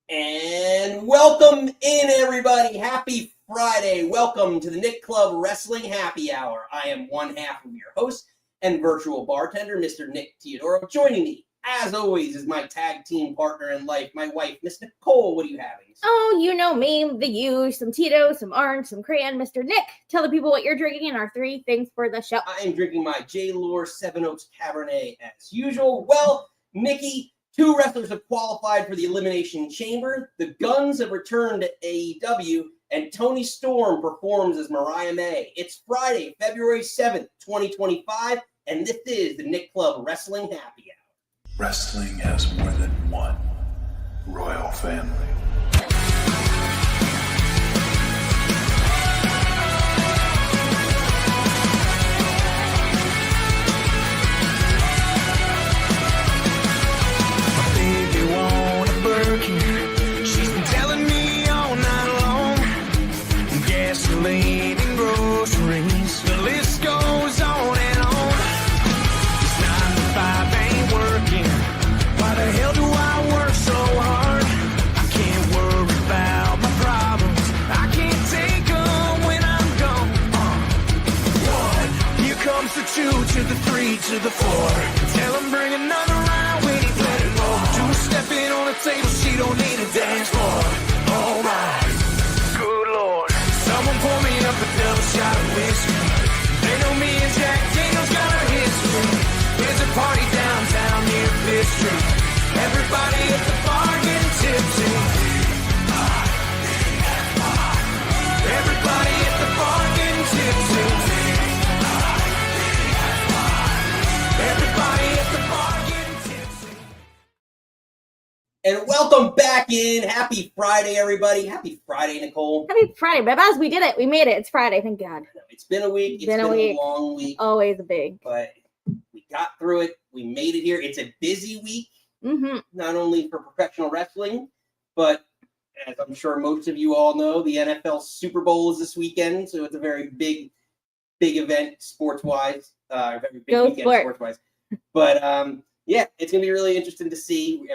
And welcome in, everybody. Happy Friday. Welcome to the Nick Club Wrestling Happy Hour. I am one half of your host and virtual bartender, Mr. Nick Teodoro. Joining me, as always, is my tag team partner in life, my wife, Miss Nicole. What are you having? Oh, you know me, the you, some Tito, some orange, some crayon. Mr. Nick, tell the people what you're drinking and our three things for the show. I am drinking my J. Lure 7 Oaks Cabernet as usual. Well, Nikki, two wrestlers have qualified for the Elimination Chamber. The Guns have returned to AEW, and Toni Storm performs as Mariah May. It's Friday, February 7th, 2025, and this is the Nick Club Wrestling Happy Hour. Wrestling has more than one royal family. She's been telling me all night long. Gasoline and groceries, the list goes on and on. This 9 to 5 ain't working. Why the hell do I work so hard? I can't worry about my problems. I can't take them when I'm gone. 1, here comes the 2 to the 3 to the 4. Tell him bring another round when he's ready more. 2 stepping on the table, she don't need a dance floor. Oh my, good lord. Someone pour me up a double shot of whiskey. They know me and Jack Daniels got a history. There's a party downtown near Fifth Street. Everybody at the bar getting tipsy. Everybody at the bar getting tipsy. Everybody at the bar getting tipsy. And welcome back in. Happy Friday, everybody. Happy Friday, Nicole. Happy Friday, babas. We did it. We made it. It's Friday. Thank God. It's been a week. It's been a long week. Always a big. But we got through it. We made it here. It's a busy week, not only for professional wrestling, but as I'm sure most of you all know, the NFL Super Bowl is this weekend. So it's a very big event sports-wise. Very big Go weekend sport. sports-wise. But yeah, it's going to be really interesting to see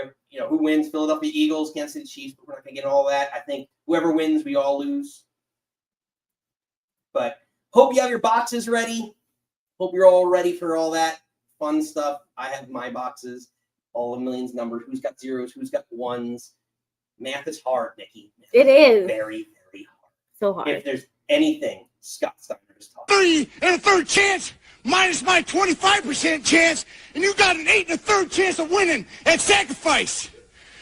who wins. Philadelphia Eagles, Kansas City Chiefs. But we're not going to get all that. I think whoever wins, we all lose. But hope you have your boxes ready. Hope you're all ready for all that fun stuff. I have my boxes, all the millions numbers. Who's got zeros? Who's got ones? Math is hard, Nikki. It is. Very, very hard. So hard. If there's anything Scott Steiner is talking 3 and a third chance minus my 25% chance, and you got an 8 and a third chance of winning at sacrifice.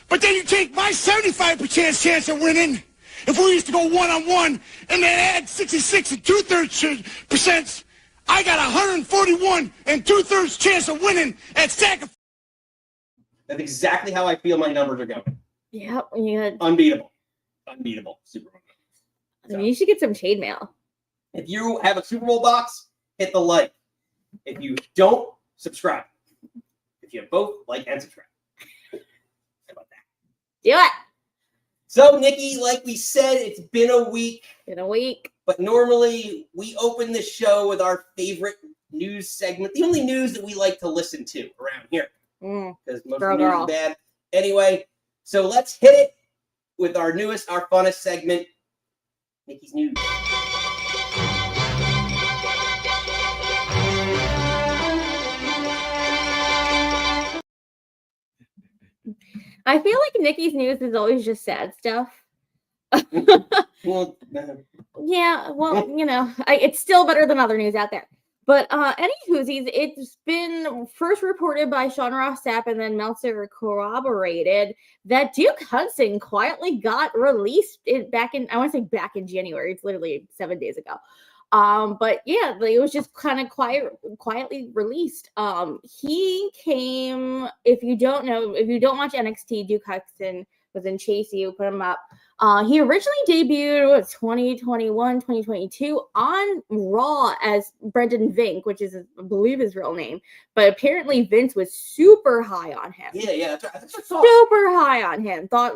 But then you take my 75% chance of winning. If we used to go one-on-one and then add 66 and 2/3%, I got 141 and 2/3 chance of winning at sacrifice. That's exactly how I feel my numbers are going. Yeah. Yeah. Unbeatable. Super Bowl. I mean, you should get some shade mail. If you have a Super Bowl box, hit the like. If you don't, subscribe. If you have both, like and subscribe. How about that? Do it. So, Nikki, like we said, it's been a week. But normally, we open the show with our favorite news segment. The only news that we like to listen to around here. Because most of the news is bad. Anyway, so let's hit it with our newest, our funnest segment, Nikki's News. I feel like Nikki's News is always just sad stuff. Well, yeah, well, it's still better than other news out there. But any whoosies, it's been first reported by Sean Ross Sapp and then Meltzer corroborated that Duke Hudson quietly got released back in January. It's literally 7 days ago. But yeah, it was just kind of quietly released. He came, if you don't watch NXT, Duke Hudson was in Chase U, put him up. He originally debuted 2021, 2022 on Raw as Brendan Vink, which is, I believe, his real name. But apparently Vince was super high on him. Yeah, that's right. Super high on him. Thought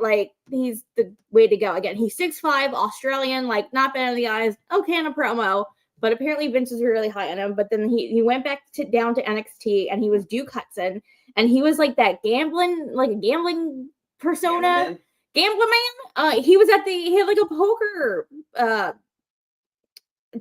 he's the way to go. Again, he's 6'5", Australian, not bad in the eyes. Okay in a promo. But apparently Vince was really high on him. But then he went back down to NXT and he was Duke Hudson. And he was like a gambling persona. Gambler Man, he was he had like a poker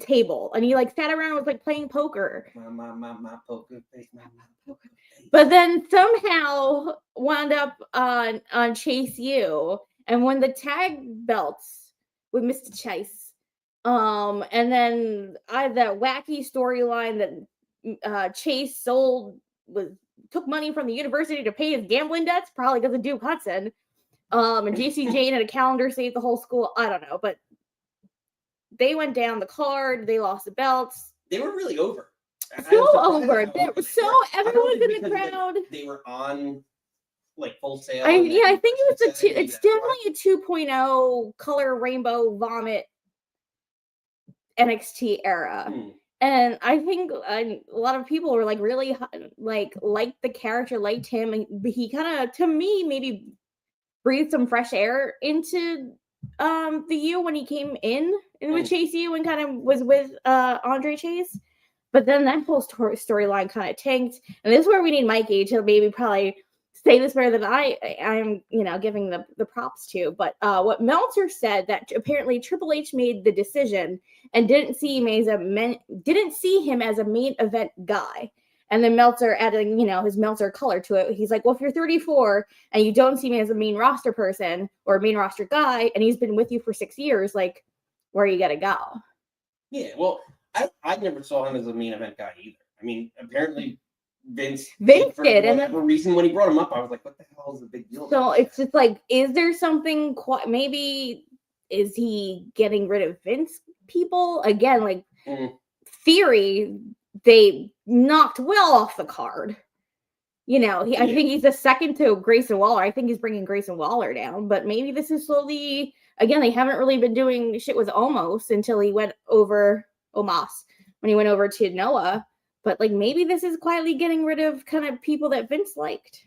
table, and he like sat around and was like playing poker. My poker face, my poker face. But then somehow wound up on Chase U and won the tag belts with Mr. Chase. And then I had that wacky storyline that Chase took money from the university to pay his gambling debts, probably because of Duke Hudson. And JC Jane had a calendar saved the whole school. I don't know, but they went down the card. They lost the belts. They were really over. So over. Everyone's in the crowd. They were on like Full Sail. I think it was it's definitely a 2.0 color rainbow vomit NXT era. And I think a lot of people were like really liked the character, liked him, and he kind of, to me, maybe breathed some fresh air into the U when he came in with Chase U and kind of was with Andre Chase. But then that whole storyline kind of tanked, and this is where we need Mike H. He'll maybe probably say this better than I'm giving the props to. But what Meltzer said, that apparently Triple H made the decision and didn't see him as a main event guy. And then Meltzer adding, his Meltzer color to it. He's like, well, if you're 34 and you don't see me as a main roster person or a main roster guy, and he's been with you for 6 years, like, where are you gonna go? Yeah, well, I never saw him as a main event guy either. I mean, apparently Vince did, for whatever reason, when he brought him up, I was like, what the hell is the big deal? So it's just like, is there something maybe is he getting rid of Vince people? Again, like Theory, they knocked well off the card. I think he's the second to Grayson Waller. I think he's bringing Grayson Waller down, but maybe this is slowly, again, they haven't really been doing shit with Omos until he went over Omos when he went over to Noah. But like, maybe this is quietly getting rid of kind of people that Vince liked.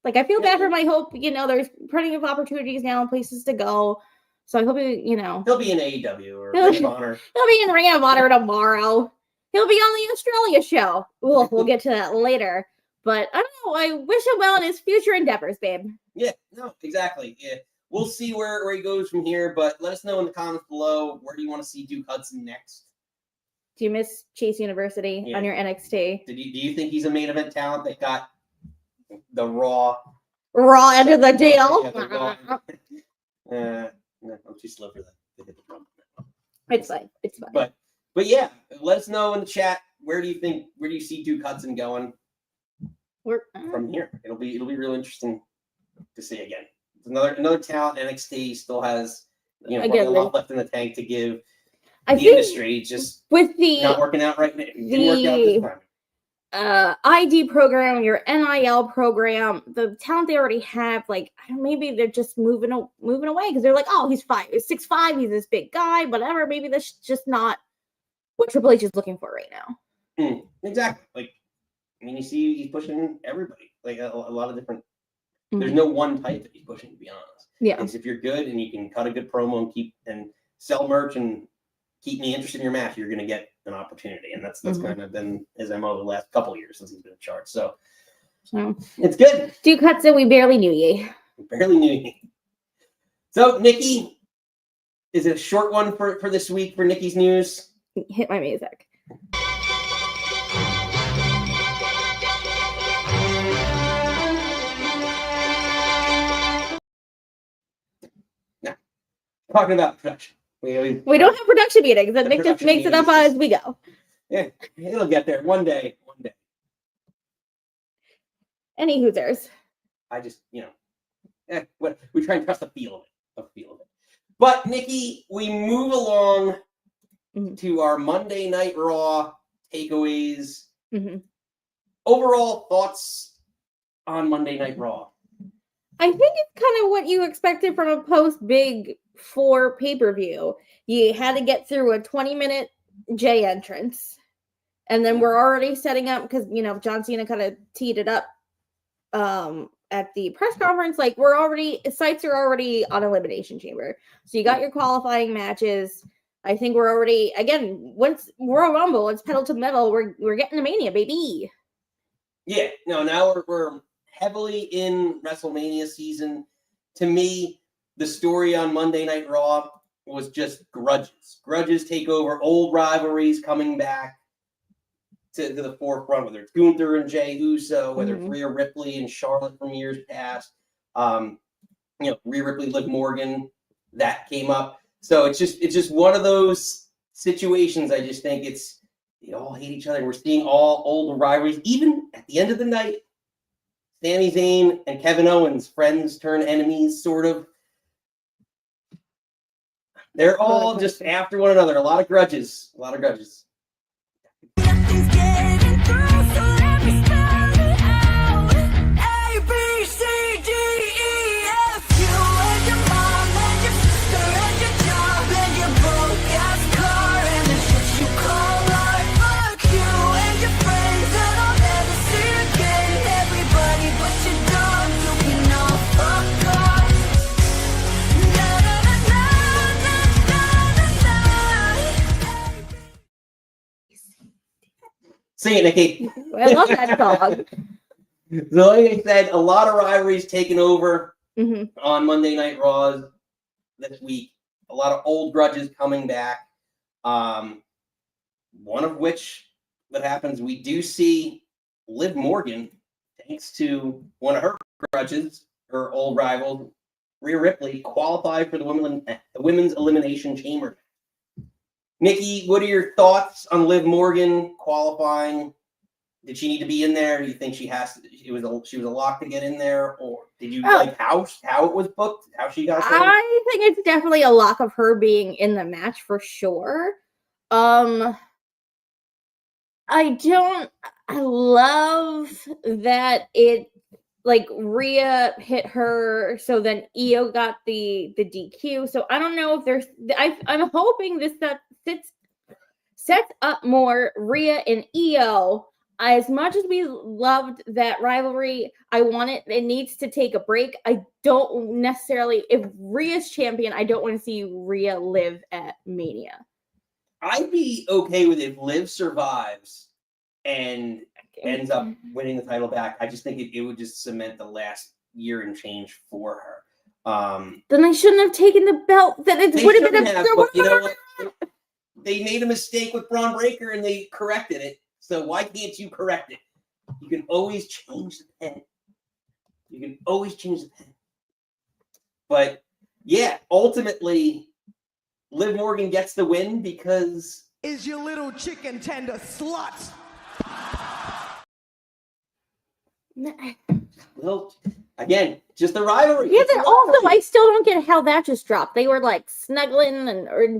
Like, I feel bad for my Hope. There's plenty of opportunities now and places to go. So I hope he'll be in AEW or Ring of Honor. He'll be in Ring of Honor tomorrow. He'll be on the Australia show. We'll get to that later. But I don't know. I wish him well in his future endeavors, babe. Yeah, no, exactly. Yeah, we'll see where he goes from here. But let us know in the comments below, where do you want to see Duke Hudson next? Do you miss Chase University on your NXT? Do you think he's a main event talent that got the Raw end of the deal? No, I'm too slow for that. It's fine. But yeah, let us know in the chat, where do you see Duke Hudson going from here? It'll be real interesting to see again. Another talent. NXT still has a lot left in the tank to give the industry. Just with the not working out right now. It didn't work out this time. ID program, your NIL program, the talent they already have, like, maybe they're just moving away because they're like, oh, he's 6'5", he's this big guy, whatever. Maybe that's just not what Triple H is looking for right now. Exactly. Like, I mean, you see, he's pushing everybody. Like a lot of different. There's no one type that he's pushing, to be honest. Yeah. It's if you're good and you can cut a good promo and sell merch and keep me interested in your match, you're going to get an opportunity. And that's kind of been his MO the last couple of years since he's been in charge. So it's good. Duke Hudson, we barely knew ye. So, Nikki, is it a short one for this week for Nikki's news? Hit my music. No. Talking about production. We don't have production meetings, and Nick just makes it up as we go. Yeah, it'll get there one day. Any Hoosers. I just, we try and trust the feel of it. But Nikki, we move along to our Monday Night Raw takeaways. Overall thoughts on Monday Night Raw? I think it's kind of what you expected from a post-Big 4 pay-per-view. You had to get through a 20-minute J entrance. And then we're already setting up, because, John Cena kind of teed it up at the press conference. Like, sites are already on Elimination Chamber. So you got your qualifying matches. I think we're already, again, once Royal Rumble, it's pedal to metal. We're getting to Mania, baby. Yeah, no, now we're heavily in WrestleMania season. To me, the story on Monday Night Raw was just grudges. Grudges take over, old rivalries coming back to the forefront, whether it's Gunther and Jey Uso, whether it's Rhea Ripley and Charlotte from years past. Rhea Ripley, Liv Morgan, that came up. So it's just one of those situations. I just think they all hate each other. We're seeing all old rivalries. Even at the end of the night, Sami Zayn and Kevin Owens, friends turn enemies, sort of. They're all just after one another. A lot of grudges. Nothing's getting through, so let me spell it out. A, B, C, D, E, F. You and your mom and your sister and your job and your broke-ass car and the shit you call art. Fuck you and your friends that I'll never see again. Everybody but your dog, you can all fuck off. Na na na na na na na. Sing it, Nikki. I love that dog. So like I said, a lot of rivalries taken over on Monday Night Raw this week. A lot of old grudges coming back. One of which that happens, we do see Liv Morgan, thanks to one of her grudges, her old rival, Rhea Ripley, qualify for the Women's Elimination Chamber. Nikki, what are your thoughts on Liv Morgan qualifying? Did she need to be in there? Do you think she was a lock to get in there, or did you like how it was booked? How she got there? I think it's definitely a lock of her being in the match for sure. I love that it like Rhea hit her, so then Io got the DQ. So I don't know if there's. I'm hoping this sets up more Rhea and Io. As much as we loved that rivalry, it needs to take a break. I don't necessarily, if Rhea's champion, I don't want to see Rhea live at Mania. I'd be okay with if Liv survives and ends up winning the title back. I just think it would just cement the last year and change for her. Then they shouldn't have taken the belt. Then it would have been but you know what? They made a mistake with Braun Breaker and they corrected it. So why can't you correct it? You can always change the pen. But yeah, ultimately, Liv Morgan gets the win because is your little chicken tender slut. Well, again, just the rivalry. Yeah, but also I still don't get how that just dropped. They were like snuggling, and her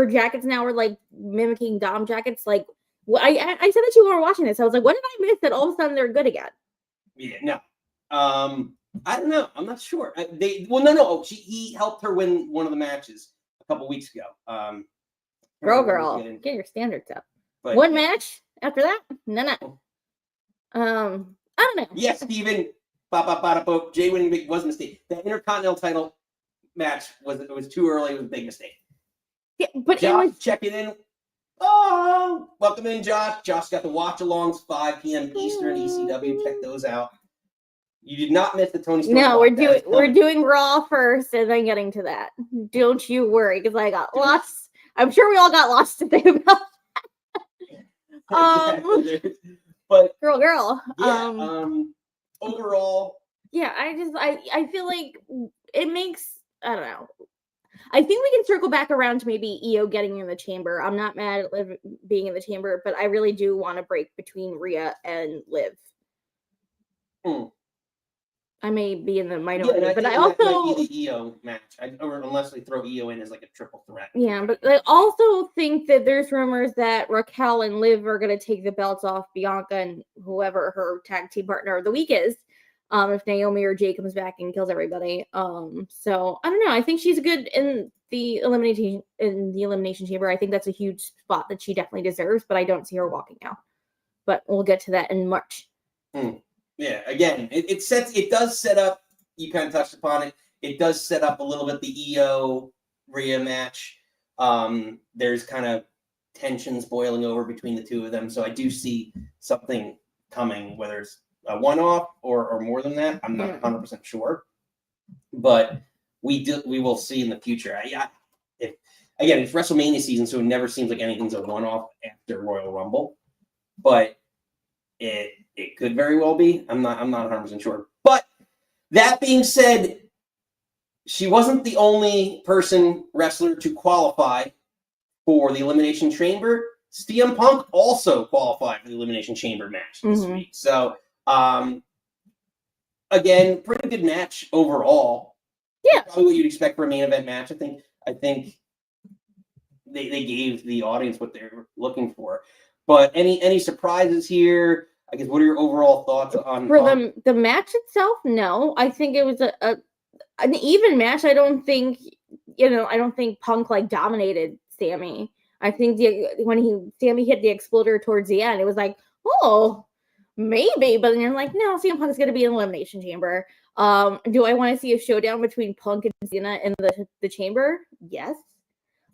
jackets now were like mimicking Dom jackets. Like, I said that you were watching this. I was like, what did I miss? That all of a sudden they're good again. Yeah, no. I don't know. I'm not sure. No. He helped her win one of the matches a couple weeks ago. Girl, get your standards up. But, one match after that? No. I don't know. Yes, Steven. Jay winning was a mistake. The Intercontinental title match was too early. It was a big mistake. Yeah, but Josh checking in. Oh, welcome in, Josh. Josh got the watch-alongs, 5 p.m. Eastern, ECW. Check those out. You did not miss the Toni Storm. No, we're doing Raw first and then getting to that. Don't you worry, because I got lots. I'm sure we all got lots to think about. But girl. Yeah, overall. Yeah, I feel like it makes, I don't know. I think we can circle back around to maybe Io getting in the chamber. I'm not mad at Liv being in the chamber, but I really do want to break between Rhea and Liv. I may be in the minority, but I also might be the Io match, or unless they throw Io in as like a triple threat. Yeah, but I also think that there's rumors that Raquel and Liv are going to take the belts off Bianca and whoever her tag team partner of the week is. If Naomi or Jay comes back and kills everybody. So I don't know. I think she's good in the elimination chamber. I think that's a huge spot that she definitely deserves, but I don't see her walking out. But we'll get to that in March. Yeah, again, it does set up, you kind of touched upon it, it does set up a little bit the Io Rhea match. There's kind of tensions boiling over between the two of them, so I do see something coming, whether it's a one-off or more than that. I'm not 100% sure. But we will see in the future. Again, it's WrestleMania season, so it never seems like anything's a one-off after Royal Rumble, but it could very well be. I'm not 100% sure. But that being said, she wasn't the only wrestler to qualify for the Elimination Chamber. CM Punk also qualified for the Elimination Chamber match this week. So, again, pretty good match overall. Yeah, probably what you'd expect for a main event match. I think they gave the audience what they're looking for. But any surprises here? I guess what are your overall thoughts on for the match itself? No, I think it was an even match. I don't think Punk like dominated Sami. I think when Sami hit the exploder towards the end, it was like, oh, maybe, but then you're like, no, CM Punk's gonna be in the Elimination Chamber. Do I want to see a showdown between Punk and Cena in the chamber? Yes.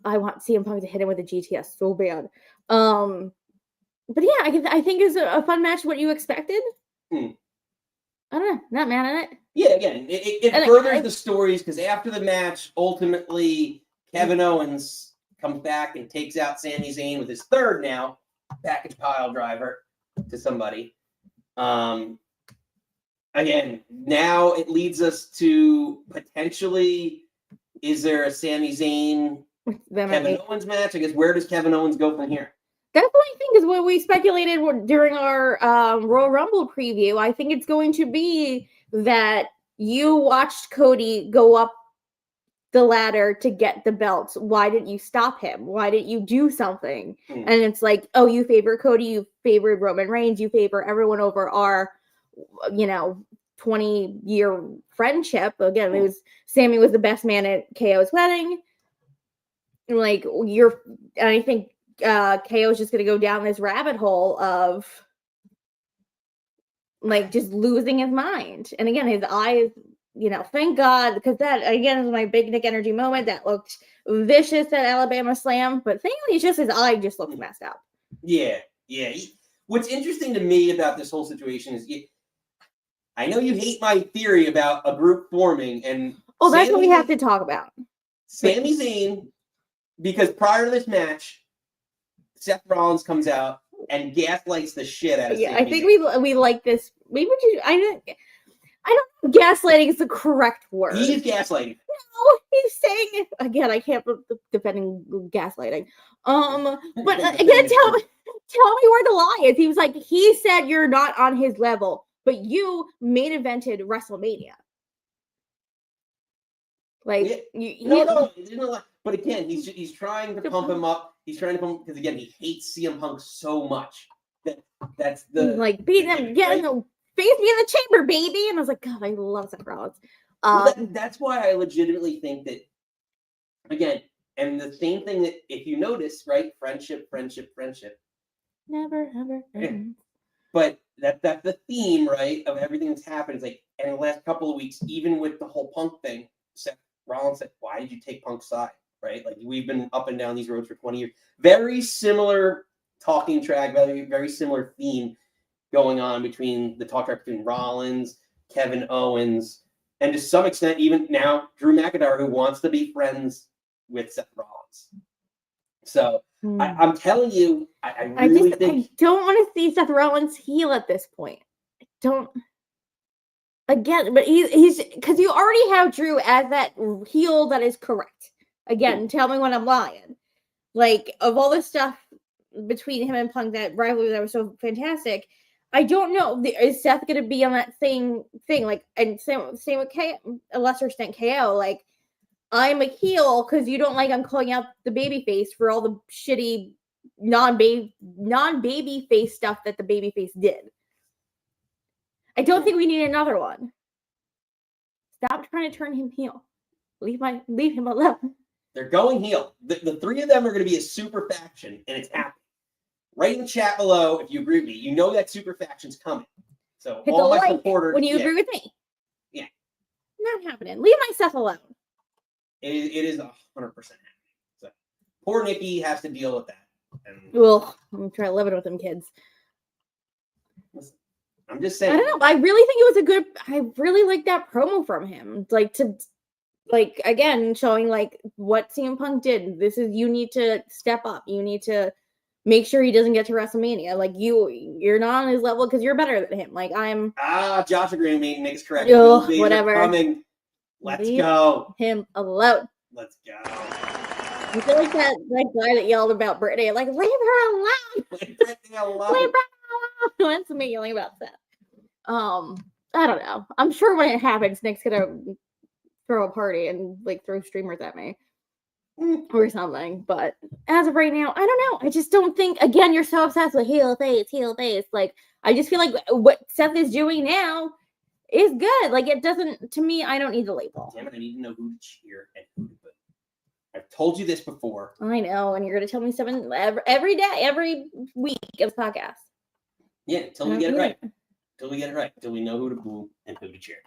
I want CM Punk to hit him with a GTS so bad. But yeah, I think it's a fun match. What you expected? I don't know. Not mad at it. Yeah, again, it furthers the stories because after the match, ultimately, Kevin Owens comes back and takes out Sami Zayn with his third now package pile driver to somebody. Again, now it leads us to potentially, is there a Sami Zayn Kevin Owens match? I guess where does Kevin Owens go from here? That's the only thing is what we speculated during our Royal Rumble preview. I think it's going to be that you watched Cody go up the ladder to get the belts. Why didn't you stop him? Why didn't you do something? And it's like, oh, you favor Cody, you favored Roman Reigns, you favor everyone over our, 20-year friendship. Again, it was Sami was the best man at KO's wedding. Like I think KO is just going to go down this rabbit hole of like just losing his mind. And again, his eyes, thank God, because that again is my big Nick energy moment. That looked vicious at Alabama Slam, but thankfully it's just his eye just looked messed up. Yeah. What's interesting to me about this whole situation is I know you hate my theory about a group forming and that's what we have to talk about. Sami Zayn, because prior to this match, Seth Rollins comes out and gaslights the shit out of Sami I think we like this. Maybe I don't know if gaslighting is the correct word. He is gaslighting. No, he's saying again. I can't defending gaslighting. But again, tell me where the lie is. He was like, he said you're not on his level, but you main evented WrestleMania. Like no. But again, he's trying to pump him up. He's trying to pump because again, he hates CM Punk so much that's the like beating him, getting the face me in the chamber, baby. And I was like, God, I love Seth Rollins. That's why I legitimately think that again, and the same thing that if you notice, right, friendship. Never ever. Yeah. But that's the theme, right, of everything that's happened. It's like in the last couple of weeks, even with the whole Punk thing, Seth Rollins said, "Why did you take Punk's side?" Right, like we've been up and down these roads for 20 years. Very similar talking track, very similar theme going on between the talk track between Rollins, Kevin Owens, and to some extent, even now Drew McIntyre, who wants to be friends with Seth Rollins. So I'm telling you, I really think I don't want to see Seth Rollins heel at this point. I don't. Again, but he's because you already have Drew as that heel that is correct. Again, tell me when I'm lying. Like of all this stuff between him and Punk, that rivalry that was so fantastic. I don't know. Is Seth going to be on that same thing? Like, and same with KO, a lesser extent KO. Like, I'm a heel because you don't like I'm calling out the baby face for all the shitty non-baby face stuff that the baby face did. I don't think we need another one. Stop trying to turn him heel. Leave him alone. They're going heel. The three of them are going to be a super faction, and it's happening. Write in the chat below if you agree with me. You know that super faction's coming. So hit all my like supporters. When you agree with me. Yeah. Not happening. Leave my stuff alone. It is 100% happening. So poor Nikki has to deal with that. And well, I'm trying to live it with them kids. Listen, I'm just saying. I don't know. I really think it was I really like that promo from him. Like like again showing like what CM Punk did. This is you need to step up. You need to make sure he doesn't get to WrestleMania. Like you're not on his level because you're better than him. Like I'm. Josh agreeing makes correct. Ugh, whatever. Coming. Let's Leave go. him alone. Let's go. I feel like that guy that yelled about Brittany, like leave her alone. Leave Brittany alone. Leave her alone. That's me yelling about that. I don't know. I'm sure when it happens, Nick's gonna throw a party and like throw streamers at me or something. But as of right now, I don't know. I just don't think. Again, you're so obsessed with heel face. Like I just feel like what Seth is doing now is good. Like it doesn't. To me, I don't need the label. Damn it! I need to know who to cheer and who to boo. I've told you this before. I know, and you're gonna tell me something every day, every week of this podcast. Yeah, until we get it right. Until we get it right. Until we know who to boo and who to cheer.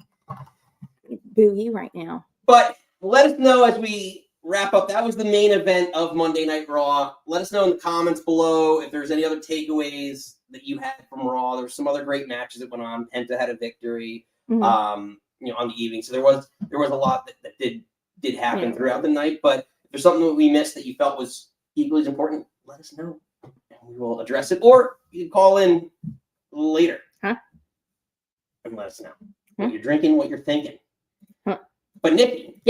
Boo you right now. But let us know as we wrap up. That was the main event of Monday Night Raw. Let us know in the comments below if there's any other takeaways that you had from Raw. There were some other great matches that went on. Penta had a victory, on the evening. So there was a lot that did happen throughout the night. But if there's something that we missed that you felt was equally as important, let us know and we will address it. Or you can call in later and let us know what you're drinking, what you're thinking. But Nikki,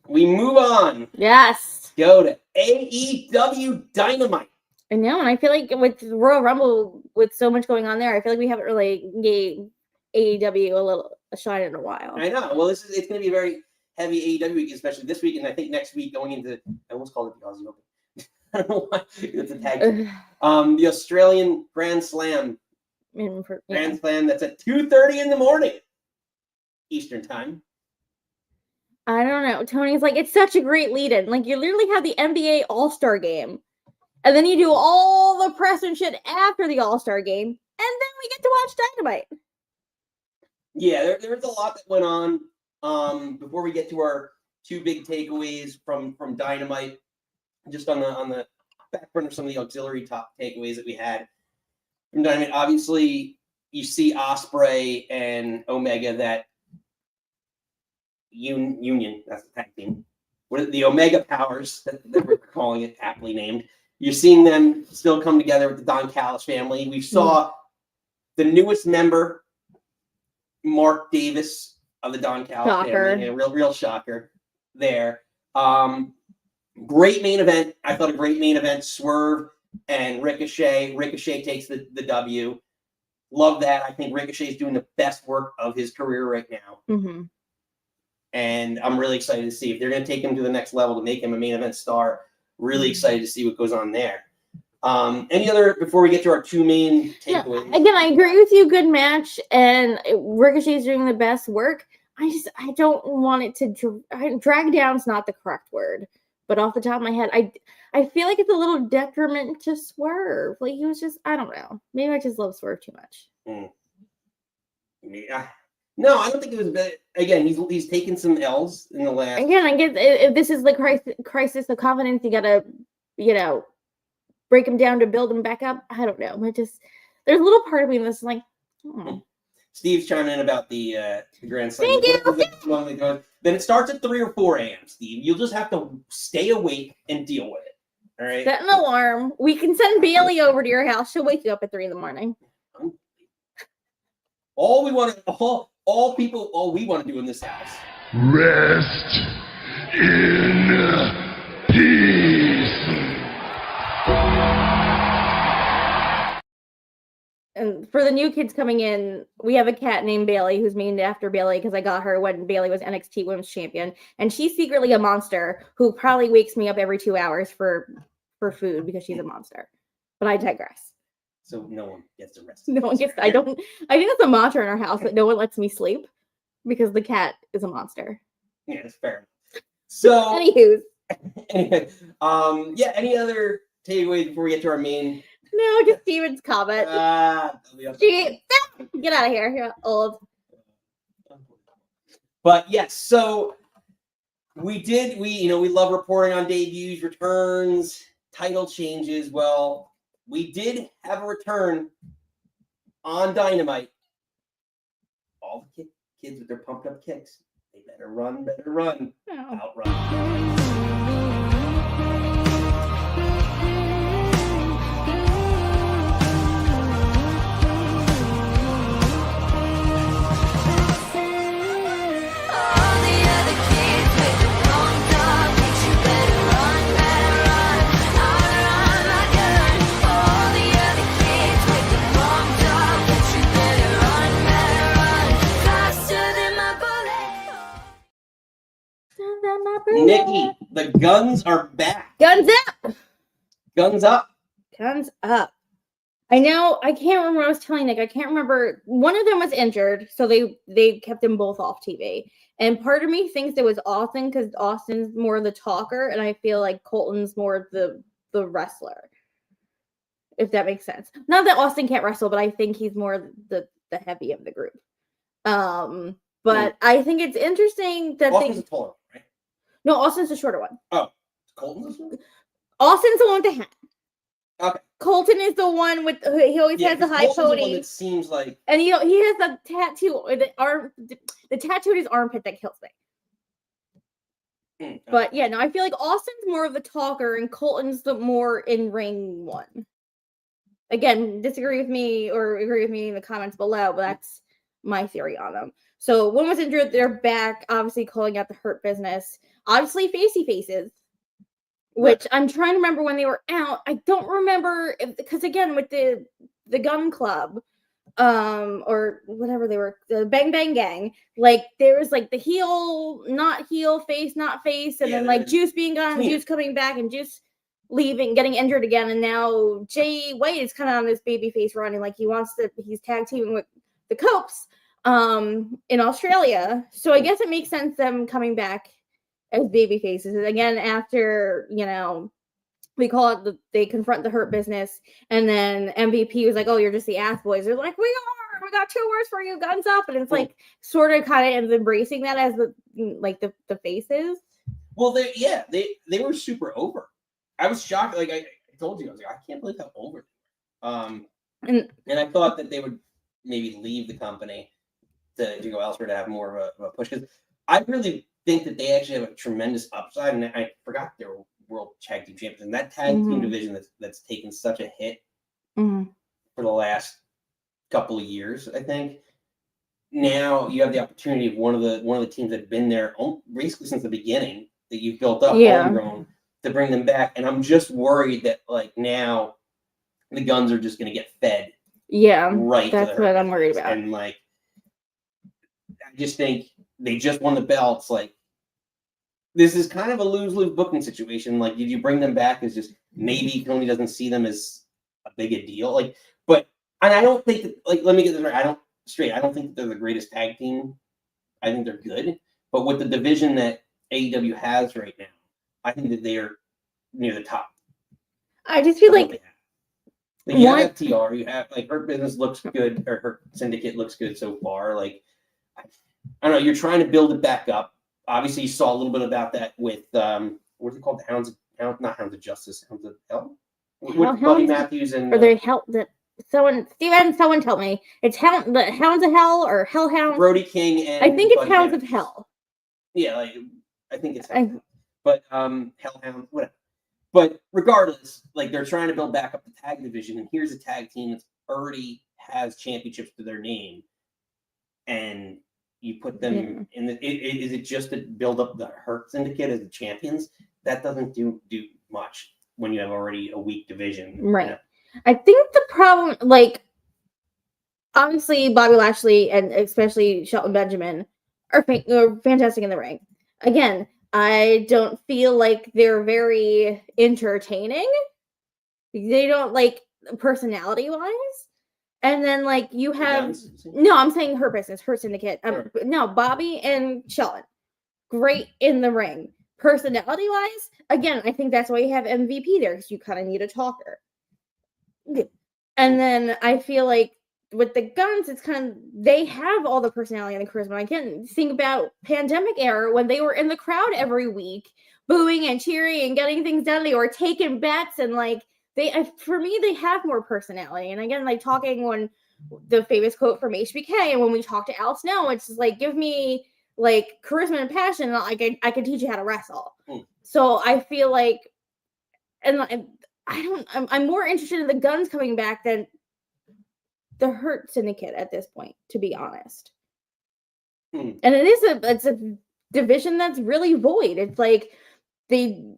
we move on. Yes. Go to AEW Dynamite. I know, and I feel like with Royal Rumble, with so much going on there, I feel like we haven't really gave AEW a shine in a while. I know. Well, it's going to be a very heavy AEW week, especially this week, and I think next week going into, I almost called it the Aussie Open. I don't know why. It's a tag team. The Australian Grand Slam. Grand Slam that's at 2:30 in the morning Eastern time. I don't know. Tony's like, it's such a great lead-in. Like, you literally have the NBA All-Star game, and then you do all the press and shit after the All-Star game, and then we get to watch Dynamite. Yeah, there's a lot that went on. Before we get to our two big takeaways from Dynamite, just on the back burner, some of the auxiliary top takeaways that we had from Dynamite. Obviously, you see Ospreay and Omega, that union, that's the tag team. What are the Omega Powers that we're calling it, aptly named. You're seeing them still come together with the Don Callis family. We saw the newest member, Mark Davis of the Don Callis family. A real shocker there. Great main event. I thought a great main event. Swerve and Ricochet. Ricochet takes the W. Love that. I think Ricochet is doing the best work of his career right now. And I'm really excited to see if they're going to take him to the next level to make him a main event star. Really excited to see what goes on there. Any other, before we get to our two main takeaways? Yeah, again, I agree with you. Good match. And Ricochet's doing the best work. I don't want it to drag down is not the correct word. But off the top of my head, I feel like it's a little detriment to Swerve. Like he was just, I don't know. Maybe I just love Swerve too much. Yeah. No, I don't think it was bad. Again, he's taken some L's in the last. Again, I guess if this is the crisis of confidence, you gotta, break him down to build him back up. I don't know. There's a little part of me that's like, Steve's chiming in about the Grand Slam. Thank you. Then it starts at 3 or 4 a.m., Steve. You'll just have to stay awake and deal with it. All right. Set an alarm. We can send Bailey over to your house. She'll wake you up at 3 in the morning. All we want to do in this house. Rest in peace. And for the new kids coming in, we have a cat named Bailey who's named after Bailey because I got her when Bailey was NXT Women's Champion. And she's secretly a monster who probably wakes me up every 2 hours for food because she's a monster. But I digress. So no one gets to rest. No one gets. I think that's a mantra in our house that no one lets me sleep because the cat is a monster. Yeah, that's fair. So, anyway, any other takeaways before we get to our main? No, just Steven's comment. Get out of here. You're old. But yes, so we love reporting on debuts, returns, title changes. Well, we did have a return on Dynamite. All the kids with their pumped up kicks. They better run, Oh. outrun. Nikki, the guns are back. Guns up. Guns up. Guns up. I know. I can't remember. I was telling Nick. I can't remember. One of them was injured, so they kept them both off TV. And part of me thinks it was Austin because Austin's more the talker, and I feel like Colton's more the wrestler. If that makes sense. Not that Austin can't wrestle, but I think he's more the heavy of the group. But I think it's interesting that Austin's a taller one, right? No, Austin's the shorter one. Oh, Colton's one? Austin's the one with the hat. Okay. Colton is the one with he always has the high Colton's the one pony. that seems like, And he has a tattoo, the tattoo in his armpit that kills me. But yeah, no, I feel like Austin's more of the talker and Colton's the more in-ring one. Again, disagree with me or agree with me in the comments below, but that's my theory on them. So one was injured, they're back, obviously calling out the Hurt Business. Obviously facey faces, which I'm trying to remember when they were out. I don't remember because again with the Gun Club, or whatever they were, the Bang Bang Gang, like there was like the heel, not heel, face, not face, and then like Juice being gone, Juice coming back, and Juice leaving, getting injured again, and now Jay White is kind of on this babyface running, like he's tag teaming with the Copes in Australia. So I guess it makes sense them coming back as baby faces again after, you know, we call it they confront the Hurt Business, and then MVP was like, "Oh, you're just the ass boys." They're like, "We got 2 words for you, guns up," and it's like sort of kind of embracing that as the faces. Well, they were super over. I was shocked. Like I told you, I was like, I can't believe how over they were. And I thought that they would maybe leave the company to go elsewhere to have more of a push, because I really think that they actually have a tremendous upside, and I forgot they were world tag team champions, and that tag team division that's taken such a hit for the last couple of years. I think now you have the opportunity of one of the teams that have been there basically since the beginning that you've built up homegrown to bring them back, and I'm just worried that like now the Guns are just going to get fed. Yeah, right. That's what I'm worried about, and like I just think they just won the belts. Like, this is kind of a lose-lose booking situation. Like, did you bring them back as just maybe Tony doesn't see them as a big a deal? Like, and I don't think that, like, let me get this right. I don't think that they're the greatest tag team. I think they're good. But with the division that AEW has right now, I think that they are near the top. I just feel like you have FTR, you have like Hurt Business looks good, or Hurt Syndicate looks good so far. Like, I don't know, you're trying to build it back up. Obviously, you saw a little bit about that with what's it called? Not Hounds of Justice, Hounds of Hell. With Buddy Matthews and they Hell that someone tell me it's the Hounds of Hell or Hellhounds. Brody King and I think it's Buddy Hounds Matthews. of Hell. Yeah, like I think it's but Hellhounds, whatever. But regardless, like they're trying to build back up the tag division, and here's a tag team that already has championships to their name, and you put them in is it just to build up the Hurt Syndicate as the champions? That doesn't do much when you have already a weak division. Right. You know? I think the problem, like, obviously Bobby Lashley and especially Shelton Benjamin are fantastic in the ring. Again, I don't feel like they're very entertaining. They don't, like, personality-wise. And then, like, you have... No, I'm saying Hurt Business, Hurt Syndicate. No, Bobby and Shelton. Great in the ring. Personality-wise, again, I think that's why you have MVP there, because you kind of need a talker. And then I feel like with the Guns, it's kind of... They have all the personality and the charisma. I can think about pandemic era when they were in the crowd every week, booing and cheering and getting things done. They were taking bets and, like... For me, they have more personality. And again, like talking when the famous quote from HBK, and when we talk to Al Snow, it's just like, give me like charisma and passion. Like I can teach you how to wrestle. Mm. So I feel like, I'm more interested in the Guns coming back than the Hurt Syndicate at this point, to be honest. Mm. And it's a division that's really void. It's like the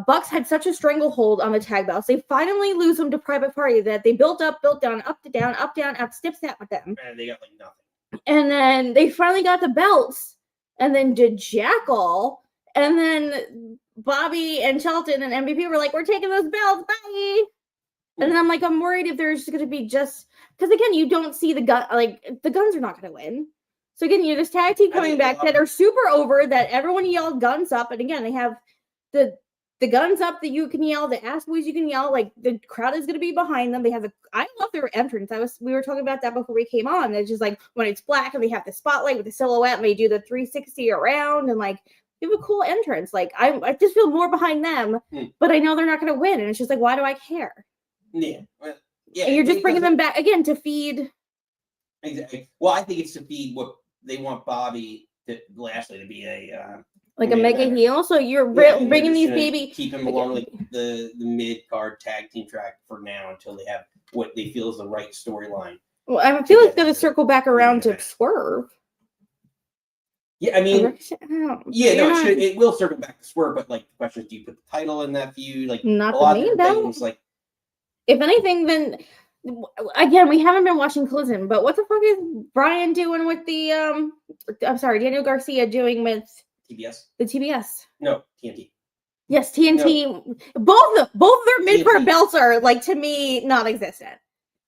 Bucks had such a stranglehold on the tag belts. They finally lose them to Private Party that they built up, built down, up to down, up, snip, snap with them. And they got like nothing. And then they finally got the belts, and then did jack all. And then Bobby and Shelton and MVP were like, "We're taking those belts, bye." And then I'm like, I'm worried if there's going to be because again, you don't see the Guns are not going to win. So again, this tag team coming back that are super over, that everyone yelled Guns up. And again, they have the Guns up that you can yell, the ass boys you can yell, like the crowd is going to be behind them. They have I love their entrance. We were talking about that before we came on. It's just like when it's black and they have the spotlight with the silhouette and they do the 360 around and like they have a cool entrance. Like I just feel more behind them, but I know they're not going to win. And it's just like, why do I care? Yeah. Yeah. And you're just bringing them back again to feed. Exactly. Well, I think it's to feed what they want Lashley to be a mega heel. So you're bringing these baby. Keep him along like the mid card tag team track for now until they have what they feel is the right storyline. Well, I feel like it's going to circle back around to Swerve. Yeah, I mean, it will circle back to Swerve, but like the question is, do you put the title in that feud? Like not a lot the main of things, like if anything, then again, we haven't been watching Collision, but what the fuck is Brian doing with the Daniel Garcia doing with TBS? The TBS. No, TNT. Yes, TNT. No. Both of their mid-card belts are like to me non-existent.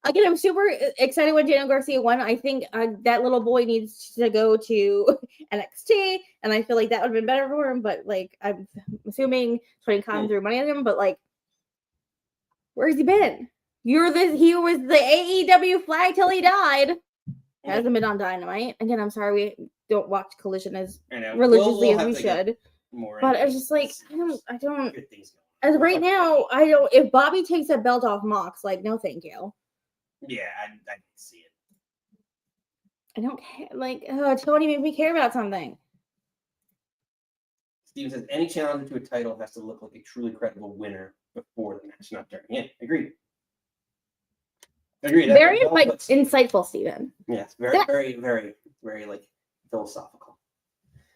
Again, I'm super excited when Daniel Garcia won. I think that little boy needs to go to NXT, and I feel like that would have been better for him. But like, I'm assuming Tony Khan threw money at him. But like, where's he been? He was the AEW flag till he died. Hasn't been on Dynamite. Again, I'm sorry we don't watch Collision as religiously as we should. But it's just like I don't. As right now, I don't. If Bobby takes that belt off Mox, like no, thank you. Yeah, I can see it. I don't care. Like, Tony made me care about something. Steven says any challenger to a title has to look like a truly credible winner before the match, not during. Yeah, agreed. Very insightful, Steven. Yes, very, very like philosophical.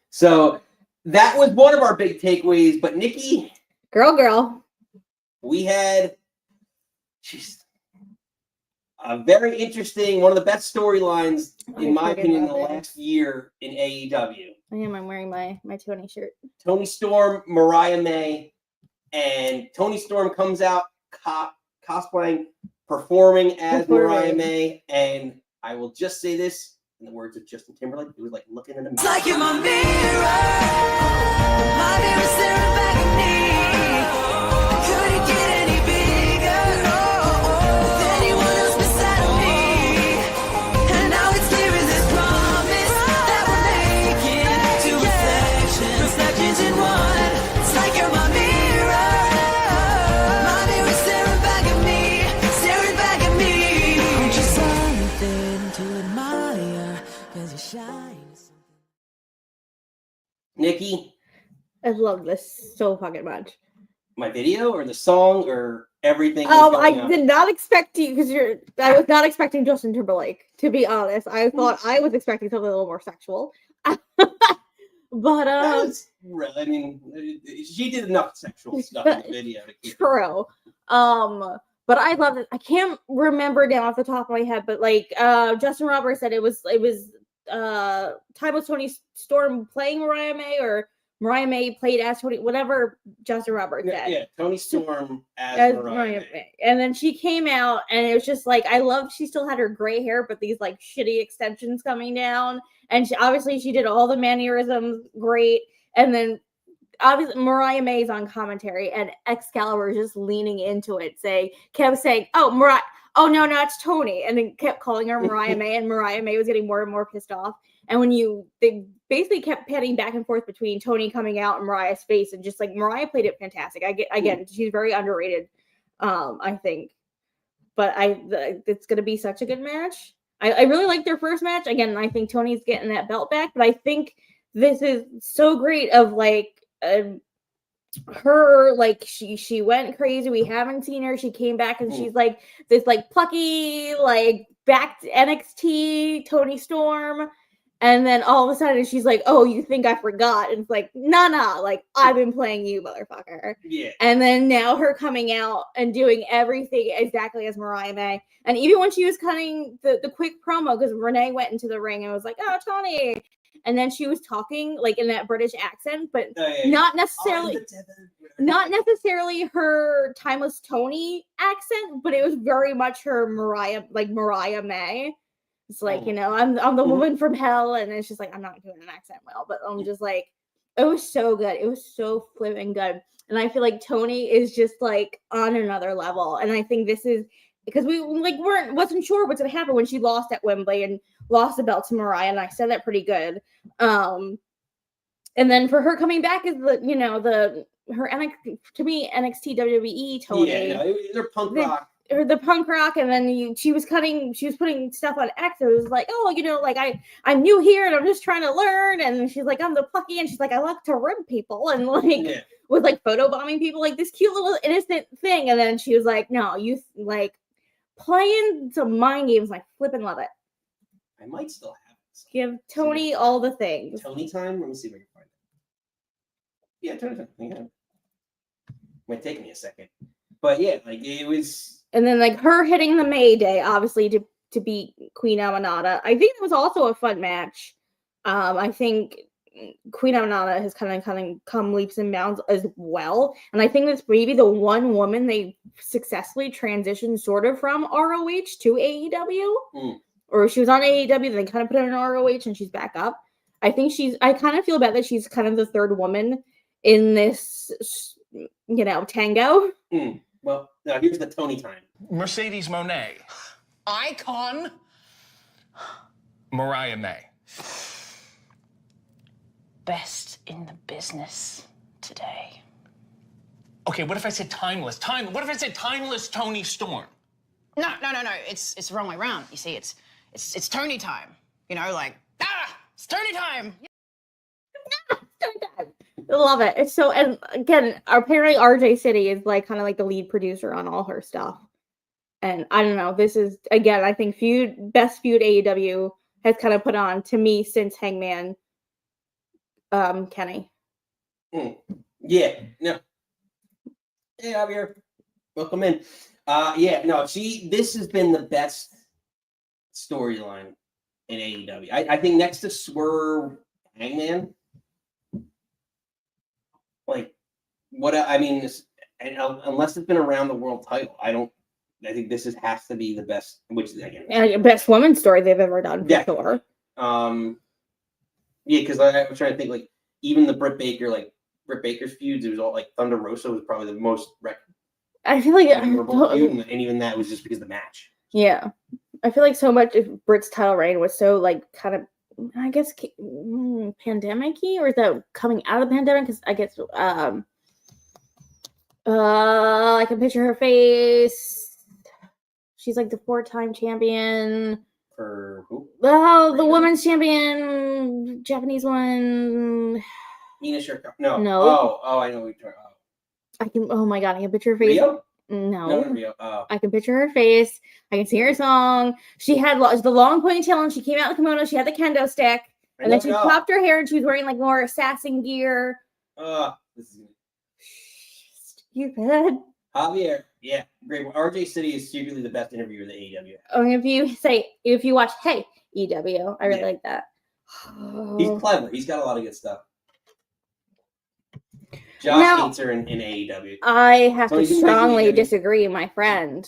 So that was one of our big takeaways. But Nikki, girl, we had a very interesting, one of the best storylines, in my opinion, in the last year in AEW. I'm wearing my Toni shirt. Toni Storm, Mariah May, and Toni Storm comes out cosplaying, performing as Mariah May, and I will just say this in the words of Justin Timberlake: it was like looking in a mirror. It's like you're my mirror, my mirror staring back at me. Couldn't get any bigger with anyone else beside of me. And now it's clear as this promise that we're making two reflections in one. It's like you're my mirror, my mirror staring back at me, staring back at me. Aren't you something to admire? 'Cause you shine. Nikki, I love this so fucking much. My video or the song or everything? I did not expect you because I was not expecting Justin Timberlake, to be honest. I thought I was expecting something a little more sexual. But I mean, she did enough sexual stuff in the video to keep true. But I love it. I can't remember now off the top of my head, but like Justin Roberts said, it was time with Toni Storm playing Mariah May, or Mariah May played as Toni, whatever Justin Roberts said. Yeah, Toni Storm as Mariah May. And then she came out, and it was just like, I loved, she still had her gray hair, but these like shitty extensions coming down. And she did all the mannerisms great. And then obviously Mariah May's on commentary, and Excalibur just leaning into it, kept saying, "Oh, Mariah, oh no, it's Toni," and then kept calling her Mariah May, and Mariah May was getting more and more pissed off. And they basically kept panning back and forth between Toni coming out and Mariah's face, and just like Mariah played it fantastic. Again, she's very underrated, I think. But it's gonna be such a good match. I really liked their first match. Again, I think Toni's getting that belt back, but I think this is so great of like her, like she went crazy. We haven't seen her. She came back and she's like this like plucky, like back to NXT Toni Storm. And then all of a sudden she's like, oh, you think I forgot? And it's like, nah, like I've been playing you, motherfucker. Yeah. And then now her coming out and doing everything exactly as Mariah May. And even when she was cutting the quick promo, because Renee went into the ring and was like, oh, Toni. And then she was talking like in that British accent, but not necessarily her timeless Toni accent, but it was very much her Mariah May. It's like, you know, I'm the woman from hell, and it's just like I'm not doing an accent well, but I'm just like, it was so good. It was so flipping good. And I feel like Toni is just like on another level. And I think this is because we like wasn't sure what's gonna happen when she lost at Wembley and lost the belt to Mariah, and I said that pretty good. And then for her coming back is the, you know, her NXT WWE Toni. Yeah, they're punk rock. Or the punk rock, and then she was putting stuff on X. It was like, oh, you know, like I'm new here and I'm just trying to learn. And she's like, I'm the plucky, and she's like, I like to rib people and like with like photobombing people, like this cute little innocent thing. And then she was like, no, you like playing some mind games, like flipping love it. I might still have it. Give Toni all the things. Toni time? Let me see if I can find it. Yeah, Toni time. Yeah. Might take me a second. But yeah, like it was. And then like her hitting the Mayday, obviously to beat Queen Aminata. I think it was also a fun match. I think Queen Aminata has kind of come leaps and bounds as well. And I think that's maybe the one woman they successfully transitioned sort of from ROH to AEW. Or she was on AEW, then they kind of put her in ROH and she's back up. I kind of feel bad that she's kind of the third woman in this, you know, tango. Well, now here's the Toni time. Mercedes Moné. Icon. Mariah May. Best in the business today. Okay, what if I said timeless? What if I said timeless Toni Storm? No. It's the wrong way around. You see, it's Toni time. You know, like, it's Toni time. I love it. It's so, and again, apparently RJ City is like kind of like the lead producer on all her stuff. And I don't know, this is, again, I think best feud AEW has kind of put on to me since Hangman Kenny. Yeah, no. Hey, Javier. Welcome in. This has been the best storyline in AEW. I think next to Swerve, Hangman, like, unless it's been around the world title, I think this has to be the best, which again, best women's story they've ever done for sure. Because I was trying to think, like, even the Britt Baker's feuds, it was all like Thunder Rosa was probably the most I feel like memorable feud, and even that was just because of the match. Yeah, I feel like so much of Britt's title reign was so like kind of, I guess, pandemic-y, or is that coming out of the pandemic? Because I guess I can picture her face. She's like the 4-time champion. For who? Oh, the women's champion, Japanese one. Ina Shirka. No. Oh, I know what you're talking about. I can. Oh my god, I can picture her face. Rio? No. Rio. Oh. I can picture her face. I can sing her song. She had the long ponytail and she came out in the kimono. She had the kendo stick, and then she popped her hair and she was wearing like more assassin gear. This is stupid. Javier. Yeah, great. RJ City is secretly the best interviewer in the AEW. If you watch Hey EW, I really like that. He's clever. He's got a lot of good stuff. Josh hates her in AEW. I have to strongly disagree, my friend.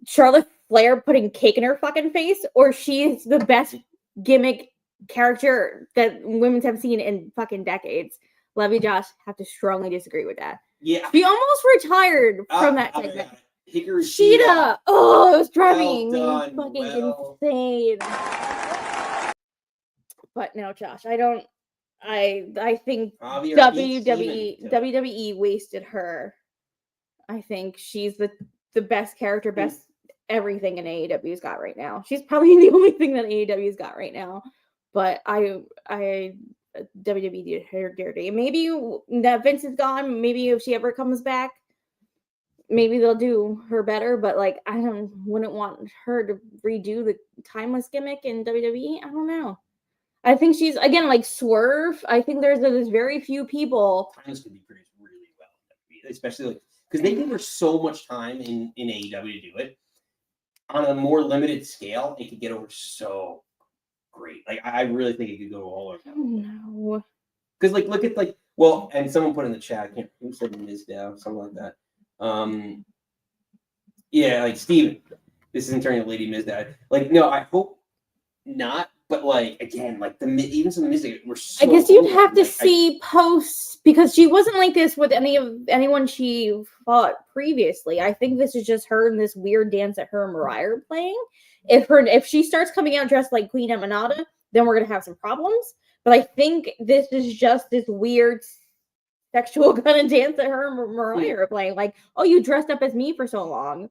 Charlotte Flair putting cake in her fucking face, or she's the best gimmick character that women have seen in fucking decades. Love you, Josh. Have to strongly disagree with that. Yeah. He almost retired from that segment. Hikaru Shida. Oh, it was driving me fucking insane. But no, Josh, I think WWE wasted her. I think she's the best character, best everything in AEW's got right now. She's probably the only thing that AEW's got right now. But WWE did her dirty. Maybe that Vince is gone. Maybe if she ever comes back, maybe they'll do her better. But like, wouldn't want her to redo the timeless gimmick in WWE. I don't know. I think she's again like Swerve. I think there's very few people. Timeless could be produced really well, especially like because they give her so much time in AEW to do it. On a more limited scale, it could get over so great. Like I really think it could go all over. I don't know. Because like look at and someone put in the chat, I can't who said Mizdow, something like that. Yeah, like Steven. This isn't turning to Lady Mizdow. Like, no, I hope not. But like again, like even some music were so I guess you'd have to see posts because she wasn't like this with anyone she fought previously. I think this is just her and this weird dance that her and Mariah are playing. If she starts coming out dressed like Queen Emanata, then we're gonna have some problems. But I think this is just this weird sexual kind of dance that her and Mariah are playing. Like, oh, you dressed up as me for so long.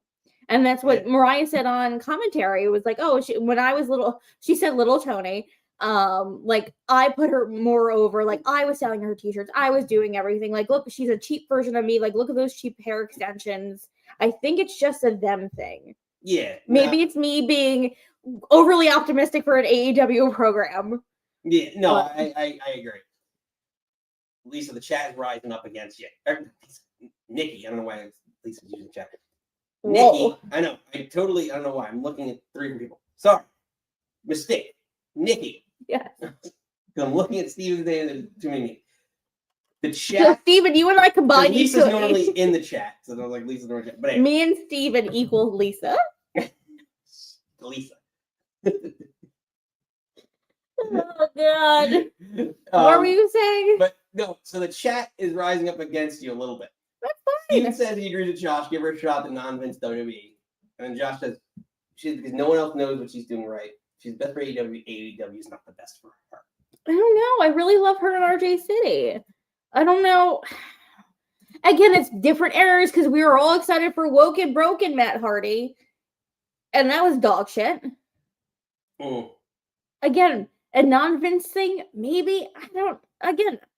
And that's what Mariah said on commentary. It was like, oh, when I was little, she said little Toni. Like I put her more over. Like I was selling her t-shirts. I was doing everything. Like, look, she's a cheap version of me. Like, look at those cheap hair extensions. I think it's just a them thing. Yeah. Maybe it's me being overly optimistic for an AEW program. Yeah. No, I agree. Lisa, the chat is rising up against you. Nikki, I don't know why Lisa's using chat. Nikki, I know. I don't know why. I'm looking at three people. Sorry. Mistake. Nikki. Yes. I'm looking at Steven's name. There's too many. The chat. Steven, you and I combined. Lisa's normally in the chat. So they're like Lisa's normally in the chat. But anyway. Me and Steven equal Lisa. Lisa. Oh, God. What were you saying? But no, so the chat is rising up against you a little bit. That's fine. Steven says he agrees with Josh. Give her a shot at non-Vince WWE. And then Josh says, because no one else knows what she's doing right. She's best for AEW. AEW is not the best for her. I don't know. I really love her in RJ City. I don't know. Again, it's different eras because we were all excited for Woke and Broken Matt Hardy. And that was dog shit. Again, a non-Vince thing, maybe.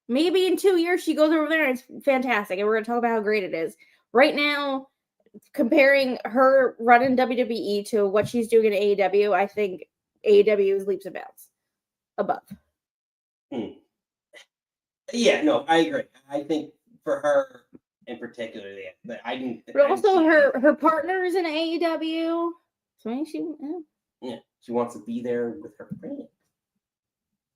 Maybe in 2 years she goes over there and it's fantastic. And we're going to talk about how great it is. Right now, comparing her running WWE to what she's doing in AEW, I think AEW is leaps and bounds above. Yeah, no, I agree. I think for her in particular, but also her partners in AEW. So she wants to be there with her friends.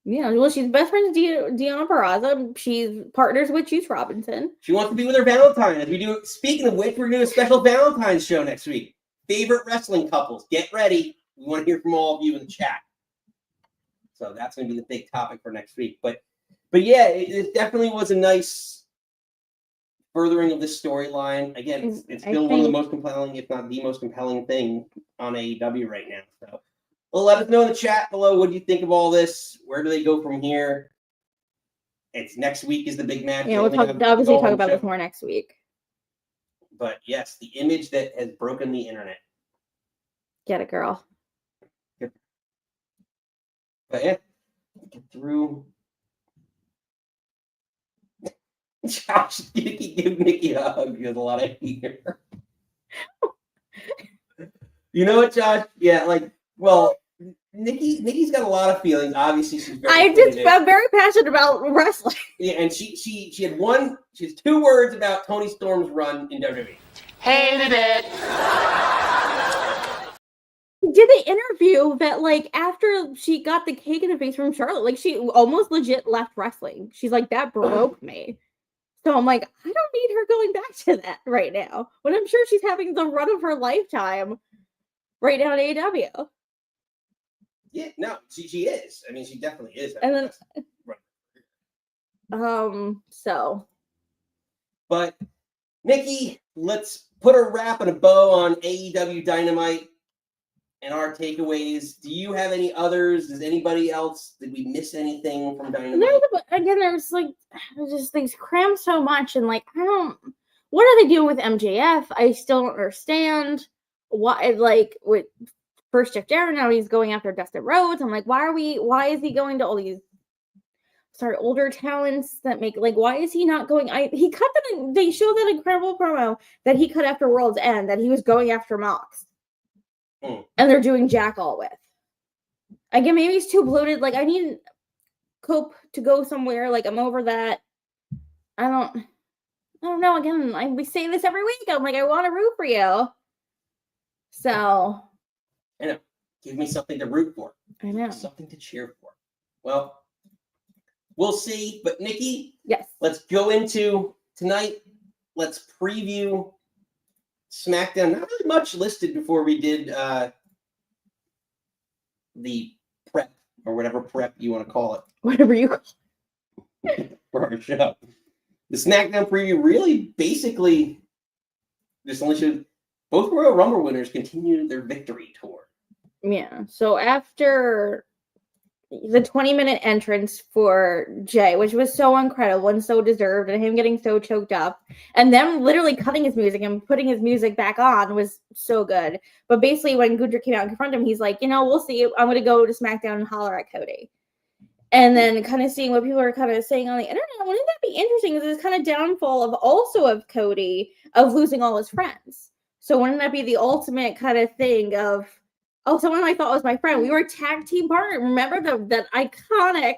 Yeah, well, she's best friends with Deonna Purrazzo. She's partners with Juice Robinson. She wants to be with her Valentine. As we do. Speaking of which, we're doing a special Valentine's show next week. Favorite wrestling couples. Get ready. We want to hear from all of you in the chat. So that's going to be the big topic for next week. But yeah, it definitely was a nice furthering of this storyline. Again, it's still one of the most compelling, if not the most compelling thing on AEW right now. So. Well, let us know in the chat below. What do you think of all this? Where do they go from here? It's next week is the big match. Yeah, we'll obviously talk about this more next week. But yes, the image that has broken the internet. Get it, girl. But yeah, get through. Josh, give Nikki a hug. There's a lot of hate here. You know what, Josh? Yeah, well. Nikki's got a lot of feelings. Obviously, she's very I'm very passionate about wrestling. Yeah, and she has 2 words about Toni Storm's run in WWE. Hated it. Did the interview that after she got the cake in the face from Charlotte, she almost legit left wrestling. She's like, that broke me. So I'm like, I don't need her going back to that right now. When I'm sure she's having the run of her lifetime right now in AEW. Yeah, no, she is. I mean, she definitely is. And then, so. But Nikki, let's put a wrap and a bow on AEW Dynamite and our takeaways. Do you have any others? Does anybody else? Did we miss anything from Dynamite? There's just things crammed so much, and what are they doing with MJF? I still don't understand. why, like, with first Jeff Jarrett, now he's going after Dustin Rhodes. I'm like, why is he going to all these older talents that make, like, why is he not going? He cut that, they showed that incredible promo that he cut after World's End that he was going after Mox. And they're doing Jack all with. Again, maybe he's too bloated. Like, I need Cope to go somewhere. Like, I'm over that. I don't know. Again, we say this every week. I'm like, I want to root for you. So. I know. Give me something to root for. I know. Something to cheer for. Well, we'll see. But Nikki, yes, let's go into tonight. Let's preview SmackDown. Not really much listed before we did the prep or whatever prep you want to call it. Whatever you call it. For our show. The SmackDown preview really basically just only showed both Royal Rumble winners continued their victory tour. Yeah. So after the 20-minute entrance for Jay, which was so incredible and so deserved, and him getting so choked up, and them literally cutting his music and putting his music back on was so good. But basically, when Gunther came out and confronted him, he's like, we'll see. I'm going to go to SmackDown and holler at Cody. And then kind of seeing what people are kind of saying on the internet, wouldn't that be interesting? Is this kind of downfall of Cody of losing all his friends? So wouldn't that be the ultimate kind of thing of, someone I thought was my friend. We were a tag team partner. Remember that iconic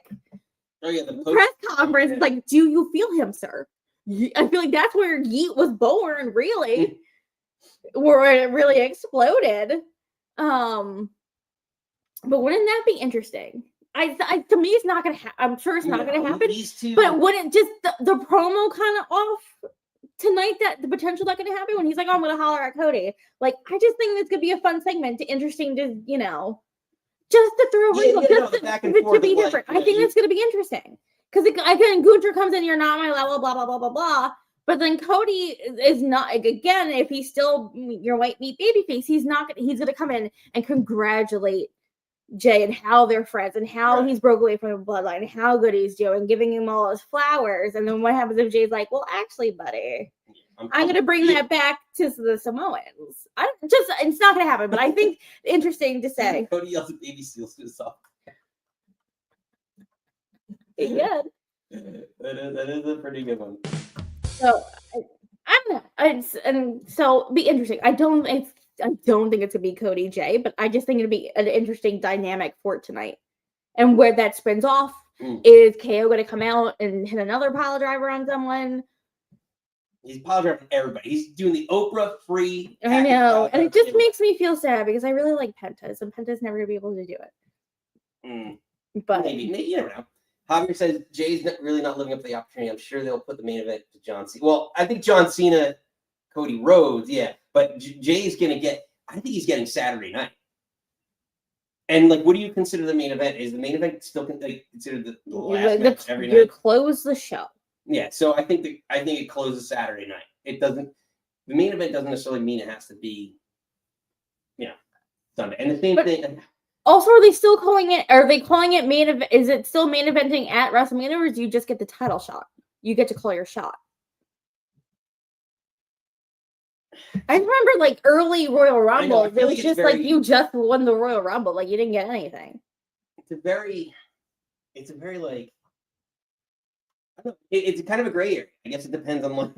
press conference? It's like, do you feel him, sir? I feel like that's where Yeet was born, really, where it really exploded. But wouldn't that be interesting? To me, it's not gonna happen. I'm sure it's not gonna happen. But wouldn't just the promo kind of off tonight, that the potential that could happen when he's like, I'm gonna holler at Cody. Like, I just think it's gonna be a fun segment, interesting to just to throw to be different. I think that's gonna be interesting because again, Gunther comes in, you're not my level, blah blah blah blah blah. But then Cody is not, again, if he's still your white meat babyface, he's gonna come in and congratulate Jay and how they're friends and how he's broke away from the bloodline and how good he's doing, giving him all his flowers. And then what happens if Jay's like, well, actually, buddy, I'm gonna bring that back to the Samoans. It's not gonna happen, but I think interesting to say. Cody yells at Baby Seals to himself. Yeah. That is a pretty good one. So I don't know. And so be interesting. I don't think it's gonna be Cody Jay, but I just think it'll be an interesting dynamic for tonight. And where that spins off is KO going to come out and hit another pile driver on someone? He's pile driving everybody. He's doing the Oprah free. I know, and it just makes me feel sad because I really like Pentas, and Pentas never gonna be able to do it. But maybe you never know. Javier says Jay's really not living up to the opportunity. I'm sure they'll put the main event to John Cena. Well, I think John Cena, Cody Rhodes, yeah. But Jay's going to get, I think he's getting Saturday night. And, like, what do you consider the main event? Is the main event still considered the last match every night? You close the show. Yeah, so I think it closes Saturday night. It doesn't, the main event doesn't necessarily mean it has to be, Sunday. And the same thing. Also, are they still calling it, main event? Is it still main eventing at WrestleMania, or do you just get the title shot? You get to call your shot. I remember, like, early Royal Rumble, it was just like you just won the Royal Rumble, like you didn't get anything. It's a very like, I don't know, it's kind of a gray area. I guess it depends on like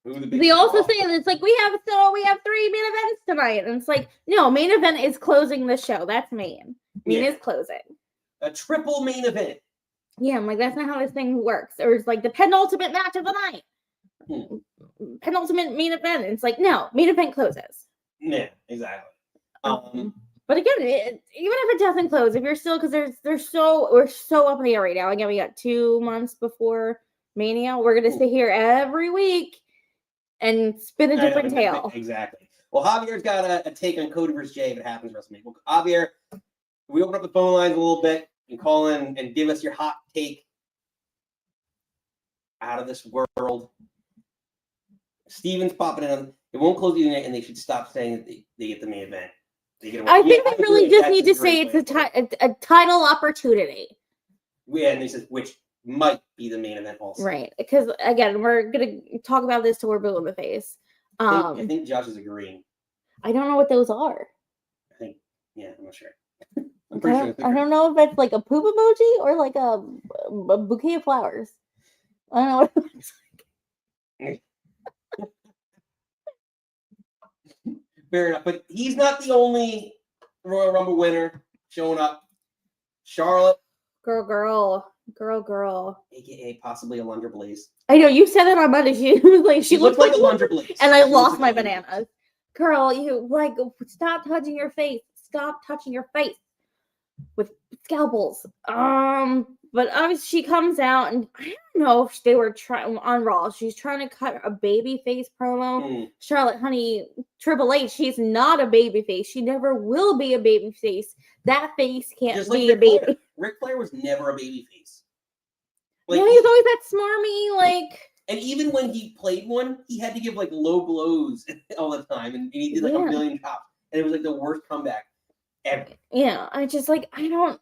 who the big. They also say that it's like we have 3 main events tonight, and it's like no, main event is closing the show. That's main. Main is closing. A triple main event. Yeah, I'm like that's not how this thing works. Or it's like the penultimate match of the night. Penultimate main event. It's like no, main event closes. Yeah, exactly. But again, even if it doesn't close, if you're still because we're so up in the air right now. Again, we got 2 months before Mania. We're gonna sit here every week and spin a different tale. Exactly. Well, Javier's got a take on Cody versus Jay if it happens WrestleMania. Well, Javier, we open up the phone lines a little bit and call in and give us your hot take out of this world. Steven's popping in. It won't close either night, and they should stop saying that they get the main event. I think they really just need to say it's a title opportunity. Yeah, and they said which might be the main event also. Right, because again, we're gonna talk about this till we're blue in the face. I think Josh is agreeing. I don't know what those are. I think, yeah, I'm not sure. I don't know if it's like a poop emoji or like a bouquet of flowers. I don't know what it looks like. Fair enough, but he's not the only Royal Rumble winner showing up. Charlotte, Girl. aka possibly a Lunder Blaze. I know you said that on Monday. She was like, she looked like a Lunder Blaze, and I lost my bananas. Girl, you like stop touching your face. Stop touching your face with scalpels. But obviously she comes out and I don't know if they were trying on Raw. She's trying to cut a baby face promo. Charlotte, honey, Triple H, she's not a baby face. She never will be a baby face. That face can't Just be like a baby. Flair. Ric Flair was never a baby face. Like, yeah, he's always that smarmy, like. And even when he played one, he had to give like low blows all the time, and he did like a million chops, and it was like the worst comeback ever. Yeah, I just like I don't.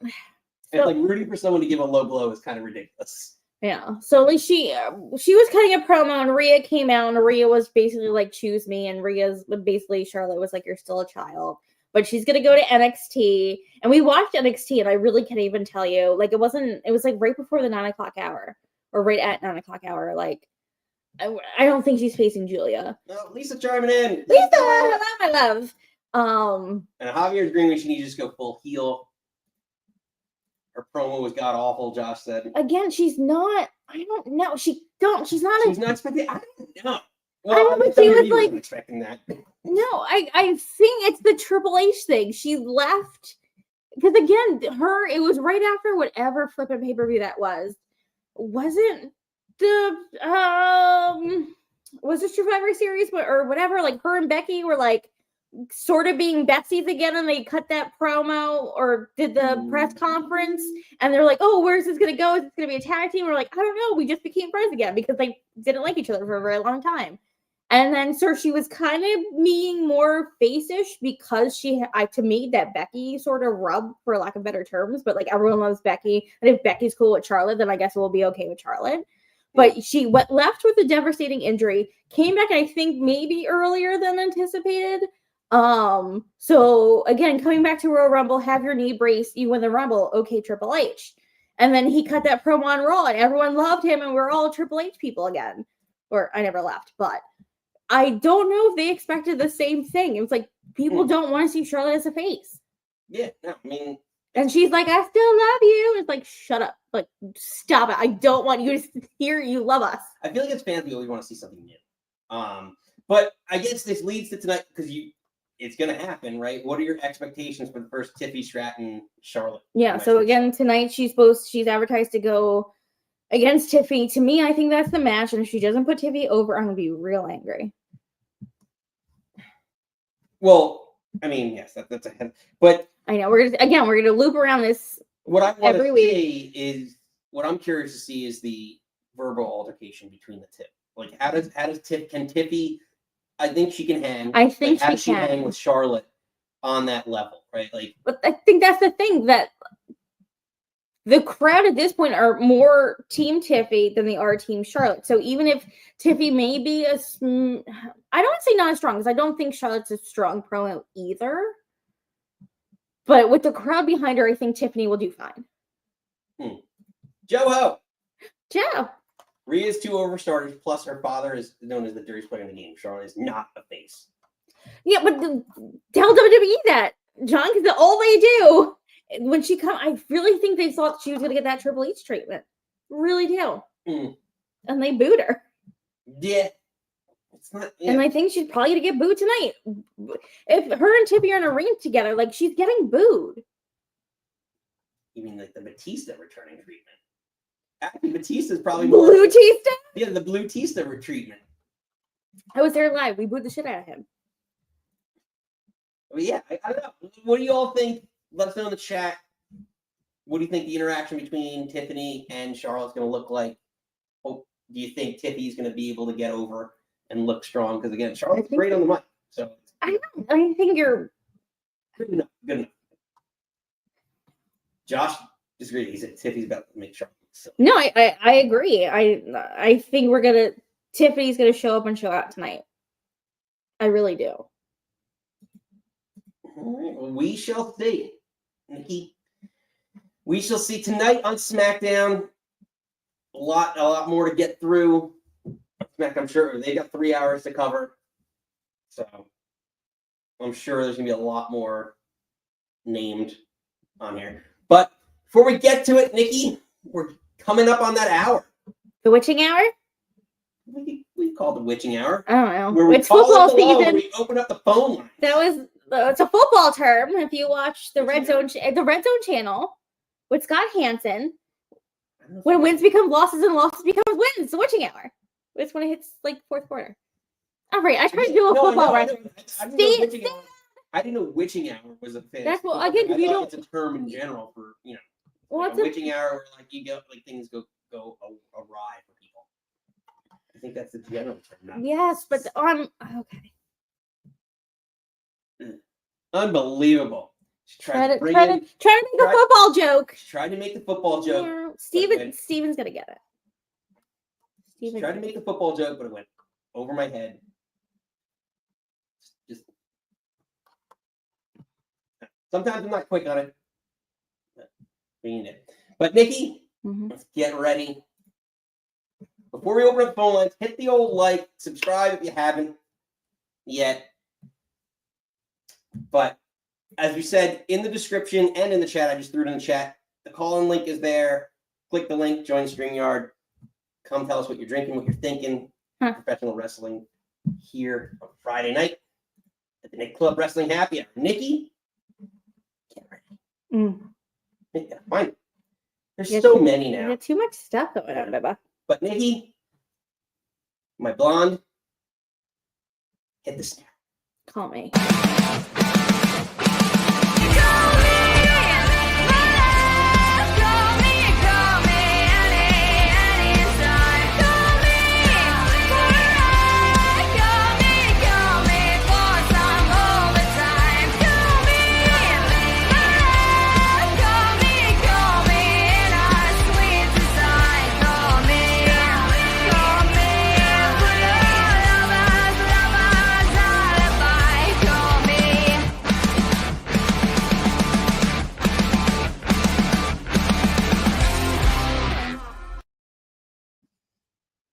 And like rooting for someone to give a low blow is kind of ridiculous. Yeah. So like she was cutting a promo and Rhea came out and Rhea was basically like choose me and Rhea's basically Charlotte was like you're still a child. But she's gonna go to NXT. And we watched NXT and I really can't even tell you. Like it was like right before the 9 o'clock hour. Or right at 9 o'clock hour. Like I don't think she's facing Julia. No, Lisa chiming in. Lisa, my love. And Javier's agreeing we should need to just go full heel. Her promo was god awful, Josh said. Again, she's not. I don't know. She's not. She's not expecting. I don't know. Well, I don't think she was like expecting that. No, I think it's the Triple H thing. She left because again, it was right after whatever flipping pay-per-view that was. Wasn't the was the Survivor Series or whatever? Like her and Becky were like sort of being besties again, and they cut that promo or did the press conference, and they're like, "Oh, where's this gonna go? Is this gonna be a tag team?" We're like, "I don't know. We just became friends again because they didn't like each other for a very long time." And then, so she was kind of being more face-ish because to me, that Becky sort of rub, for lack of better terms, but like everyone loves Becky. And if Becky's cool with Charlotte, then I guess we'll be okay with Charlotte. But she left with a devastating injury, came back, I think maybe earlier than anticipated. So again, coming back to Royal Rumble, have your knee brace, you win the Rumble, okay, Triple H. And then he cut that promo on Raw, and everyone loved him, and we're all Triple H people again. Or I never left, but I don't know if they expected the same thing. It was like people don't want to see Charlotte as a face. Yeah, no, I mean, and she's like, "I still love you." It's like, shut up, like, stop it. I don't want you to hear you love us. I feel like as fans, we always want to see something new. But I guess this leads to tonight because it's gonna happen, right? What are your expectations for the first Tiffany Stratton Charlotte? Yeah. So again, tonight she's advertised to go against Tiffany. To me, I think that's the match. And if she doesn't put Tiffany over, I'm gonna be real angry. Well, I mean, yes, that's a head. But I know we're gonna loop around this. What I want every to week. see is what I'm curious to see is the verbal altercation between the two. Like, how does can Tiffany? I think she can hang. I think how she does she can hang with Charlotte on that level, right? Like, but I think that's the thing that the crowd at this point are more Team Tiffy than they are Team Charlotte. So even if Tiffy may be I don't want to say not as strong because I don't think Charlotte's a strong promo either. But with the crowd behind her, I think Tiffany will do fine. Joe. Rhea's 2 overstarters, plus her father is known as the dirtiest player in the game. Charlotte is not a face. Yeah, but tell WWE that, John, because all they do when she comes, I really think they thought she was going to get that Triple H treatment. Really do. And they booed her. Yeah. It's not. Yeah. And I think she's probably going to get booed tonight. If her and Tiffy are in a ring together, like, she's getting booed. You mean like the Batista returning treatment? Actually, Batista's probably more. Blue Tista? Yeah, the Blue Tista treatment. I was there live. We booed the shit out of him. But yeah, I don't know. What do you all think? Let us know in the chat. What do you think the interaction between Tiffany and Charlotte's going to look like? Do you think Tiffany's going to be able to get over and look strong? Because again, Charlotte's great on the mic. So I think you're good enough. Good enough. Josh disagreed. He said Tiffany's about to make Charlotte. So. No, I agree. I think Tiffany's gonna show up and show out tonight. I really do. All right, well, we shall see, Nikki. We shall see tonight on SmackDown. A lot more to get through. SmackDown, I'm sure they got 3 hours to cover, so I'm sure there's gonna be a lot more named on here. But before we get to it, Nikki, we're coming up on that hour. The witching hour? We call it the witching hour. I don't know. Where we It's call football it the law, where season. we open up the phone line. It's a football term. If you watch the Red Zone channel with Scott Hansen, when wins become losses and losses become wins, it's the witching hour. It's when it hits like fourth quarter. All right, I tried to do a football reference. I didn't know witching hour was a thing. That's what again. If you don't, it's a term in general for well, like a witching hour where like you get like things go awry for people. I think that's the general term. Yes, but okay. Unbelievable. Try to make a football joke. She tried to make the football joke. Yeah, Steven's gonna get it. She tried to make the football joke, but it went over my head. Just sometimes I'm not quick on it. But we need it. But Nikki, let's get ready. Before we open up the phone lines, hit the old like, subscribe if you haven't yet. But as we said in the description and in the chat, I just threw it in the chat. The call-in link is there. Click the link, join StreamYard. Come tell us what you're drinking, what you're thinking. Professional wrestling here on Friday night at the Nick Club Wrestling Happy Hour. Nikki, get ready. Yeah, fine. There's so many now. There's too much stuff going on, Bubba. But Nikki, my blonde, hit the snap. Call me.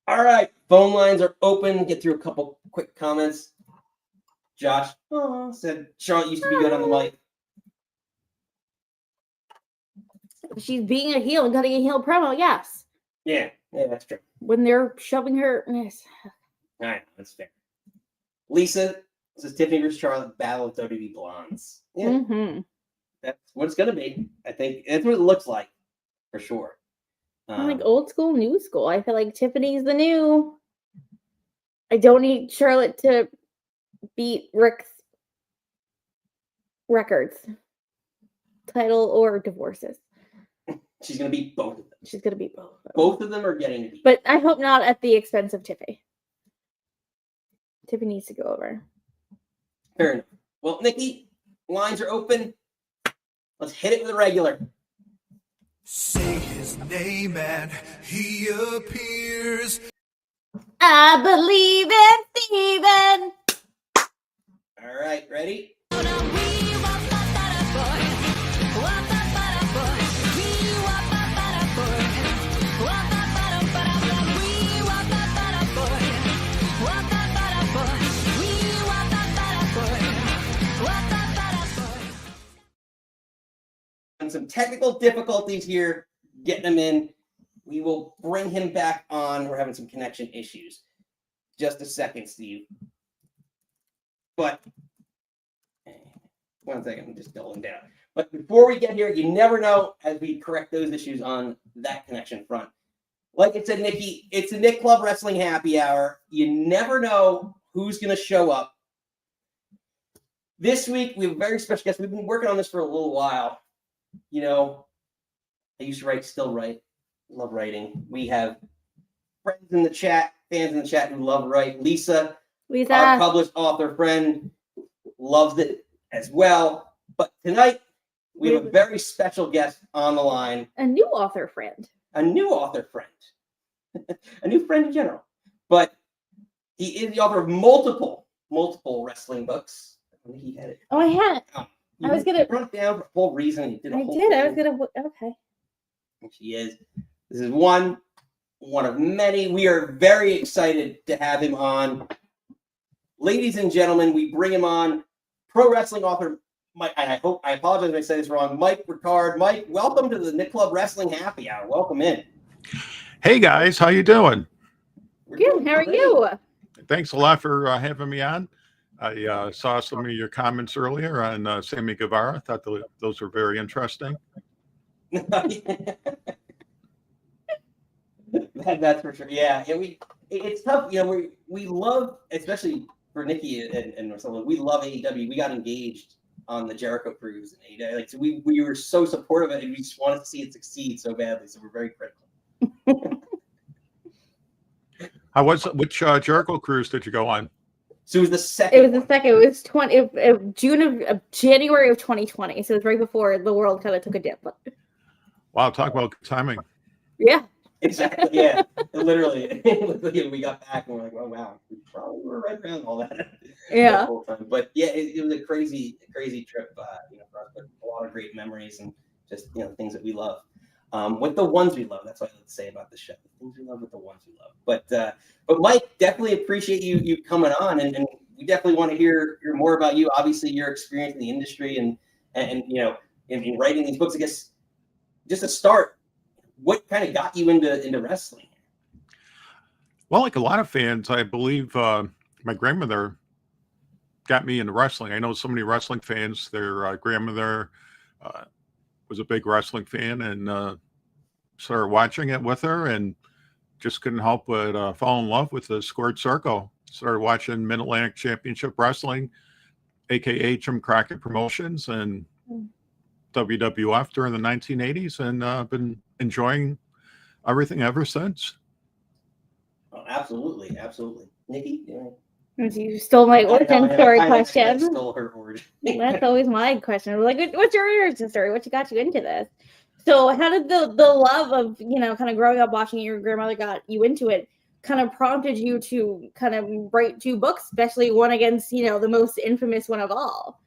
All right, phone lines are open. Get through a couple quick comments. Josh said Charlotte used to be good on the mic. She's being a heel and cutting a heel promo, yes. Yeah, that's true. When they're shoving her, yes. All right, that's fair. Lisa says Tiffany versus Charlotte battle of WWE blondes. Yeah, that's what it's gonna be. I think that's what it looks like for sure. I'm like old school, new school. I feel like Tiffany's the new. I don't need Charlotte to beat Rick's records, title or divorces. She's gonna beat both of them. She's gonna beat both. Both of them are getting beat. But I hope not at the expense of Tiffany. Tiffany needs to go over. Fair enough. Well, Nikki, lines are open. Let's hit it with a regular. Say his name and he appears. I believe in Steven. All right, ready? And some technical difficulties here, getting him in. We will bring him back on. We're having some connection issues. Just a second, Steve. But 1 second, I'm just doubling down. But before we get here, you never know as we correct those issues on that connection front. Like I said, Nikki, it's a Nick Club Wrestling Happy Hour. You never know who's going to show up. This week, we have a very special guest. We've been working on this for a little while. You know, I used to write, still write. Love writing. We have friends in the chat, fans in the chat who love write. Lisa, our published author friend, loves it as well. But tonight, we have a very special guest on the line. A new author friend. A new author friend. A new friend in general. But he is the author of multiple wrestling books. I think he had it. Oh, I had it. Oh, I was gonna run it down for a whole reason. He did a I whole did. I was thing. gonna. Okay. She is. This is one of many. We are very excited to have him on. Ladies and gentlemen, we bring him on. Pro wrestling author Mike. I apologize if I say this wrong. Mike Ricard. Mike, welcome to the Nick Club Wrestling Happy Hour. Welcome in. Hey guys, how you doing? Good. How are you? Thanks a lot for having me on. I saw some of your comments earlier on Sammy Guevara. I thought those were very interesting. That's for sure. Yeah, it's tough. You know, we love, especially for Nikki and someone, we love AEW. We got engaged on the Jericho cruise in AEW. Like, so we were so supportive of it, and we just wanted to see it succeed so badly. So we're very critical. Which Jericho cruise did you go on? So it was the second. It was the second. It was January of 2020. So it was right before the world kind of took a dip. Wow, talk about good timing. Yeah. Exactly. Yeah. Literally, we got back and we're like, oh wow, we probably were right around all that. Yeah. The whole time. But yeah, it was a crazy trip. For us, but a lot of great memories and just things that we love. With the ones we love. That's what I like to say about the show. The things we love with the ones we love. But Mike, definitely appreciate you coming on, and we definitely want to hear more about you. Obviously, your experience in the industry and in writing these books. I guess just to start, what kind of got you into wrestling? Well, like a lot of fans, I believe my grandmother got me into wrestling. I know so many wrestling fans. Their grandmother was a big wrestling fan and started watching it with her and just couldn't help but fall in love with the Squared Circle. Started watching Mid-Atlantic Championship Wrestling, aka Jim Crockett Promotions, and WWF during the 1980s, and I've been enjoying everything ever since. Oh, absolutely. Nikki? Yeah. You stole my origin story question. I stole her origin. That's always my question. Like, what's your origin story? What got you into this? So how did the love of, kind of growing up watching your grandmother got you into it kind of prompted you to kind of write 2 books, especially one against, the most infamous one of all?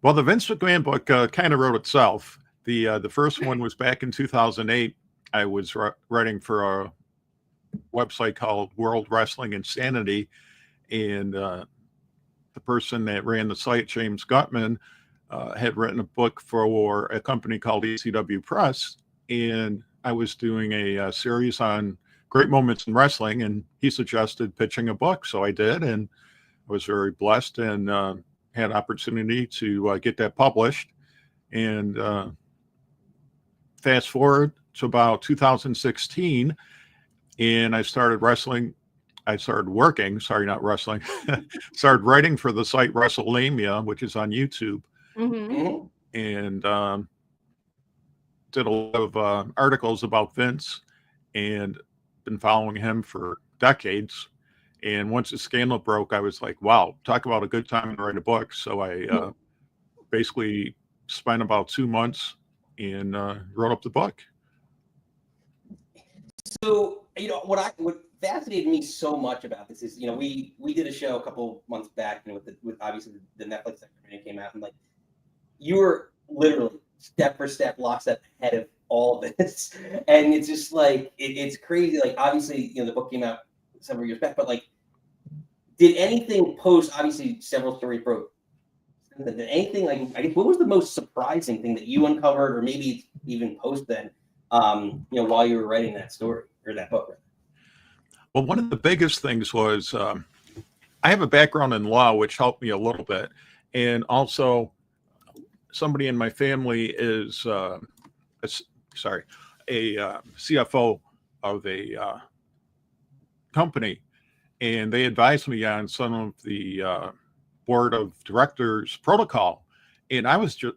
Well, the Vince McMahon book kind of wrote itself. The first one was back in 2008. I was writing for a website called World Wrestling Insanity, and the person that ran the site, James Gutman, had written a book for a company called ECW Press, and I was doing a series on great moments in wrestling, and he suggested pitching a book, so I did, and I was very blessed and had opportunity to get that published. And fast forward to about 2016, and I started wrestling. I started working, sorry, not wrestling, started writing for the site WrestleMania, which is on YouTube. Mm-hmm. And did a lot of articles about Vince and been following him for decades. And once the scandal broke, I was like, wow, talk about a good time to write a book. So I basically spent about 2 months and wrote up the book. So, what fascinated me so much about this is, we did a show a couple months back, with obviously the Netflix documentary came out, and like, you were literally step for step, lockstep ahead of all of this. And it's just like, it's crazy. Like, obviously, the book came out several years back, but like, did anything post, obviously several stories broke, did anything, like, I guess, what was the most surprising thing that you uncovered, or maybe even post then, while you were writing that story or that book? Right? Well, one of the biggest things was I have a background in law, which helped me a little bit. And also somebody in my family is a CFO of a company. And they advised me on some of the board of directors protocol. And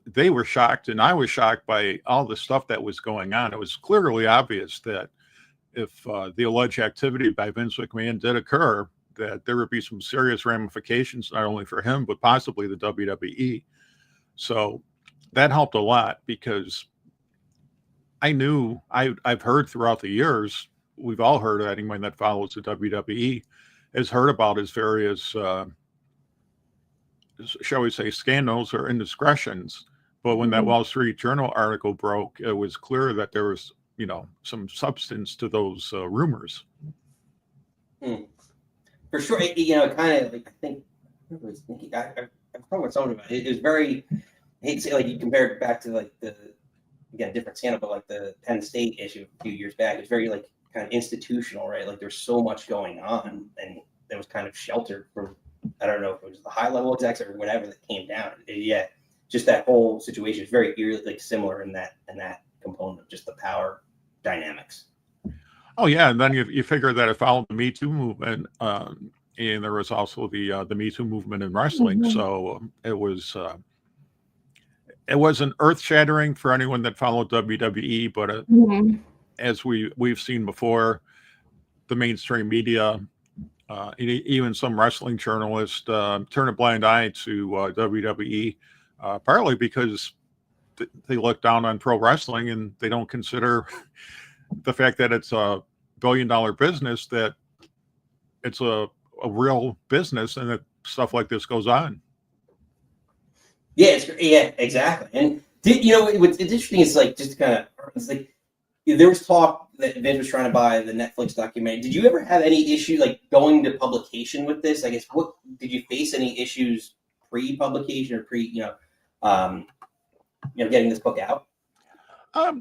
they were shocked, and I was shocked by all the stuff that was going on. It was clearly obvious that if the alleged activity by Vince McMahon did occur, that there would be some serious ramifications, not only for him, but possibly the WWE. So that helped a lot, because I knew I've heard throughout the years, we've all heard, anyone that follows the WWE has heard about his various shall we say, scandals or indiscretions. But when that Wall Street Journal article broke, it was clear that there was, some substance to those rumors. For sure. Kind of like, I think, I talked with someone about it. It was very, I hate to say, like, you compare it back to like different scandal, but like the Penn State issue a few years back. It was very like kind of institutional, right? Like there's so much going on, and it was kind of sheltered from, I don't know if it was the high level execs or whatever that came down. Just that whole situation is very eerily like similar in that component of just the power dynamics. Oh yeah, and then you figure that it followed the Me Too movement, and there was also the Me Too movement in wrestling. So it wasn't earth shattering for anyone that followed WWE, but as we've seen before, the mainstream media, even some wrestling journalists, turn a blind eye to WWE, partly because they look down on pro wrestling and they don't consider the fact that it's a billion-dollar business, that it's a real business, and that stuff like this goes on. Yeah, exactly. And what's interesting is like just kind of, it's like there was talk that Vince was trying to buy the Netflix documentary. Did you ever have any issue like going to publication with this? I guess what did you face any issues pre-publication or getting this book out?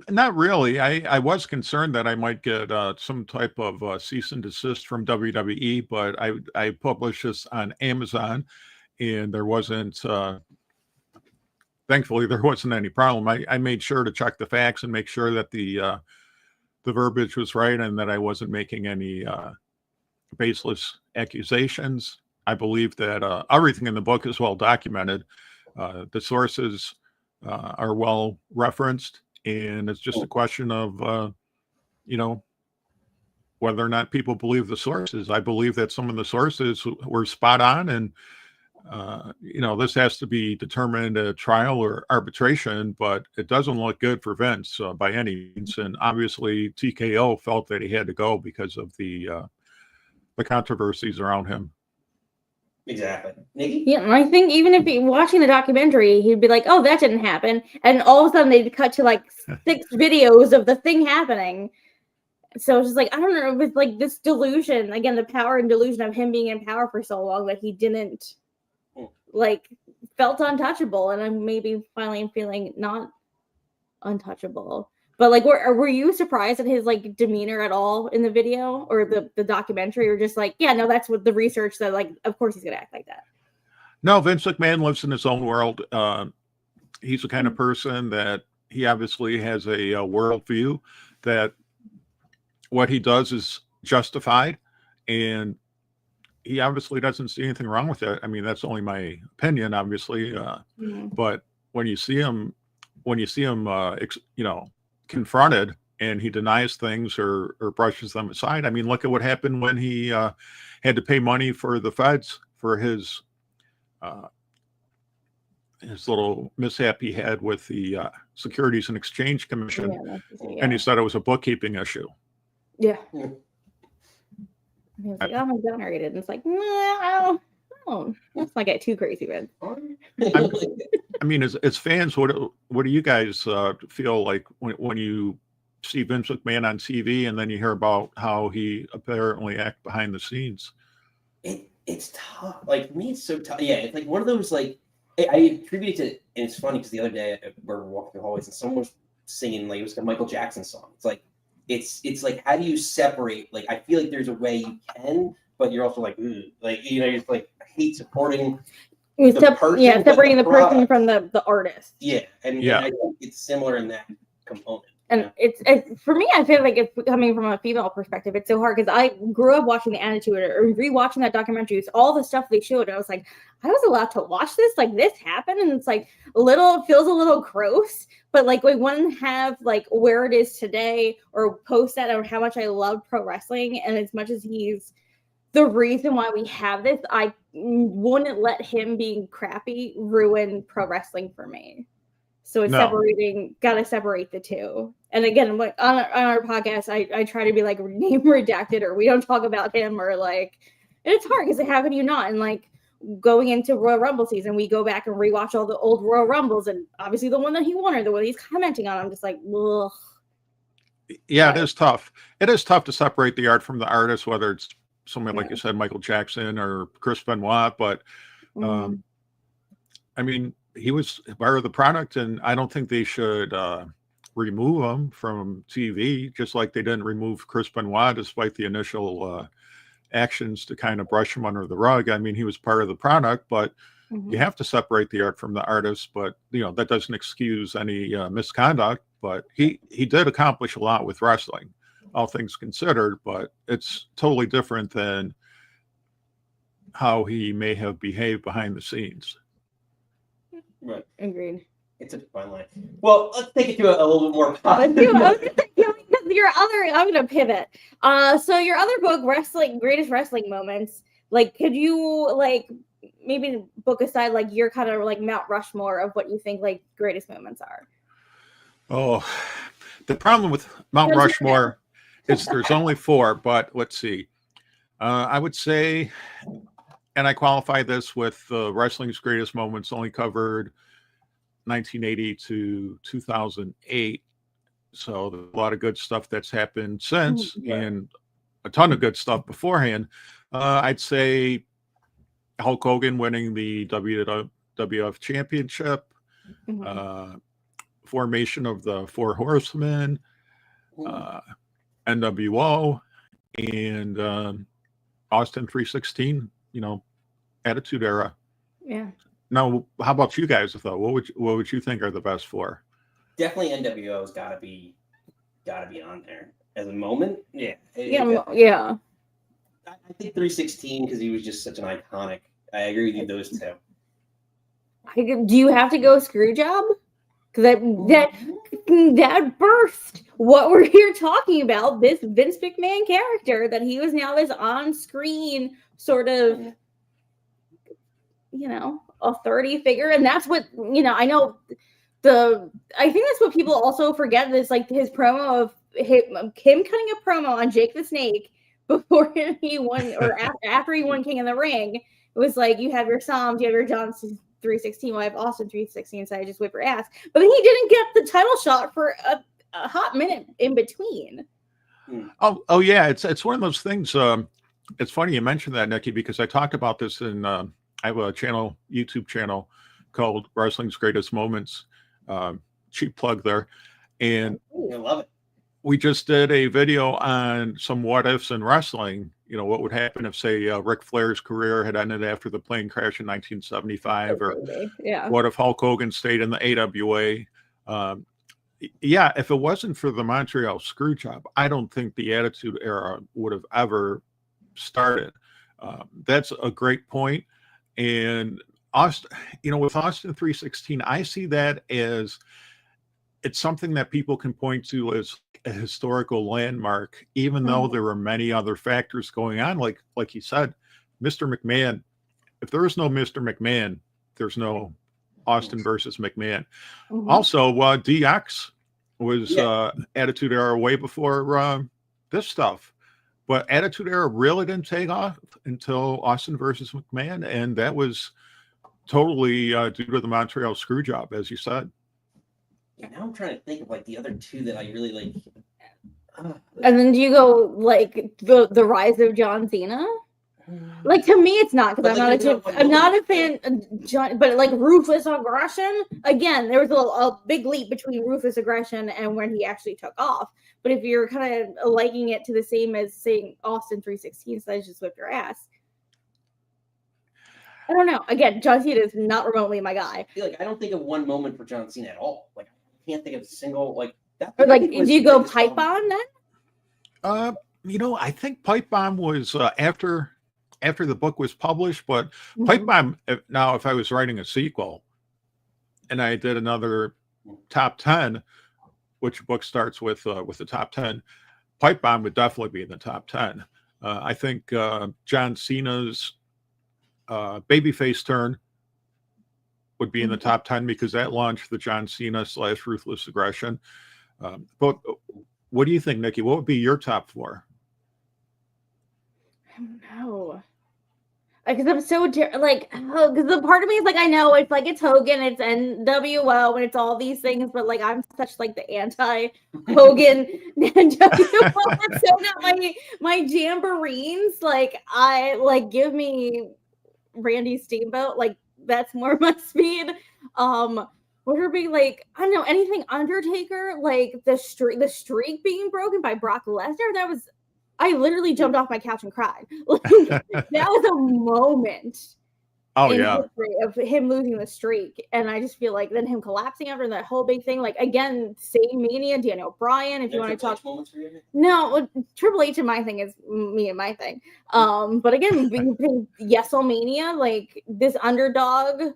Not really. I was concerned that I might get some type of cease and desist from WWE, but I published this on Amazon, and there wasn't. Thankfully, there wasn't any problem. I made sure to check the facts and make sure that the verbiage was right and that I wasn't making any baseless accusations. I believe that everything in the book is well documented. The sources are well referenced. And it's just a question of, whether or not people believe the sources. I believe that some of the sources were spot on. And, this has to be determined at trial or arbitration, but it doesn't look good for Vince by any means. And obviously TKO felt that he had to go because of the controversies around him. Exactly. Nikki? Yeah, and I think even if he watching the documentary, he'd be like, "Oh, that didn't happen," and all of a sudden they'd cut to like 6 videos of the thing happening. So it's just like, I don't know, with like this delusion again, the power and delusion of him being in power for so long that he didn't like felt untouchable, and I'm maybe finally feeling not untouchable. But like, were you surprised at his like demeanor at all in the video or the documentary, or just like, yeah, no, that's what the research that like, of course he's gonna act like that? No, Vince McMahon lives in his own world. He's the kind of person that he obviously has a worldview that what he does is justified, and he obviously doesn't see anything wrong with it. I mean, that's only my opinion, obviously. But when you see him, confronted and he denies things or brushes them aside. I mean, look at what happened when he had to pay money for the feds for his little mishap he had with the Securities and Exchange Commission. And he said it was a bookkeeping issue. Yeah. He was like, "Oh, my generated." And it's like, no, let's not get too crazy, man. I mean, as fans, what do you guys feel like when you see Vince McMahon on TV and then you hear about how he apparently acts behind the scenes? It's tough. Like, for me, it's so tough. Yeah, it's like one of those, like, I attribute it to, and it's funny because the other day we were walking through the hallways and someone was singing, like, it was a Michael Jackson song. It's like, it's like, how do you separate? Like, I feel like there's a way you can, but you're also like, like, you're just like, I hate supporting the person, separating the person from the artist. Yeah, and I think it's similar in that component. And it's for me, I feel like it's coming from a female perspective. It's so hard because I grew up watching the Attitude or rewatching that documentary. It's all the stuff they showed. And I was like, I was allowed to watch this. Like, this happened, and it's like feels a little gross. But like, we wouldn't have like where it is today or post that or how much I love pro wrestling. And as much as he's the reason why we have this, I wouldn't let him being crappy ruin pro wrestling for me. So it's gotta separate the two. And again, like on our podcast, I try to be like name redacted or we don't talk about him or like, and it's hard because how can you not? And like going into Royal Rumble season, we go back and rewatch all the old Royal Rumbles, and obviously the one that he won or the one he's commenting on, I'm just like, ugh. Yeah, it is tough. It is tough to separate the art from the artist, whether it's someone like you said, Michael Jackson or Chris Benoit. But I mean, he was part of the product, and I don't think they should remove him from TV, just like they didn't remove Chris Benoit despite the initial actions to kind of brush him under the rug. I mean, he was part of the product, but you have to separate the art from the artist. But that doesn't excuse any misconduct. But he did accomplish a lot with wrestling, all things considered. But it's totally different than how he may have behaved behind the scenes. Right. Agreed. It's a fine line. Well, let's take it to a little bit more positive. I'm gonna pivot. So your other book, Greatest Wrestling Moments, like, could you like maybe book aside like your kind of like Mount Rushmore of what you think like greatest moments are? Oh, the problem with Mount Rushmore is there's only 4, but let's see. I would say, and I qualify this with Wrestling's Greatest Moments only covered 1980 to 2008. So there's a lot of good stuff that's happened since and a ton of good stuff beforehand. I'd say Hulk Hogan winning the WWF Championship, formation of the Four Horsemen, NWO, and Austin 316, Attitude Era. Yeah. Now, how about you guys, though? What would you think are the best 4? Definitely NWO's got to be on there as a moment. Yeah. Yeah. I think 316 because he was just such an iconic. I agree with you, those two. Do you have to go Screwjob? Because that birthed what we're here talking about, this Vince McMahon character that he was now this on-screen sort of, authority figure. And that's what, I know I think that's what people also forget is like his promo of him cutting a promo on Jake the Snake before he won or after he won King of the Ring. It was like, you have your Psalms, you have your John 316, well, I have Austin 316, so I just whip your ass. But then he didn't get the title shot for a hot minute in between. Oh yeah, it's one of those things. It's funny you mentioned that, Nikki, because I talked about this in I have a YouTube channel called Wrestling's Greatest Moments. Cheap plug there. And I love it. We just did a video on some what ifs in wrestling. What would happen if, say, Ric Flair's career had ended after the plane crash in 1975, or what if Hulk Hogan stayed in the AWA? If it wasn't for the Montreal Screwjob, I don't think the Attitude Era would have ever started. That's a great point. And Austin, with Austin 316, I see that as it's something that people can point to as a historical landmark, even though there were many other factors going on. Like you said, Mr. McMahon, if there is no Mr. McMahon, there's no Austin versus McMahon. Also, DX was Attitude Era way before this stuff. But Attitude Era really didn't take off until Austin versus McMahon, and that was totally due to the Montreal Screwjob, as you said. Yeah, now I'm trying to think of like the other 2 that I really like. And then do you go like the rise of John Cena? Like, to me, it's not, because I'm not a fan of John, but like Ruthless Aggression, again, there was a big leap between Ruthless Aggression and when he actually took off. But if you're kind of liking it to the same as saying Austin 316, so I just whipped your ass. I don't know. Again, John Cena is not remotely my guy. I don't think of one moment for John Cena at all. Like, I can't think of a single that. Or like, do you go Pipe Bomb then? I think Pipe Bomb was after the book was published, but Pipe Bomb. Now, if I was writing a sequel, and I did another top 10, which book starts with the top 10, Pipe Bomb would definitely be in the top 10. I think John Cena's babyface turn would be in the top 10 because that launched the John Cena / Ruthless Aggression. But what do you think, Nikki? What would be your top 4? I don't know. because I'm so like, because the part of me is like, I know it's like it's Hogan, it's NWO, and it's all these things, but like I'm such like the anti-Hogan NWO. It's so not my jamborees. Like I like give me Randy Steamboat, like that's more my speed. Would it be like, I don't know, anything Undertaker, like the streak being broken by Brock Lesnar? I literally jumped off my couch and cried. Like, that was a moment. Oh in yeah, history of him losing the streak, and I just feel like then him collapsing after that whole big thing. Like again, same mania, Daniel Bryan. If you want to talk, no, Triple H and my thing is me and my thing. But again, Yes-O-Mania, like this underdog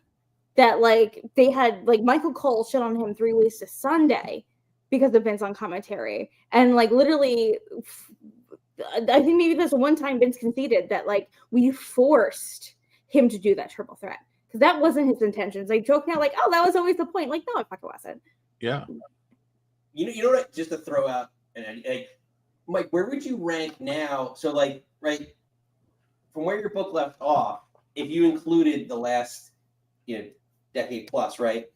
that like they had like Michael Cole shit on him 3 weeks to Sunday because of Vince on commentary, and like literally. I think maybe there's one time Vince conceded that like we forced him to do that triple threat because that wasn't his intentions. Like joking out like, oh, that was always the point. Like, no, it fucking wasn't. yeah. You know what? Just to throw out, and like, Mike, where would you rank now? So like, right from where your book left off, if you included the last, decade plus, right?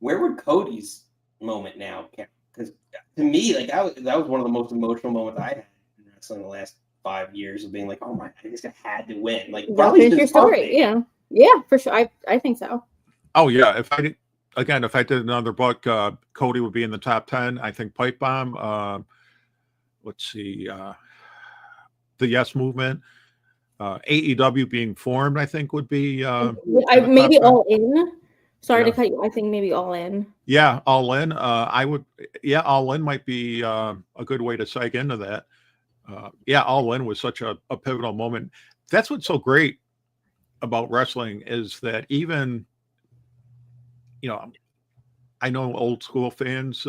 Where would Cody's moment now count? Because to me, like that was one of the most emotional moments I had. In the last 5 years of being like, oh my, I just had to win. Like, finish your story. Yeah, for sure. I think so. Oh yeah. If I did another book, Cody would be in the top 10. I think Pipe Bomb. Let's see, the Yes Movement, AEW being formed. I think would be. Maybe All In. Sorry to cut you. I think maybe All In. Yeah, All In. I would. Yeah, All In might be a good way to psych into that. All In was such a pivotal moment. That's what's so great about wrestling is that even, I know old school fans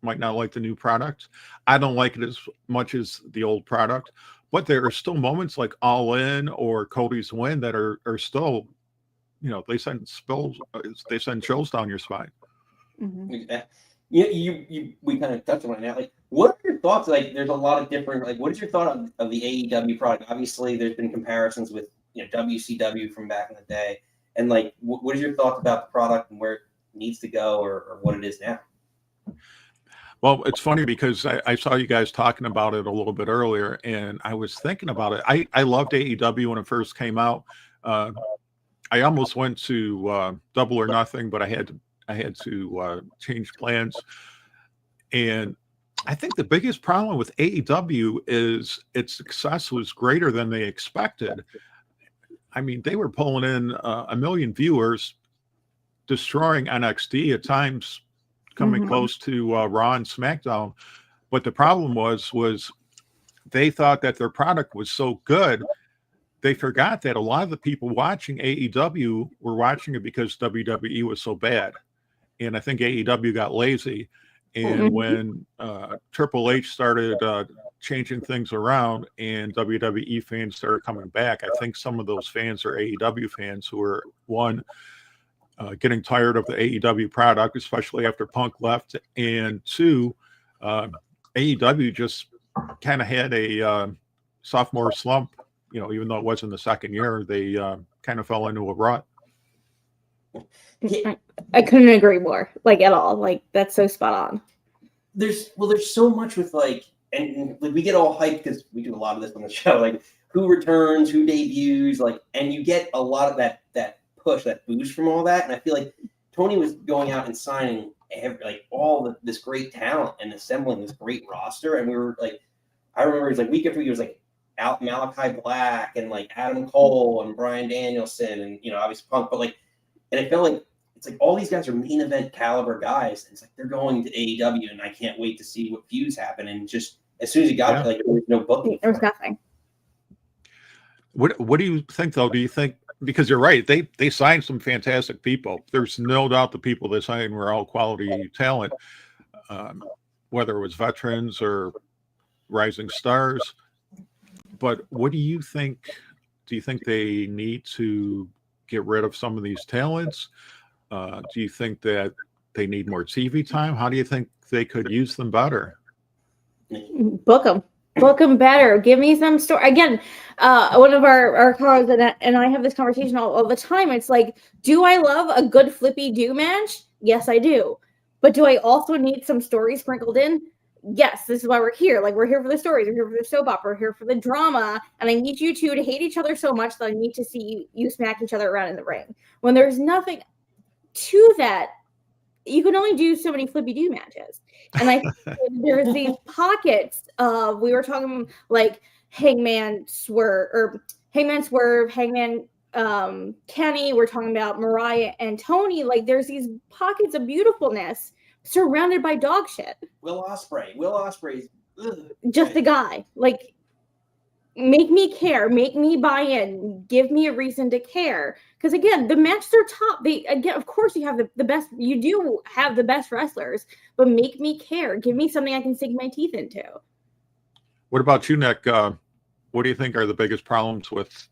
might not like the new product. I don't like it as much as the old product, but there are still moments like All In or Cody's win that are still, they send chills down your spine. Mm-hmm. We kind of touched on it now. Like, what are your thoughts? Like, there's a lot of different. Like, what is your thought of the AEW product? Obviously, there's been comparisons with WCW from back in the day, and like, what is your thoughts about the product and where it needs to go, or what it is now? Well, it's funny because I saw you guys talking about it a little bit earlier, and I was thinking about it. I loved AEW when it first came out. I almost went to Double or Nothing, but I had to change plans. And I think the biggest problem with AEW is its success was greater than they expected. I mean, they were pulling in 1 million viewers, destroying NXT at times, coming close to Raw and SmackDown. But the problem was they thought that their product was so good, they forgot that a lot of the people watching AEW were watching it because WWE was so bad. And I think AEW got lazy. And when Triple H started changing things around and WWE fans started coming back, I think some of those fans are AEW fans who are, one, getting tired of the AEW product, especially after Punk left, and two, AEW just kind of had a sophomore slump. Even though it wasn't the second year, they kind of fell into a rut. I couldn't agree more, like at all. Like that's so spot on. There's so much with like, and we get all hyped because we do a lot of this on the show, like who returns, who debuts, like, and you get a lot of that push, that boost from all that. And I feel like Tony was going out and signing this great talent and assembling this great roster, and we were like, I remember it was like week after week, it was like out Malachi Black and like Adam Cole and Bryan Danielson and obviously Punk, but like, and it felt like it's like all these guys are main event caliber guys. And it's like they're going to AEW, and I can't wait to see what feuds happen. And just as soon as you got there was no booking. There was nothing. What do you think though? Do you think, because you're right, they signed some fantastic people. There's no doubt the people they signed were all quality talent, whether it was veterans or rising stars. But what do you think? Do you think they need to get rid of some of these talents? Do you think that they need more TV time? How do you think they could use them better? Book them better. Give me some story. Again, one of our cars and I have this conversation all the time. It's like, do I love a good flippy do match? Yes, I do. But do I also need some story sprinkled in? Yes, this is why we're here. Like, we're here for the stories. We're here for the soap opera. We're here for the drama. And I need you two to hate each other so much that I need to see you smack each other around in the ring. When there's nothing to that, you can only do so many flippy do matches. And I think there's these pockets of, we were talking like Hangman Swerve, Hangman Kenny. We're talking about Mariah and Toni. Like, there's these pockets of beautifulness surrounded by dog shit. Will Ospreay's just a guy. Like, make me care, make me buy in, give me a reason to care. Because again, the matches are top. Of course, you have the best. You do have the best wrestlers, but make me care. Give me something I can sink my teeth into. What about you, Nick? What do you think are the biggest problems with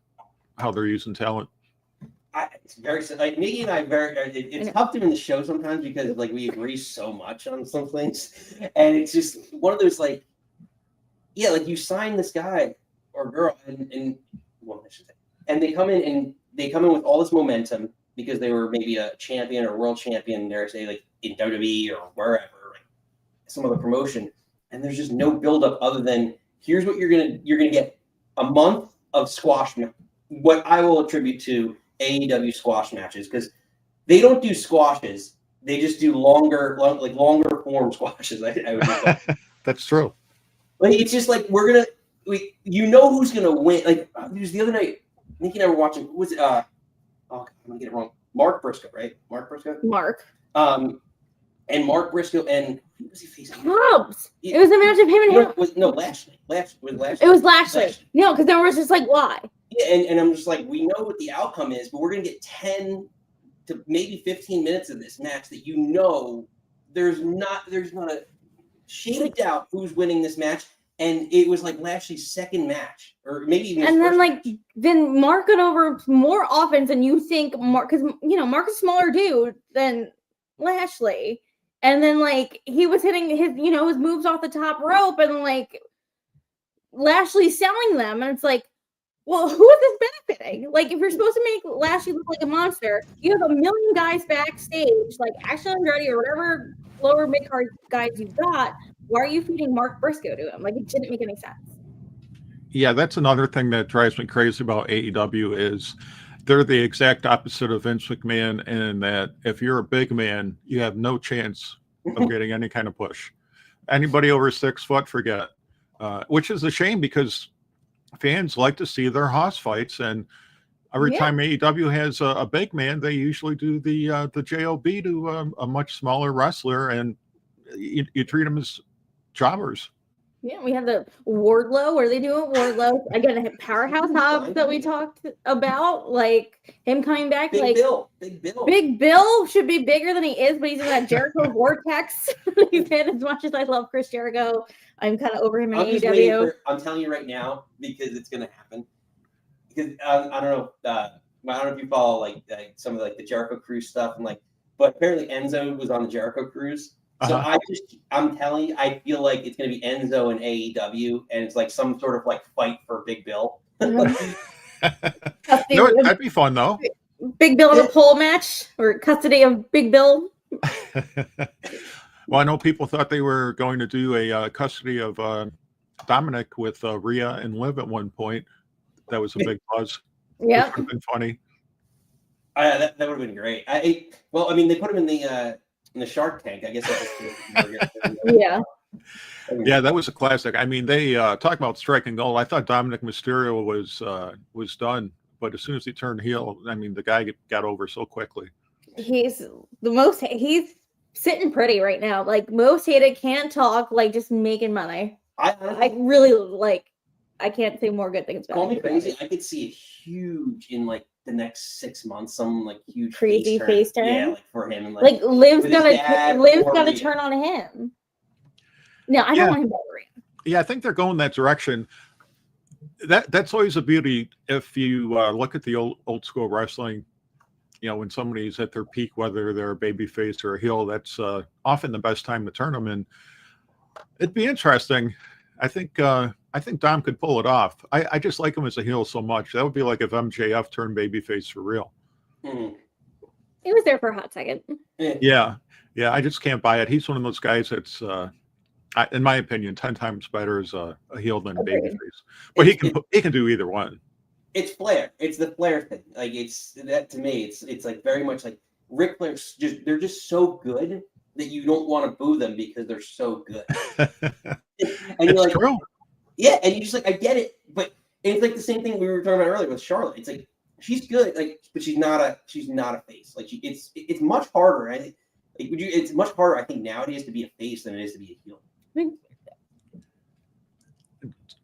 how they're using talent? It's very like Nikki and I it's tough doing the show sometimes because like we agree so much on some things, and it's just one of those like, yeah, like you sign this guy or girl and well, I should say, and they come in with all this momentum because they were maybe a champion or world champion, dare I say, like in WWE or wherever, like some other promotion, and there's just no buildup other than here's what you're gonna get a month of squash. What I will attribute to AEW squash matches, because they don't do squashes, they just do longer form squashes. I would That's true. Like, it's just like you know who's gonna win. Like, it was the other night, Nikki and I were watching. Who was it? I'm gonna get it wrong. Mark Briscoe, right? Mark Briscoe. Mark. And Mark Briscoe and who was he facing? Hobbs. It was a match of him and Lashley. It was Lashley. No, because there was just like, why? Yeah, and I'm just like, we know what the outcome is, but we're gonna get 10 to maybe 15 minutes of this match that you know there's not a shade of doubt who's winning this match. And it was like Lashley's second match, or maybe even. And then then Mark got over more offense than you think. Mark, because Mark's a smaller dude than Lashley, and then like he was hitting his moves off the top rope, and like Lashley's selling them, and it's like, well, who is this benefiting? Like, if you're supposed to make Lashley look like a monster, you have a million guys backstage, like Ashley Andretti or whatever lower mid card guys you've got. Why are you feeding Mark Briscoe to him? Like, it didn't make any sense. Yeah, that's another thing that drives me crazy about AEW is they're the exact opposite of Vince McMahon in that if you're a big man, you have no chance of getting any kind of push. Anybody over 6 foot, forget. Which is a shame because fans like to see their hoss fights, and every time AEW has a big man, they usually do the JOB to a much smaller wrestler, and you treat them as jobbers. Yeah, we have the Wardlow. What are they doing? Wardlow again, a powerhouse Hobbs that we talked about, like him coming back. Big Bill. Big Bill should be bigger than he is, but he's in that Jericho vortex. He's in. As much as I love Chris Jericho, I'm kind of over him in AEW. I'm telling you right now because it's going to happen. Because I don't know. I don't know if you follow like some of the Jericho Cruise stuff and but apparently Enzo was on the Jericho Cruise. So I'm telling you, I feel like it's going to be Enzo and AEW, and it's like some sort of fight for Big Bill. That'd be fun though. Big Bill in a pole match or custody of Big Bill. Well, I know people thought they were going to do a custody of Dominic with Rhea and Liv at one point. That was a big buzz. Yeah, which would have been funny. That would have been great. They put him in the Shark Tank. I guess yeah. Yeah, that was a classic. I mean, they talk about striking gold. I thought Dominic Mysterio was done, but as soon as he turned heel, I mean, the guy got over so quickly. He's sitting pretty right now. Like, most hated, can't talk, like just making money. I really I can't say more good things about him. Call me crazy. I could see it huge in the next 6 months, some huge crazy face turn. Yeah, for him and Liv's gonna turn on him. No, I don't want him to worry. Yeah, I think they're going that direction. That's always a beauty if you look at the old school wrestling. When somebody's at their peak, whether they're a baby face or a heel, that's often the best time to turn them. And it'd be interesting. I think I think Dom could pull it off. I just like him as a heel so much. That would be like if MJF turned babyface for real. Mm. He was there for a hot second. Yeah. I just can't buy it. He's one of those guys that's, in my opinion, 10 times better as a heel than a babyface. But he can do either one. It's Flair. It's the Flair thing. Like it's that to me. It's like very much like Ric Flair's they're just so good that you don't want to boo them because they're so good. And you're like, true. Yeah, and you just like I get it, but it's like the same thing we were talking about earlier with Charlotte. It's like she's good, like, but she's not a face. Like it's much harder. I think it's much harder. I think nowadays to be a face than it is to be a heel.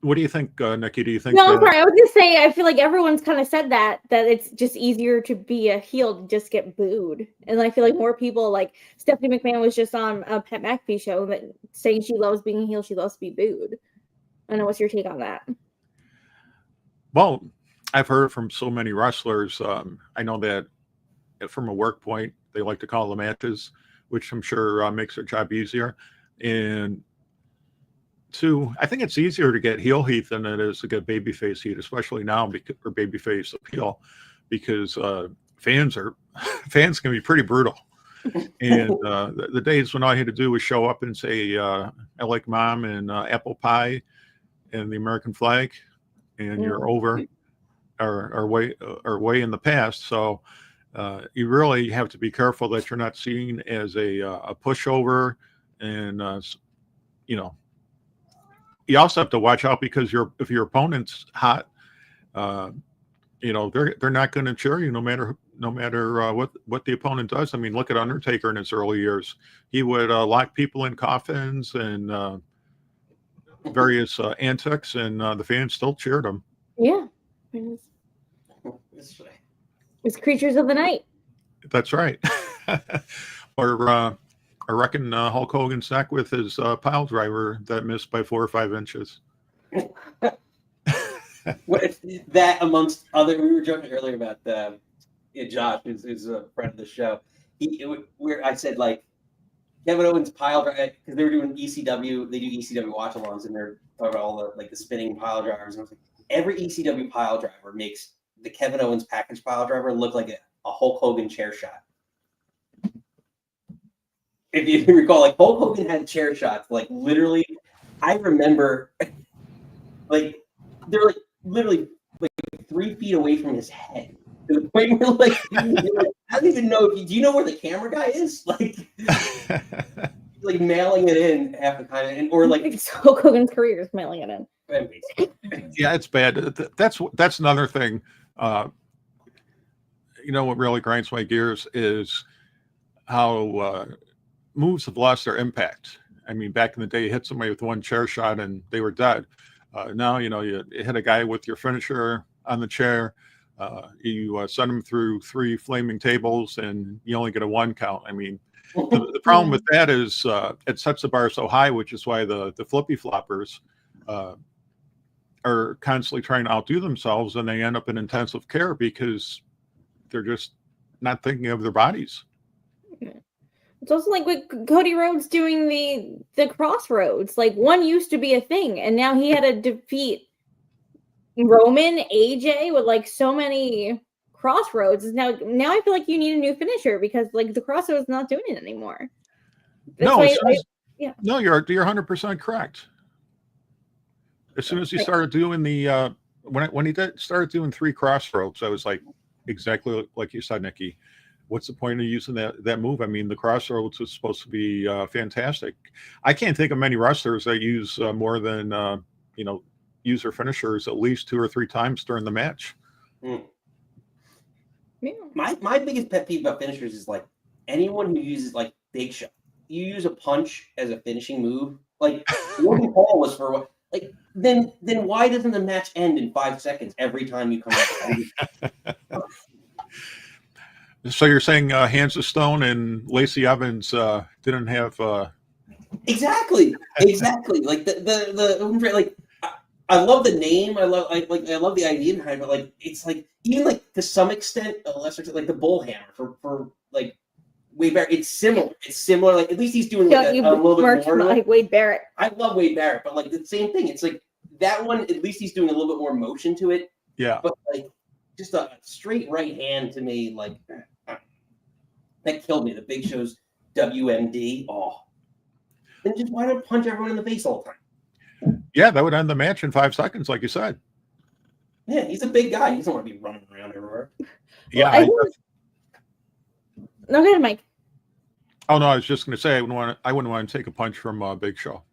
What do you think, Nikki? Do you think? No, I'm sorry. I was just saying. I feel like everyone's kind of said that it's just easier to be a heel to just get booed, and I feel like more people, like Stephanie McMahon was just on a Pat McAfee show that saying she loves being a heel, she loves to be booed. I don't know, what's your take on that? Well, I've heard from so many wrestlers. I know that from a work point, they like to call the matches, which I'm sure makes their job easier. And two, I think it's easier to get heel heat than it is to get babyface heat, especially now, or babyface appeal, because fans can be pretty brutal. And the days when all I had to do was show up and say, I like Mom and apple pie and the American flag, and you're over, or way in the past. So you really have to be careful that you're not seen as a pushover, and you also have to watch out because if your opponent's hot, they're not going to cheer you no matter what the opponent does. I mean, look at Undertaker in his early years. He would lock people in coffins and various antics, and the fans still cheered him. Yeah. It's creatures of the night. That's right. Or I reckon Hulk Hogan's neck with his pile driver that missed by 4 or 5 inches. That amongst other, we were joking earlier about Josh, who's a friend of the show. I said like Kevin Owens pile driver, because they were doing ECW. They do ECW watch-alongs, and they're talking about all the spinning pile drivers. And I was like, every ECW pile driver makes the Kevin Owens package pile driver look like a Hulk Hogan chair shot. If you recall, like Hulk Hogan had chair shots, like literally, I remember, like they're like literally like 3 feet away from his head. To the point where like, I don't even know do you know where the camera guy is? Like, like mailing it in half the time, or like Hulk Hogan's career is mailing it in. Yeah, it's bad. That's another thing. What really grinds my gears is how moves have lost their impact. I mean, back in the day, you hit somebody with one chair shot and they were dead. Now, you hit a guy with your finisher on the chair. You send them through 3 flaming tables and you only get a 1 count. I mean, the problem with that is it sets the bar so high, which is why the flippy floppers are constantly trying to outdo themselves, and they end up in intensive care because they're just not thinking of their bodies. It's also like with Cody Rhodes doing the crossroads. Like, one used to be a thing, and now he had to defeat Roman, AJ with like so many crossroads. Now I feel like you need a new finisher because like the crossroads is not doing it anymore. No, you're 100% correct. As soon as he started doing the when he started doing 3 crossroads, I was like, exactly like you said, Nikki. What's the point of using that move? I mean, the crossroads is supposed to be fantastic. I can't think of many wrestlers that use more than use their finishers at least 2 or 3 times during the match. Yeah. My biggest pet peeve about finishers is like anyone who uses like Big Show. You use a punch as a finishing move. Like Logan Paul was for what? Like then why doesn't the match end in 5 seconds every time you come out? So you're saying Hands of Stone and Lacey Evans didn't have exactly like the like I love the name. I love the idea behind it, but like it's like even like to some extent a lesser like the Bullhammer for like Wade Barrett. It's similar. Like at least he's doing like a little bit more. Like Wade Barrett. I love Wade Barrett, but like the same thing. It's like that one, at least he's doing a little bit more motion to it. Yeah. But like, just a straight right hand to me, like that killed me. The Big Show's WMD. Oh, and just why not punch everyone in the face all the time? Yeah, that would end the match in 5 seconds, like you said. Yeah, he's a big guy. He doesn't want to be running around everywhere. Yeah. Well, no, go ahead, Mike. Oh no, I was just going to say I wouldn't want to take a punch from Big Show.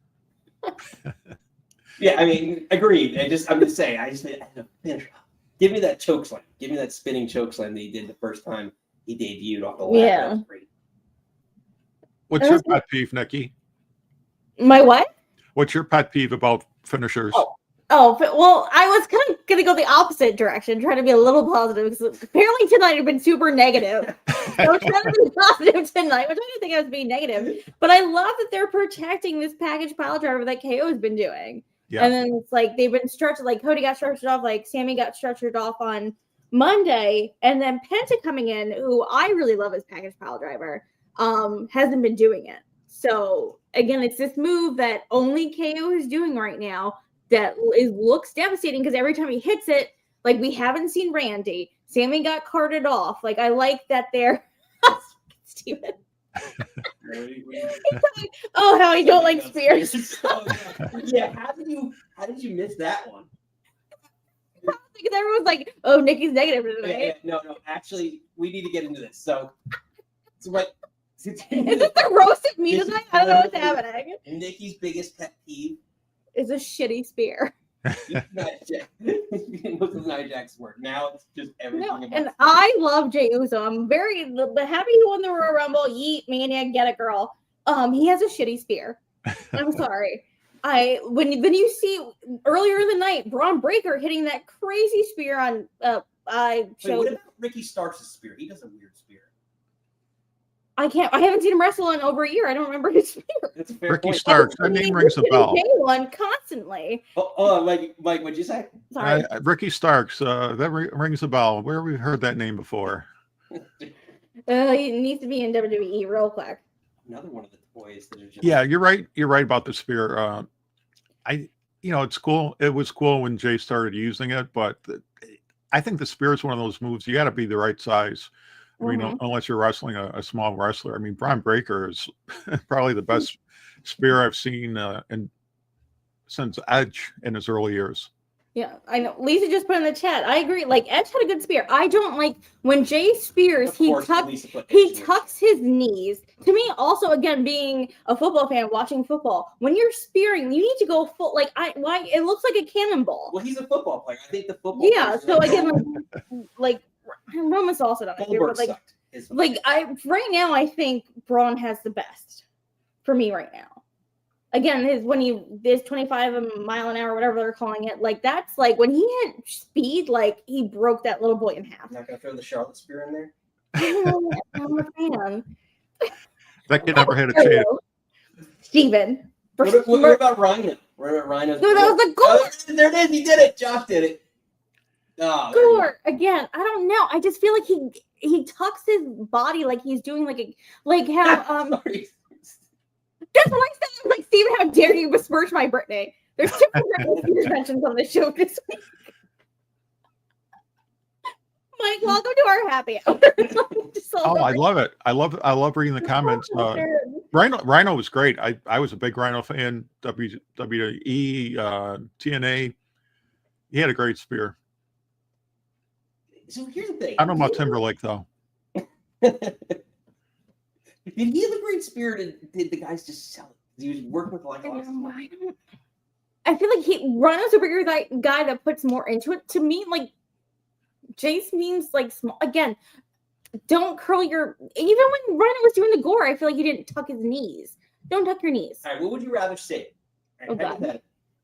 Yeah, I mean, agreed. I'm just saying. I just finish. Give me that choke slam. Give me that spinning choke slam that he did the first time he debuted off the ladder. Yeah. That was great. What's your pet peeve, Nikki? My what? What's your pet peeve about finishers? Oh, well, I was kind of going to go the opposite direction, trying to be a little positive, because apparently tonight had been super negative. So I was trying to be positive tonight, which I didn't think I was being negative. But I love that they're protecting this package pile driver that KO has been doing. Yeah. And then it's like they've been structured, like Cody got structured off, like Sami got structured off on Monday, and then Penta coming in, who I really love as package pile driver, hasn't been doing it. So again, it's this move that only KO is doing right now that looks devastating, because every time he hits it, like we haven't seen Randy. Sami got carted off. Like I like that they're Steven. Oh, how I don't like spears. Yeah, how did you miss that one? Because everyone's like, "Oh, Nikki's negative today." No. Actually, we need to get into this. So what? Is this the roast of me tonight? I don't know what's happening. Nikki's biggest pet peeve is a shitty spear. Most of Nia Jax's work. Now it's just everything. No, and I love Jey Uso. I'm very happy he won the Royal Rumble. Yeet, Mania, get it, girl. He has a shitty spear. I'm sorry. When you see earlier in the night Braun Breaker hitting that crazy spear on what about Ricky Starks' spear? He does a weird spear. I haven't seen him wrestle in over a year. I don't remember his spear. That's a fair Ricky point. Starks. That name rings a bell. One constantly. Mike, what'd you say? Sorry. Ricky Starks. That rings a bell. Where have we heard that name before? He needs to be in WWE real quick. Another one of the toys that are just. Yeah, you're right. You're right about the spear. It's cool. It was cool when Jay started using it, but I think the spear is one of those moves. You got to be the right size. I mean, unless you're wrestling a small wrestler. I mean, Braun Breaker is probably the best spear I've seen since Edge in his early years. Yeah, I know. Lisa just put in the chat. I agree. Like Edge had a good spear. I don't like when Jay spears. He tucks his knees. To me, also, again, being a football fan, watching football, when you're spearing, you need to go full. Like it looks like a cannonball. Well, he's a football player. I think the football. Yeah. So again, like Roman's also done it, but right now, I think Braun has the best for me right now. Again, when he is 25 a mile an hour, whatever they're calling it, like that's like when he hit speed, like he broke that little boy in half. Not gonna throw the Charlotte spear in there. I'm a fan. That kid never had a chance. Steven. What about Rhino? What about Rhino's? No, that was the goal. There it is. He did it. Josh did it. Oh, Gore. Again, I don't know. I just feel like he tucks his body like he's doing how Sorry. That's what I said. I was like, Steven, how dare you besmirch my Britney? There's 2 Britney mentions on the show this week. Mike, welcome to our happy hour. I love it. I love reading the comments. Rhino was great. I was a big Rhino fan. WWE, TNA. He had a great spear. So here's the thing. I don't know about Timberlake though. Did he have a great spear? Did the guys just sell it? He was working with I feel like Rhino's a bigger guy that puts more into it. To me, like Jay seems like small. Again, don't curl your. Even when Rhino was doing the gore, I feel like he didn't tuck his knees. Don't tuck your knees. All right, what would you rather see? Right,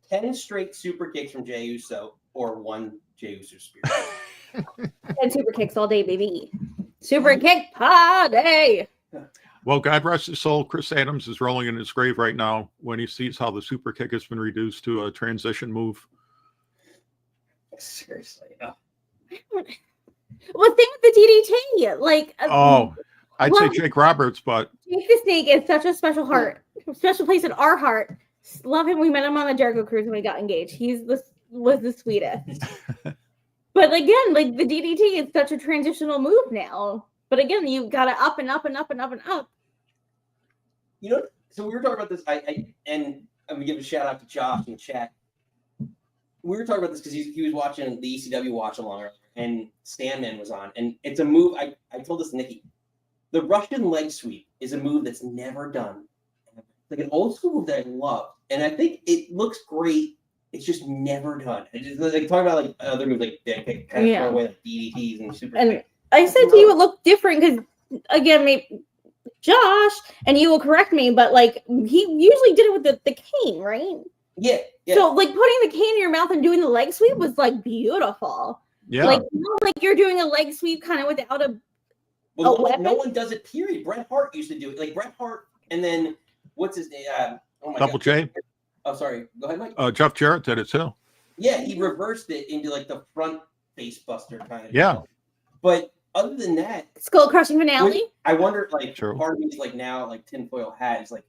10 straight super kicks from Jey Uso or 1 Jey Uso spear? 10 super kicks all day, baby. Super kick party. Well, God rest his soul, Chris Adams is rolling in his grave right now when he sees how the super kick has been reduced to a transition move. Seriously. Well, thing with the DDT, like I'd say Jake Roberts, but Jake the Snake is such a special place in our heart. Love him. We met him on the Jericho Cruise when we got engaged. Was the sweetest. But again, like the DDT is such a transitional move now. But again, you got to up and up and up and up and up. You know, so we were talking about this. And I'm gonna give a shout out to Josh in the chat. We were talking about this because he was watching the ECW watch along earlier, and Stanman was on, and it's a move. I told this to Nikki. The Russian leg sweep is a move that's never done. Like an old school move that I love, and I think it looks great. It's just never done. It's just like talking about like other moves like kind of throw away like DDTs and super. And I said to you, it looked different because again, maybe Josh, and you will correct me, but like he usually did it with the cane, right? Yeah. So like putting the cane in your mouth and doing the leg sweep was like beautiful. Yeah. Like you're doing a leg sweep kind of without a. Well, no one does it. Period. Bret Hart used to do it. Like Bret Hart, and then what's his name? Double J. Oh, sorry. Go ahead, Mike. Jeff Jarrett did it too. Yeah, he reversed it into like the front face buster kind of. Yeah. Deal. But other than that, skull crushing finale. I wonder, like, part of me is like now, like tinfoil hat is like,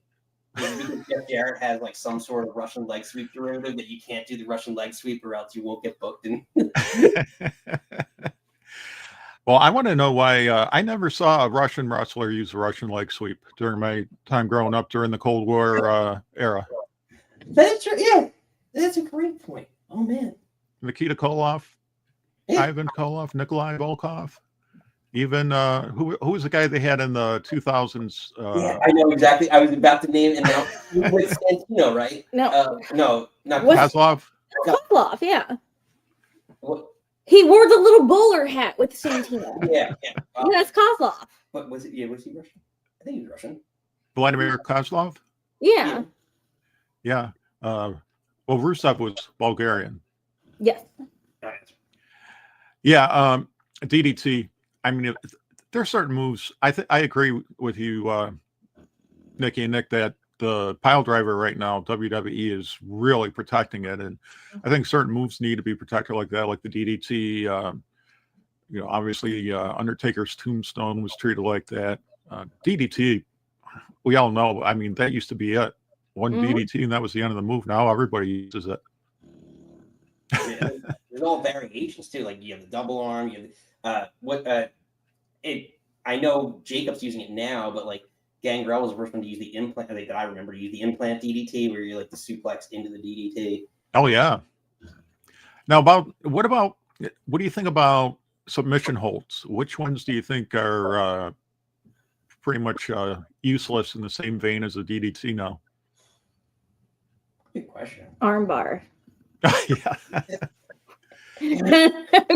because Jeff Jarrett has like some sort of Russian leg sweep derivative that you can't do the Russian leg sweep or else you won't get booked. Well, I want to know why I never saw a Russian wrestler use a Russian leg sweep during my time growing up during the Cold War era. That's true. Yeah, that's a great point. Oh man, Nikita Koloff, Ivan Koloff, Nikolai Volkov, even who was the guy they had in the 2000s? Yeah, I know exactly. I was about to name, and now with Santino, right? No, not Kozlov. Kozlov, yeah. What? He wore the little bowler hat with Santino. Yeah. That's Kozlov. But was it? Yeah, was he Russian? I think he was Russian. Vladimir Kozlov. Yeah. Yeah. Well, Rusev was Bulgarian. Yes. Yeah. DDT. I mean, there are certain moves. I agree with you, Nikki and Nick, that the pile driver right now, WWE is really protecting it, and I think certain moves need to be protected like that, like the DDT. Obviously, Undertaker's tombstone was treated like that. DDT, we all know. I mean, that used to be it. One DDT, and that was the end of the move. Now everybody uses it. Yeah, there's all variations too. Like you have the double arm. You have I know Jacob's using it now, but like Gangrel was the first one to use the implant. I think that I remember to use the implant DDT, where you like the suplex into the DDT. Oh yeah. Now what do you think about submission holds? Which ones do you think are pretty much useless in the same vein as the DDT now? Good question. Armbar. Yeah.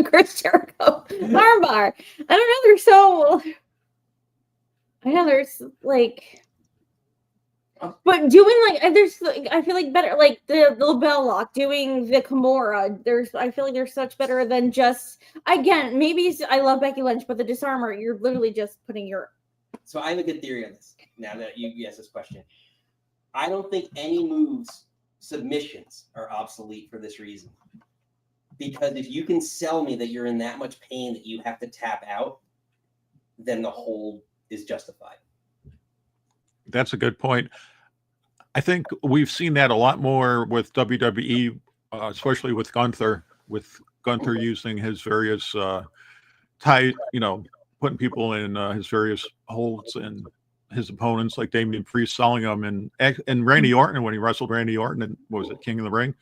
Chris Jericho. Armbar. I know there's like, but doing like there's like, I feel like better like the bell lock, doing the Kimura. I feel like there's such better than just, again, maybe I love Becky Lynch, but the disarmer, you're literally just putting your. So I have a good theory on this. Now that you asked this question, I don't think any moves submissions are obsolete for this reason. Because if you can sell me that you're in that much pain that you have to tap out, then the hold is justified. That's a good point. I think we've seen that a lot more with WWE, especially with Gunther using his various putting people in his various holds and his opponents, like Damian Priest, selling them, and Randy Orton, when he wrestled Randy Orton and what was it, King of the Ring,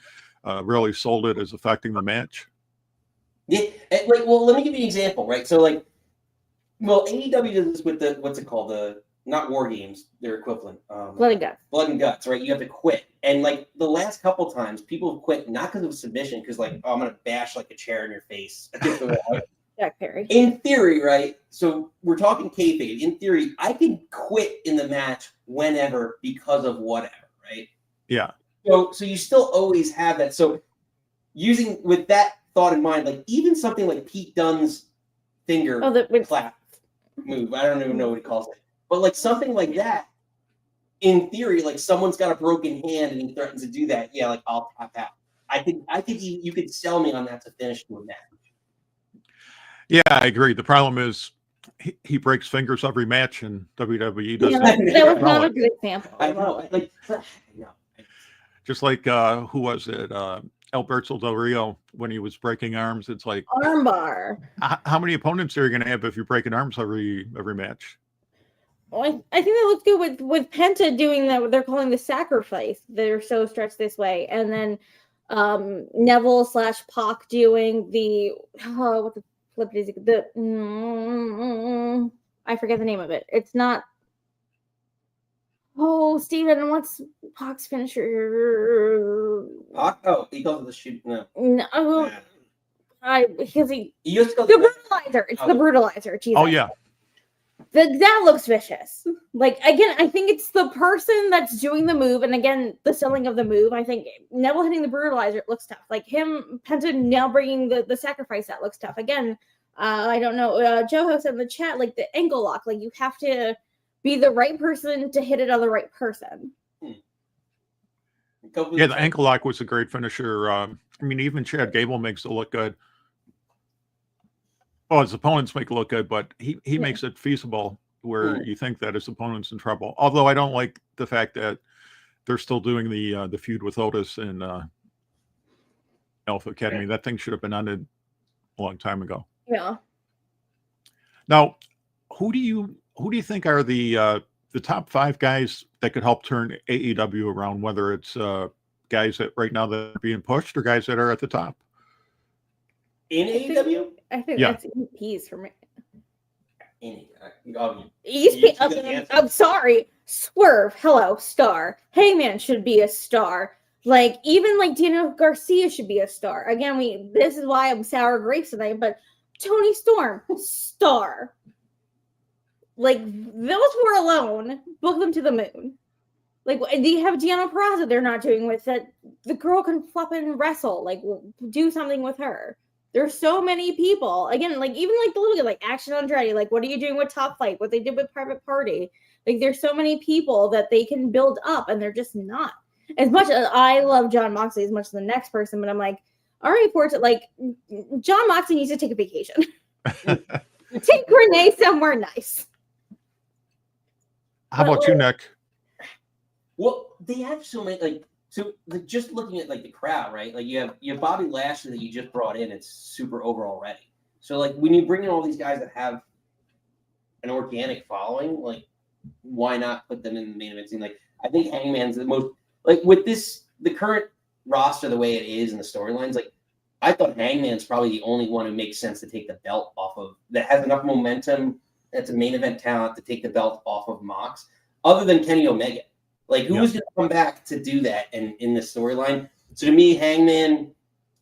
really sold it as affecting the match. Yeah, well, let me give you an example, right? So, AEW does this with the what's it called? The not War Games, their equivalent. Blood and Guts. Blood and Guts, right? You have to quit, and like the last couple times, people have quit not because of submission, because I'm gonna bash like a chair in your face. Jack Perry. In theory, right? So we're talking kayfabe. In theory, I can quit in the match whenever because of whatever, right? Yeah. So you still always have that. So using with that thought in mind, like even something like Pete Dunne's finger clap move, I don't even know what he calls it, but like something like that, in theory, like someone's got a broken hand and he threatens to do that. Yeah, like I'll tap out. I think you could sell me on that to finish the match. Yeah, I agree. The problem is he breaks fingers every match, and WWE doesn't. That was not a good example. I know. Just like who was it? Alberto Del Rio when he was breaking arms. It's like Armbar. How many opponents are you going to have if you're breaking arms every match? Well, I think that looks good with Penta doing that. What they're calling the sacrifice. They're so stretched this way, and then Neville / Pac doing the what the flip is it? I forget the name of it. It's not. Oh, Steven, what's Pac's finisher? Pac? Oh, he calls it the shoot. No. No. Because he used to call the brutalizer. It's the brutalizer. Jesus. Oh yeah. That looks vicious. Like, again, I think it's the person that's doing the move, and again, the selling of the move. I think Neville hitting the brutalizer looks tough. Like him, Penta now bringing the sacrifice, that looks tough. Again, I don't know. Joho said in the chat, like the ankle lock, like you have to be the right person to hit it on the right person. Yeah, the ankle lock was a great finisher. I mean, even Chad Gable makes it look good. Oh, his opponents make it look good, but he makes it feasible where you think that his opponent's in trouble. Although I don't like the fact that they're still doing the feud with Otis and Alpha Academy. That thing should have been ended a long time ago. Yeah. Now, who do you think are the top 5 guys that could help turn AEW around? Whether it's guys that right now that are being pushed or guys that are at the top in AEW. I think that's EPs for me. I'm sorry. Swerve, hello, star. Heyman should be a star. Like, even like Daniel Garcia should be a star. Again, this is why I'm sour grapes tonight, but Tony Storm, star. Like, those four alone, book them to the moon. Like, you have Deanna Peraza they're not doing with that. The girl can flip and wrestle. Like, do something with her. There's so many people. Again, like, even like the little guy, like Action Andretti, like, what are you doing with Top Flight? What they did with Private Party. Like, there's so many people that they can build up, and they're just not. As much as I love John Moxley as much as the next person, but I'm like, all right, like, John Moxley needs to take a vacation. Take Renee somewhere nice. How about you, Nick? Well, they have so many, like, so just looking at like the crowd, right? Like you have Bobby Lashley that you just brought in. It's super over already. So like when you bring in all these guys that have an organic following, like why not put them in the main event scene? Like I think Hangman's the most, like with the current roster the way it is and the storylines. Like I thought Hangman's probably the only one who makes sense to take the belt off of, that has enough momentum. That's a main event talent to take the belt off of Mox, other than Kenny Omega. Like, who was going to come back to do that in this storyline? So to me, Hangman,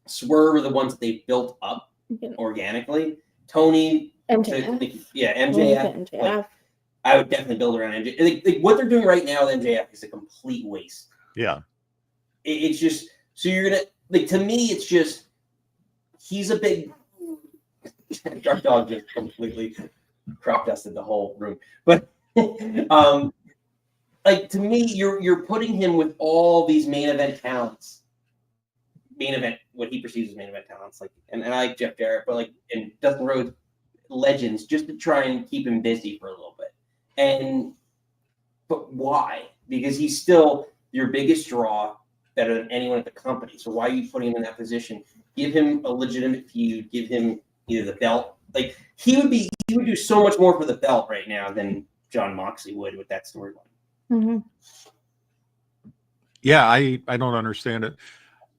Swerve are the ones that they built up organically. Tony, MJF. MJF. Like, I would definitely build around MJF. Like, what they're doing right now with MJF is a complete waste. Yeah. It's just, so you're going to, like, to me, it's just, he's a big, our dog just completely crop dusted the whole room. But, like, to me, you're putting him with all these main event talents. Main event, what he perceives as main event talents. Like, and I like Jeff Jarrett, but like, and Dustin Rhodes, legends, just to try and keep him busy for a little bit. But why? Because he's still your biggest draw, better than anyone at the company. So why are you putting him in that position? Give him a legitimate feud. Give him either the belt. Like, he would do so much more for the belt right now than John Moxley would with that storyline. Mm-hmm. Yeah, I don't understand it.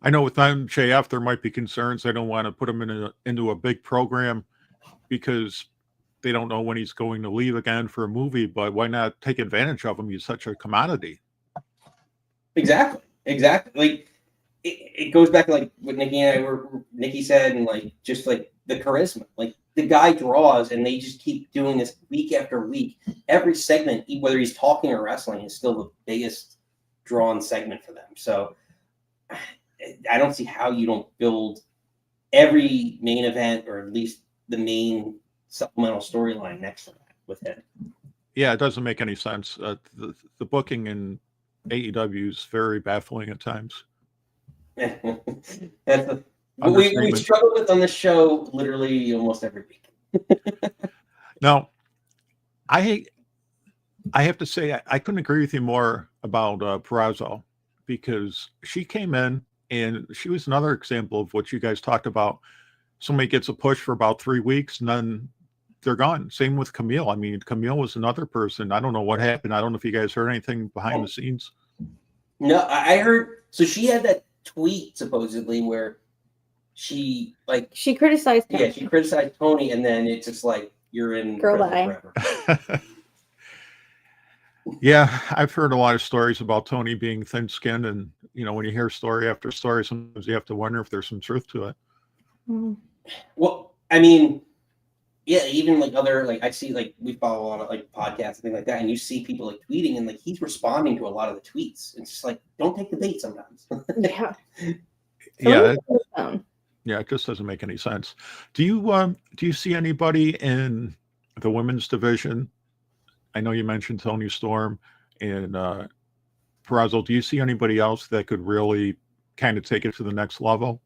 I know with MJF there might be concerns. I don't want to put him into a big program because they don't know when he's going to leave again for a movie. But why not take advantage of him? He's such a commodity. Exactly. Like it goes back to like what Nikki said, and like just like the charisma. Like the guy draws, and they just keep doing this week after week. Every segment, whether he's talking or wrestling, is still the biggest drawn segment for them. So I don't see how you don't build every main event, or at least the main supplemental storyline next to that with him. Yeah, it doesn't make any sense. The booking in AEW is very baffling at times. We struggle with on this show literally almost every week. Now, I have to say I couldn't agree with you more about Peraza. because she came in and she was another example of what you guys talked about. Somebody gets a push for about 3 weeks and then they're gone. Same with Camille. I mean, Camille was another person. I don't know what happened. I don't know if you guys heard anything behind the scenes. No, I heard. So she had that tweet supposedly where she criticized Toni. Yeah, she criticized Toni, and then it's just like you're in Girl, prison bye. forever. Yeah, I've heard a lot of stories about Toni being thin-skinned, and when you hear story after story, sometimes you have to wonder if there's some truth to it. Mm. Well, I mean, yeah, even like other I see we follow a lot of podcasts and things like that, and you see people tweeting, and he's responding to a lot of the tweets. It's just don't take the bait sometimes. Yeah. Yeah, it just doesn't make any sense. Do you see anybody in the women's division? I know you mentioned Toni Storm and Purrazzo. Do you see anybody else that could really kind of take it to the next level?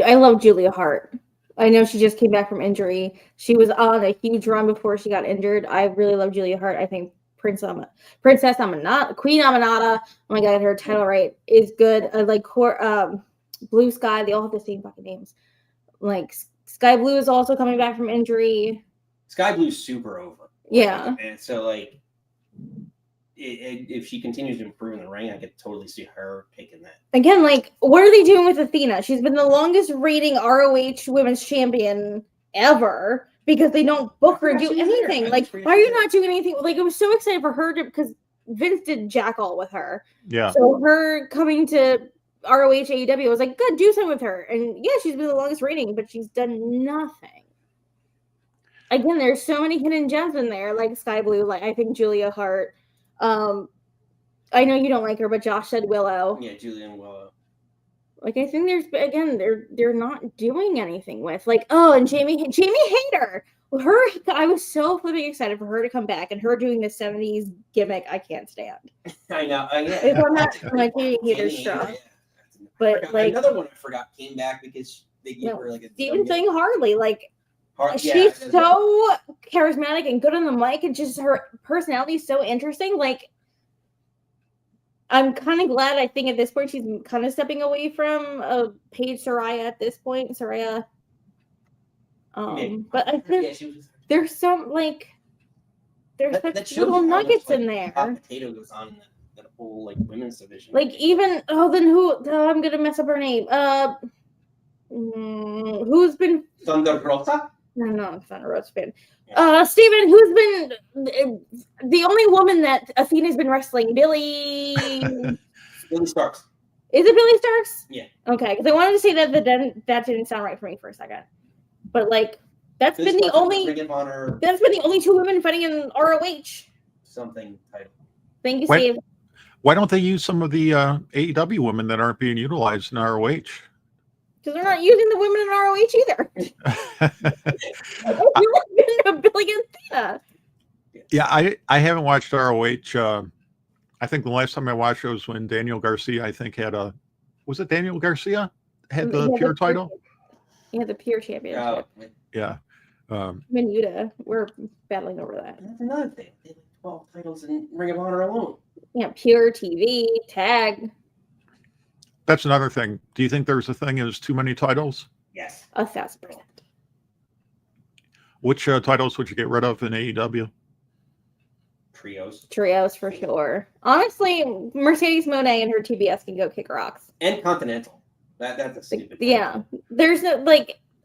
I love Julia Hart. I know she just came back from injury. She was on a huge run before she got injured. I really love Julia Hart. I think Princess Amanata, Queen Amanata, oh my god, her title right is good. I like Blue Sky. They all have the same fucking names. Like Sky Blue is also coming back from injury. Sky Blue's super over. Yeah. And so if she continues to improve in the ring, I could totally see her taking that. Again, what are they doing with Athena? She's been the longest rating ROH Women's Champion ever because they don't book her do anything. Why are you not doing anything? It was so excited for her because Vince did jack all with her. Yeah. So her coming to ROH AEW, I was like, good, do something with her. And yeah, she's been the longest rating, but she's done nothing. Again, there's so many hidden gems in there, like Sky Blue, I think Julia Hart. I know you don't like her, but Josh said Willow. Yeah, Julian Willow. I think they're not doing anything with and Jamie Hayter. I was so flipping excited for her to come back and her doing the 70s gimmick. I can't stand. I know. If I'm not Jamie Hayter's strong. Yeah. But another one I forgot came back because they gave her a Steven Thing Harley. She's so charismatic and good on the mic, and just her personality is so interesting. I'm kind of glad. I think at this point she's kind of stepping away from Paige Saraya at this point. Saraya. But I think there's some there's such little nuggets in there. Hot potato goes on in that whole women's division. Even then who I'm gonna mess up her name. Who's been Thunder Rosa? No, I'm not a Rose fan. Steven, who's been the only woman that Athena's been wrestling? Billy Starks. Is it Billy Starks? Yeah. Okay, because I wanted to say that, but then that didn't sound right for me for a second. But that's been the only. That's been the only two women fighting in ROH. Something title. Thank you, Steve. Why don't they use some of the AEW women that aren't being utilized in ROH? Because they're not using the women in ROH either. You're a billion Athena. Yeah, I haven't watched ROH. I think the last time I watched it was when Daniel Garcia, I think, was it Daniel Garcia? Had the Pure title? Yeah, the Pure Championship. Yeah. Minuta, we're battling over that. That's another thing. They have 12 titles in Ring of Honor alone. Yeah, Pure TV, Tag. That's another thing. Do you think there's a thing as too many titles? Yes. 1,000%. Which titles would you get rid of in AEW? Trios for sure. Honestly, Mercedes Moné and her TBS can go kick rocks. And Continental. That's a stupid thing. Yeah. There's and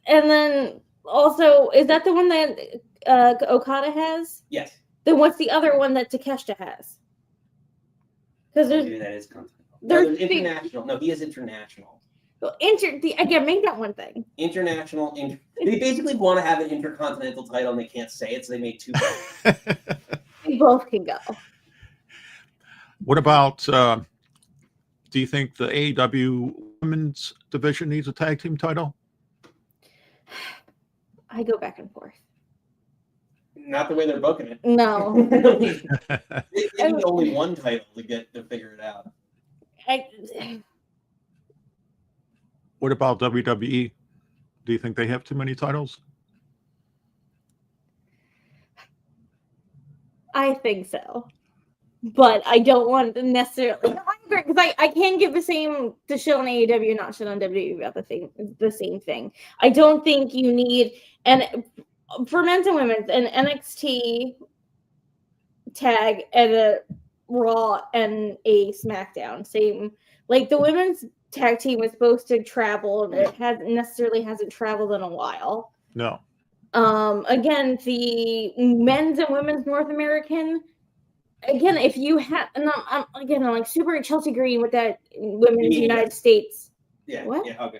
then also, is that the one that Okada has? Yes. Then what's the other one that Takeshita has? Because maybe that is Continental. There's international. No, he is international. Again, make that one thing. International. They basically want to have an intercontinental title and they can't say it, so they made two. They both can go. What about, do you think the AEW women's division needs a tag team title? I go back and forth. Not the way they're booking it. No. They need only one title to figure it out. What about WWE? Do you think they have too many titles? I think so. but I don't want to necessarily. I agree, because I can give the same to shit on AEW, not shit on WWE about the same thing. I don't think you need, and for men's and women's, an NXT tag and a Raw and a SmackDown. Same, like the women's tag team was supposed to travel, and it hasn't traveled in a while. No. Again, the men's and women's North American. Again, if you have, and I'm like super Chelsea Green with that women's United States. Yeah. What? Yeah. Okay.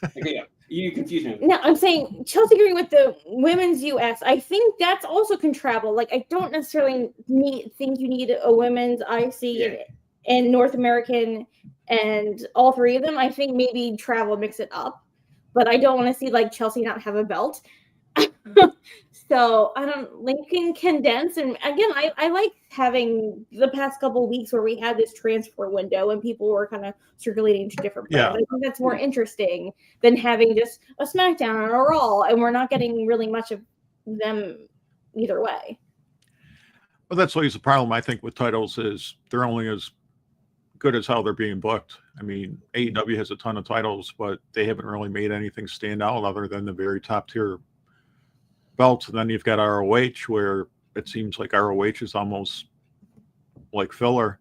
Okay. Yeah. You confuse me. No, I'm saying Chelsea Green with the women's US. I think that's also can travel. Like, I don't necessarily think you need a women's IC and North American and all three of them. I think maybe travel, mix it up, but I don't want to see like Chelsea not have a belt. So I don't like, you can condense. And again, I like having the past couple of weeks where we had this transfer window and people were kind of circulating to different brands. I think that's more interesting than having just a SmackDown and a Raw, and we're not getting really much of them either way. Well, that's always the problem, I think, with titles is they're only as good as how they're being booked. I mean, AEW has a ton of titles, but they haven't really made anything stand out other than the very top tier belts. And then you've got ROH, where it seems like ROH is almost like filler.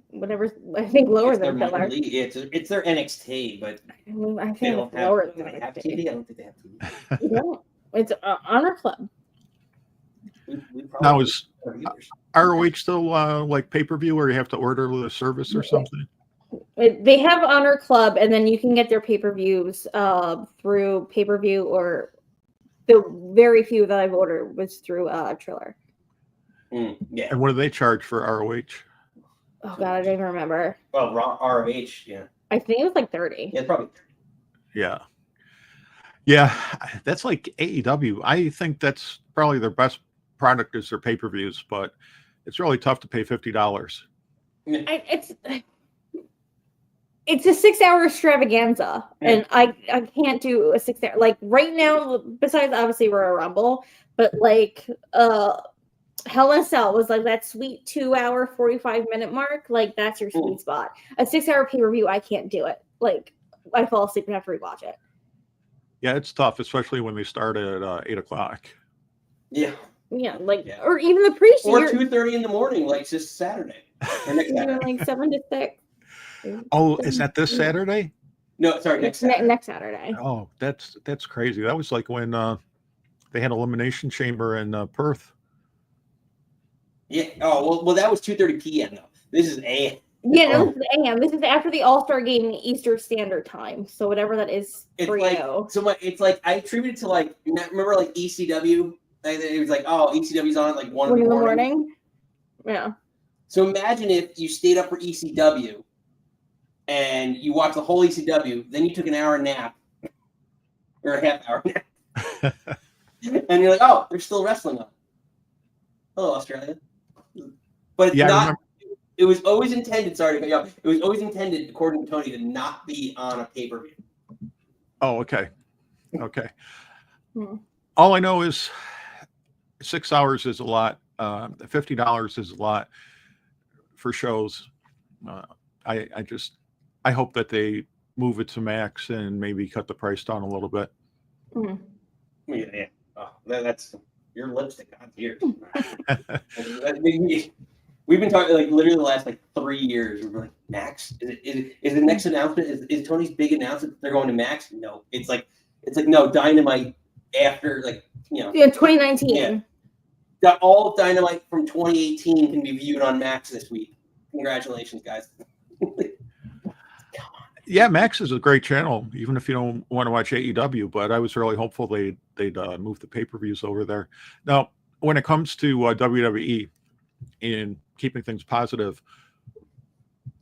Whatever, I think lower than filler. It's their NXT, but I think it's lower than NXT. I don't think they have TV. No, it's Honor Club. Now, is ROH still like pay-per-view, or you have to order the service or something? They have Honor Club, and then you can get their pay-per-views through pay-per-view, or the very few that I've ordered was through Triller. Yeah. And what do they charge for ROH? Oh God, I don't even remember. Well, ROH, yeah. I think it was like 30. Yeah, probably. Yeah. Yeah, that's like AEW. I think that's probably their best product is their pay-per-views, but it's really tough to pay $50. It's a 6-hour extravaganza, and I can't do a 6 hour. Like right now, besides obviously Royal Rumble, but like Hell in a Cell was like that sweet 2-hour 45-minute mark. Like that's your sweet spot. A 6-hour pay-per-view, I can't do it. Like I fall asleep and have to rewatch it. Yeah, it's tough, especially when they start at 8 o'clock. Yeah. Yeah, or even the pre-show. Or 2:30 in the morning, like just Saturday. Or next Saturday. Like 7 to 6. Oh, is that this Saturday? No, sorry, next Saturday. Next Saturday. Oh, that's crazy. That was like when they had Elimination Chamber in Perth. Yeah. Oh, well, that was 2:30 p.m. though. This is AM. Yeah, no, this is AM. This is after the All-Star Game Eastern Standard Time. So whatever that is for you. It's like I attribute it to like remember like ECW. It was like, oh, ECW's on at like 1 in the morning. Yeah. So imagine if you stayed up for ECW and you watched the whole ECW, then you took an hour nap or a half hour nap. And you're like, oh, they're still wrestling on. Hello, Australia. But it's not. It was always intended, sorry to cut you off. It was always intended, according to Tony, to not be on a pay-per-view. Oh, okay. Okay. All I know is 6 hours is a lot. $50 is a lot for shows. I hope that they move it to max and maybe cut the price down a little bit. Yeah. Oh, that's your lipstick on here. We've been talking like literally the last like 3 years. We're like, Max? Is the next announcement? Is Tony's big announcement they're going to Max? No. It's like no, Dynamite after Yeah, 2019. Yeah. All of Dynamite from 2018 can be viewed on Max this week. Congratulations, guys. Yeah, Max is a great channel, even if you don't want to watch AEW. But I was really hopeful they'd move the pay-per-views over there. Now, when it comes to WWE and keeping things positive,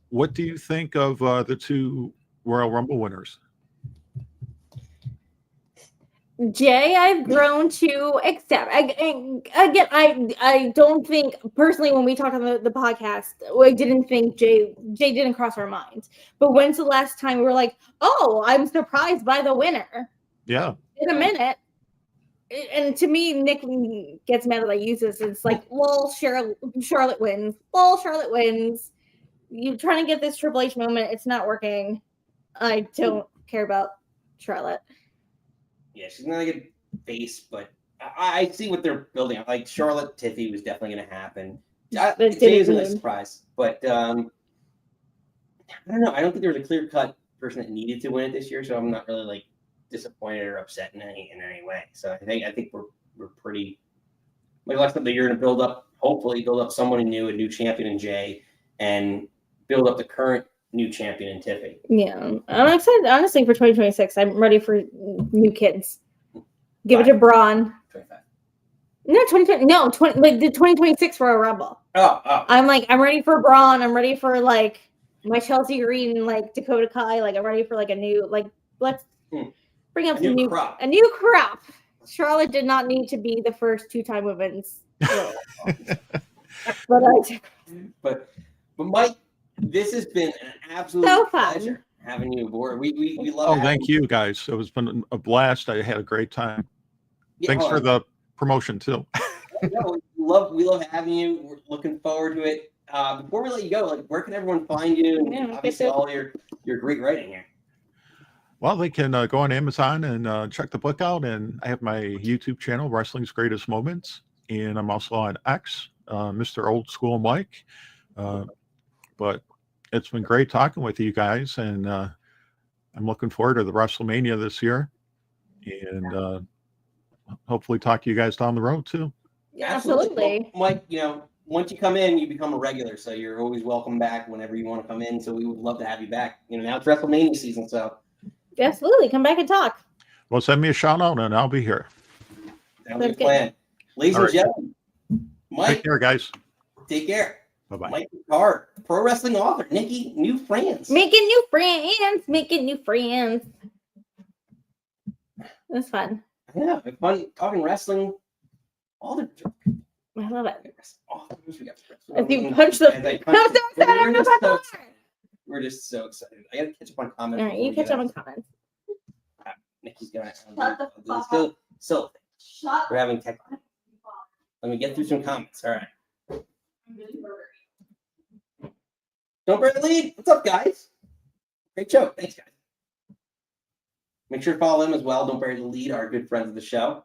what do you think of the two Royal Rumble winners? Jay, I've grown to accept. Again, I don't think personally when we talked on the podcast, I didn't think Jay didn't cross our minds. But when's the last time we were like, oh, I'm surprised by the winner? Yeah. In a minute. And to me, Nick gets mad that I use this. It's like, well, Charlotte wins. Well, Charlotte wins. You're trying to get this Triple H moment. It's not working. I don't care about Charlotte. Yeah, she's not a good face, but I see what they're building. Like Charlotte Tiffy was definitely going to happen. It was a surprise, but I don't know. I don't think there was a clear-cut person that needed to win it this year, so I'm not really like disappointed or upset in any way. So I think we're pretty like last time you're going to hopefully build up someone new, a new champion in Jay, and build up the current new champion in Tiffy. Yeah, I'm excited honestly for 2026. I'm ready for new kids. Give it to Braun. 25. No, 2020. No, 20. Like the 2026 for a Rumble. Oh. I'm ready for Braun. I'm ready for like my Chelsea Green, like Dakota Kai. Like I'm ready for like a new let's bring up some new crop. A new crop. Charlotte did not need to be the first 2-time women's. but Mike, this has been an absolute pleasure having you aboard. We love. Oh, thank you guys. It has been a blast. I had a great time. Yeah, thanks for the promotion too. We love having you. We're looking forward to it. Before we let you go, like where can everyone find you? And obviously all your great writing here. Well, they can go on Amazon and check the book out. And I have my YouTube channel, Wrestling's Greatest Moments. And I'm also on X, Mr. Old School Mike. But it's been great talking with you guys. And I'm looking forward to the WrestleMania this year. And hopefully talk to you guys down the road, too. Yeah, absolutely. Well, Mike, once you come in, you become a regular. So you're always welcome back whenever you want to come in. So we would love to have you back. Now it's WrestleMania season, so. Absolutely. Come back and talk. Well, send me a shout out and I'll be here. That'll be a plan. Ladies and gentlemen, Mike. Take care, guys. Take care. Bye-bye. Mike Picard, pro wrestling author. Nikki, new friends. Making new friends. That's fun. Yeah, it's fun talking wrestling. All the I love it. If you punch the we're just so excited. I gotta catch up on comments. All right, you catch up on comments. Nikki's gonna still we're having tech. Let me get through some comments. All right. Don't bury the lead. What's up, guys? Great show. Thanks, guys. Make sure to follow them as well. Don't bury the lead. Our good friends of the show.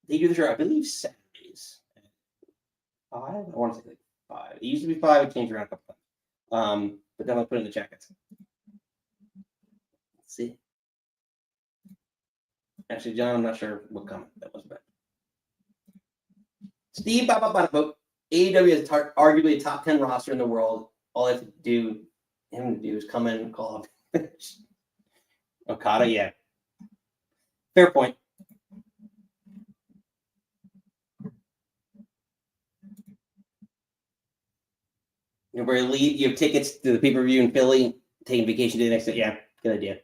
They do the show, I believe, Saturdays. 5? I want to say like 5. It used to be 5. It changed around a couple times. But then I'll put it in the jackets. Let's see. Actually, John, I'm not sure what comment that was, but Steve AEW is arguably a top 10 roster in the world. All I have to do is come in and call up Okada. Yeah, fair point. You have tickets to the pay-per-view in Philly, taking vacation day next day. Yeah, good idea. It's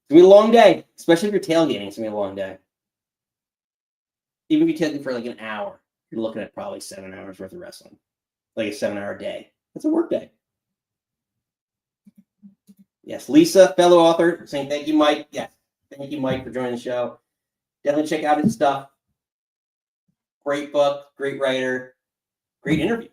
gonna be a long day, especially if you're tailgating. It's gonna be a long day. Even if you take it for like an hour, you're looking at probably 7 hours worth of wrestling. Like a 7-hour day. That's a work day. Yes, Lisa, fellow author, saying thank you, Mike. Yes, thank you, Mike, for joining the show. Definitely check out his stuff. Great book, great writer, great interview.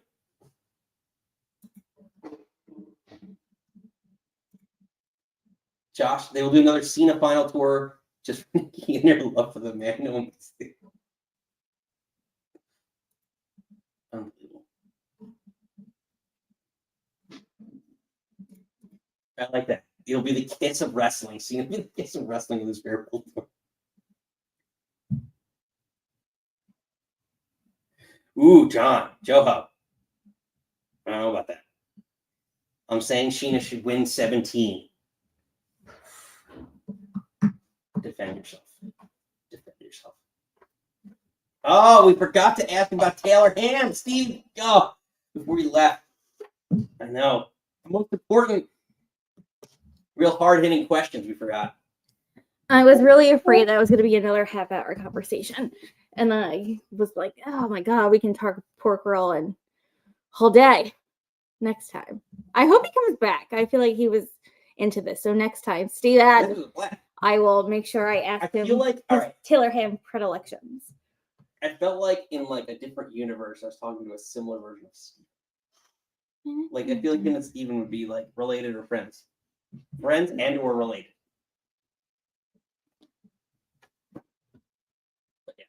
Josh, they will do another Cena final tour just for Nikki and their love for the man. No one can see. Unbelievable. I like that. It'll be the kiss of wrestling. Cena will be the kiss of wrestling in this farewell tour. Ooh, John, Joe. I don't know about that. I'm saying Sheena should win 17. Defend yourself. Oh, we forgot to ask about Taylor Ham, Steve. Oh, before you left. I know. The most important, real hard-hitting questions we forgot. I was really afraid that was going to be another half-hour conversation. And then I was like, oh my God, we can talk pork roll and whole day next time. I hope he comes back. I feel like he was into this. So next time, stay that. I will make sure I ask him feel like, all his right. Taylor Ham predilections. I felt like in like a different universe, I was talking to a similar version of Steve. Like I feel like then Steven would be like related or friends and or related. But yeah.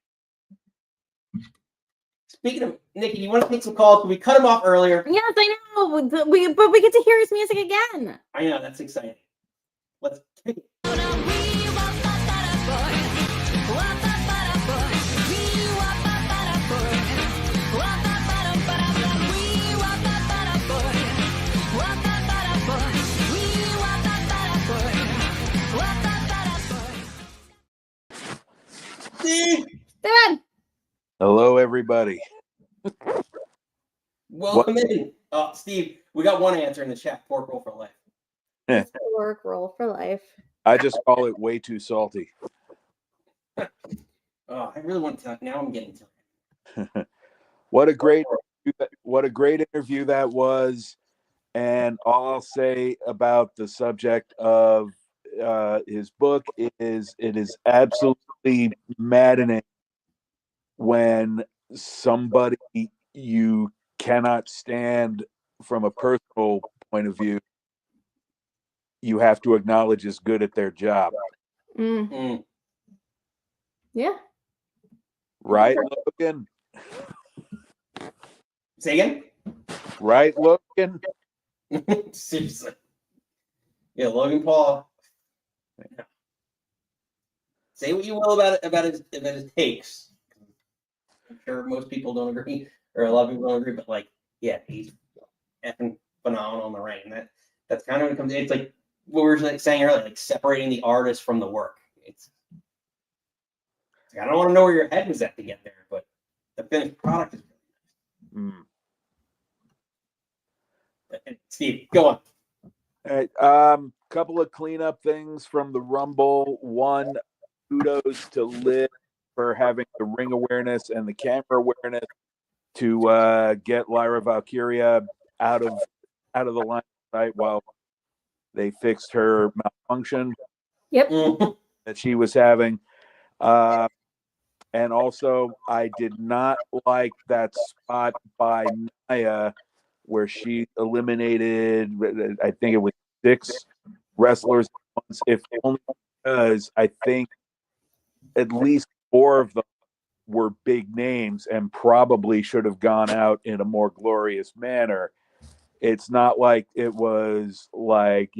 Speaking of Nikki, you want to take some calls? We cut him off earlier. Yes, I know. But we get to hear his music again. I know, that's exciting. Let's kick it. Steve! Steven! Hello, everybody. Welcome in. Steve, we got one answer in the chat. Pork roll for life. Work roll for life. I just call it way too salty. Oh, I really want to. Now I'm getting to it. What a great interview that was. And all I'll say about the subject of his book is it is absolutely maddening when somebody you cannot stand from a personal point of view, you have to acknowledge is good at their job. Yeah. Right, Logan? Say again? Right, Logan? Seriously. Yeah, Logan Paul. Yeah. Say what you will about his takes. I'm sure most people don't agree, or a lot of people don't agree, but like, yeah, he's effing phenomenal in the ring. That's kind of what it comes. It's like what we were saying earlier, like separating the artist from the work. It's I don't want to know where your head was at to get there, but the finished product is really nice. Steve, go on. All right, couple of cleanup things from the Rumble. One, kudos to Liv for having the ring awareness and the camera awareness to get Lyra Valkyria out of the line of sight while they fixed her malfunction. Yep. That she was having. And also, I did not like that spot by Nia where she eliminated, I think it was 6 wrestlers at once, if only because I think at least 4 of them were big names and probably should have gone out in a more glorious manner. It's not like it was like,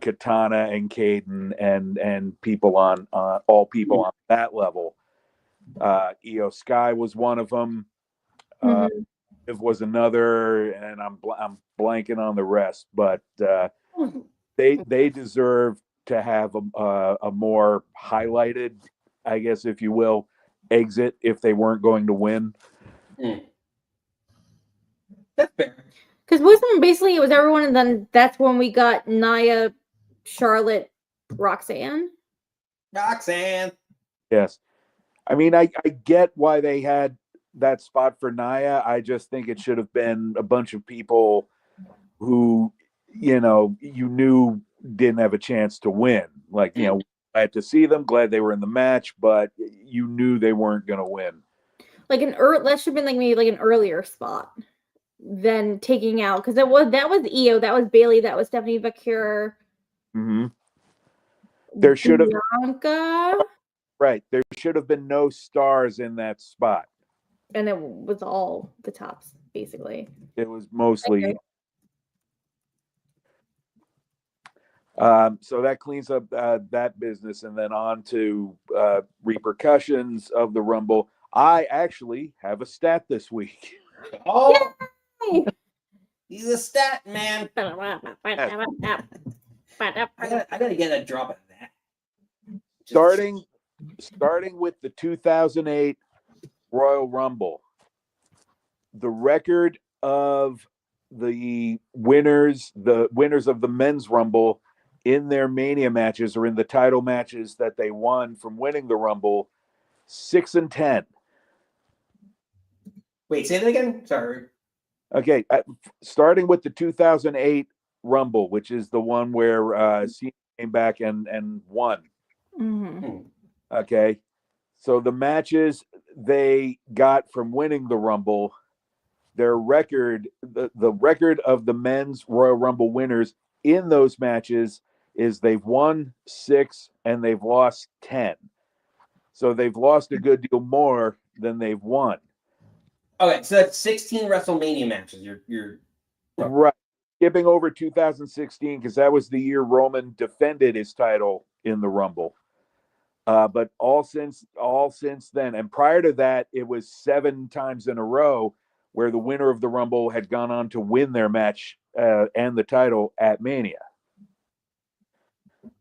Katana and Caden and people on all people on that level. Io Sky was one of them. It was another, and I'm blanking on the rest, but they deserve to have a more highlighted, I guess, if you will, exit if they weren't going to win. That's fair. Because wasn't basically it was everyone, and then that's when we got Nia, Charlotte, Roxanne. Yes. I mean, I get why they had that spot for Nia. I just think it should have been a bunch of people who, you knew didn't have a chance to win. Like, glad to see them, glad they were in the match, but you knew they weren't going to win. Like that should have been like maybe like an earlier spot than taking out, because that was Io, that was Bailey, that was Stephanie Vacure. There should have Bianca. Right. There should have been no stars in that spot. And it was all the tops, basically. It was mostly. So that cleans up that business, and then on to repercussions of the Rumble. I actually have a stat this week. Oh, he's a stat man. I gotta get a drop of that. Starting with the 2008 Royal Rumble, the record of the winners of the Men's Rumble in their Mania matches or in the title matches that they won from winning the Rumble, 6-10. Wait, say that again? Sorry. Okay, starting with the 2008 Rumble, which is the one where Cena came back and won. Okay. So the matches they got from winning the Rumble, their record, the record of the men's Royal Rumble winners in those matches is they've won 6 and they've lost 10. So they've lost a good deal more than they've won. Okay, so that's 16 WrestleMania matches. You're right. Skipping over 2016 because that was the year Roman defended his title in the Rumble. But all since then, and prior to that, it was 7 times in a row where the winner of the Rumble had gone on to win their match and the title at Mania.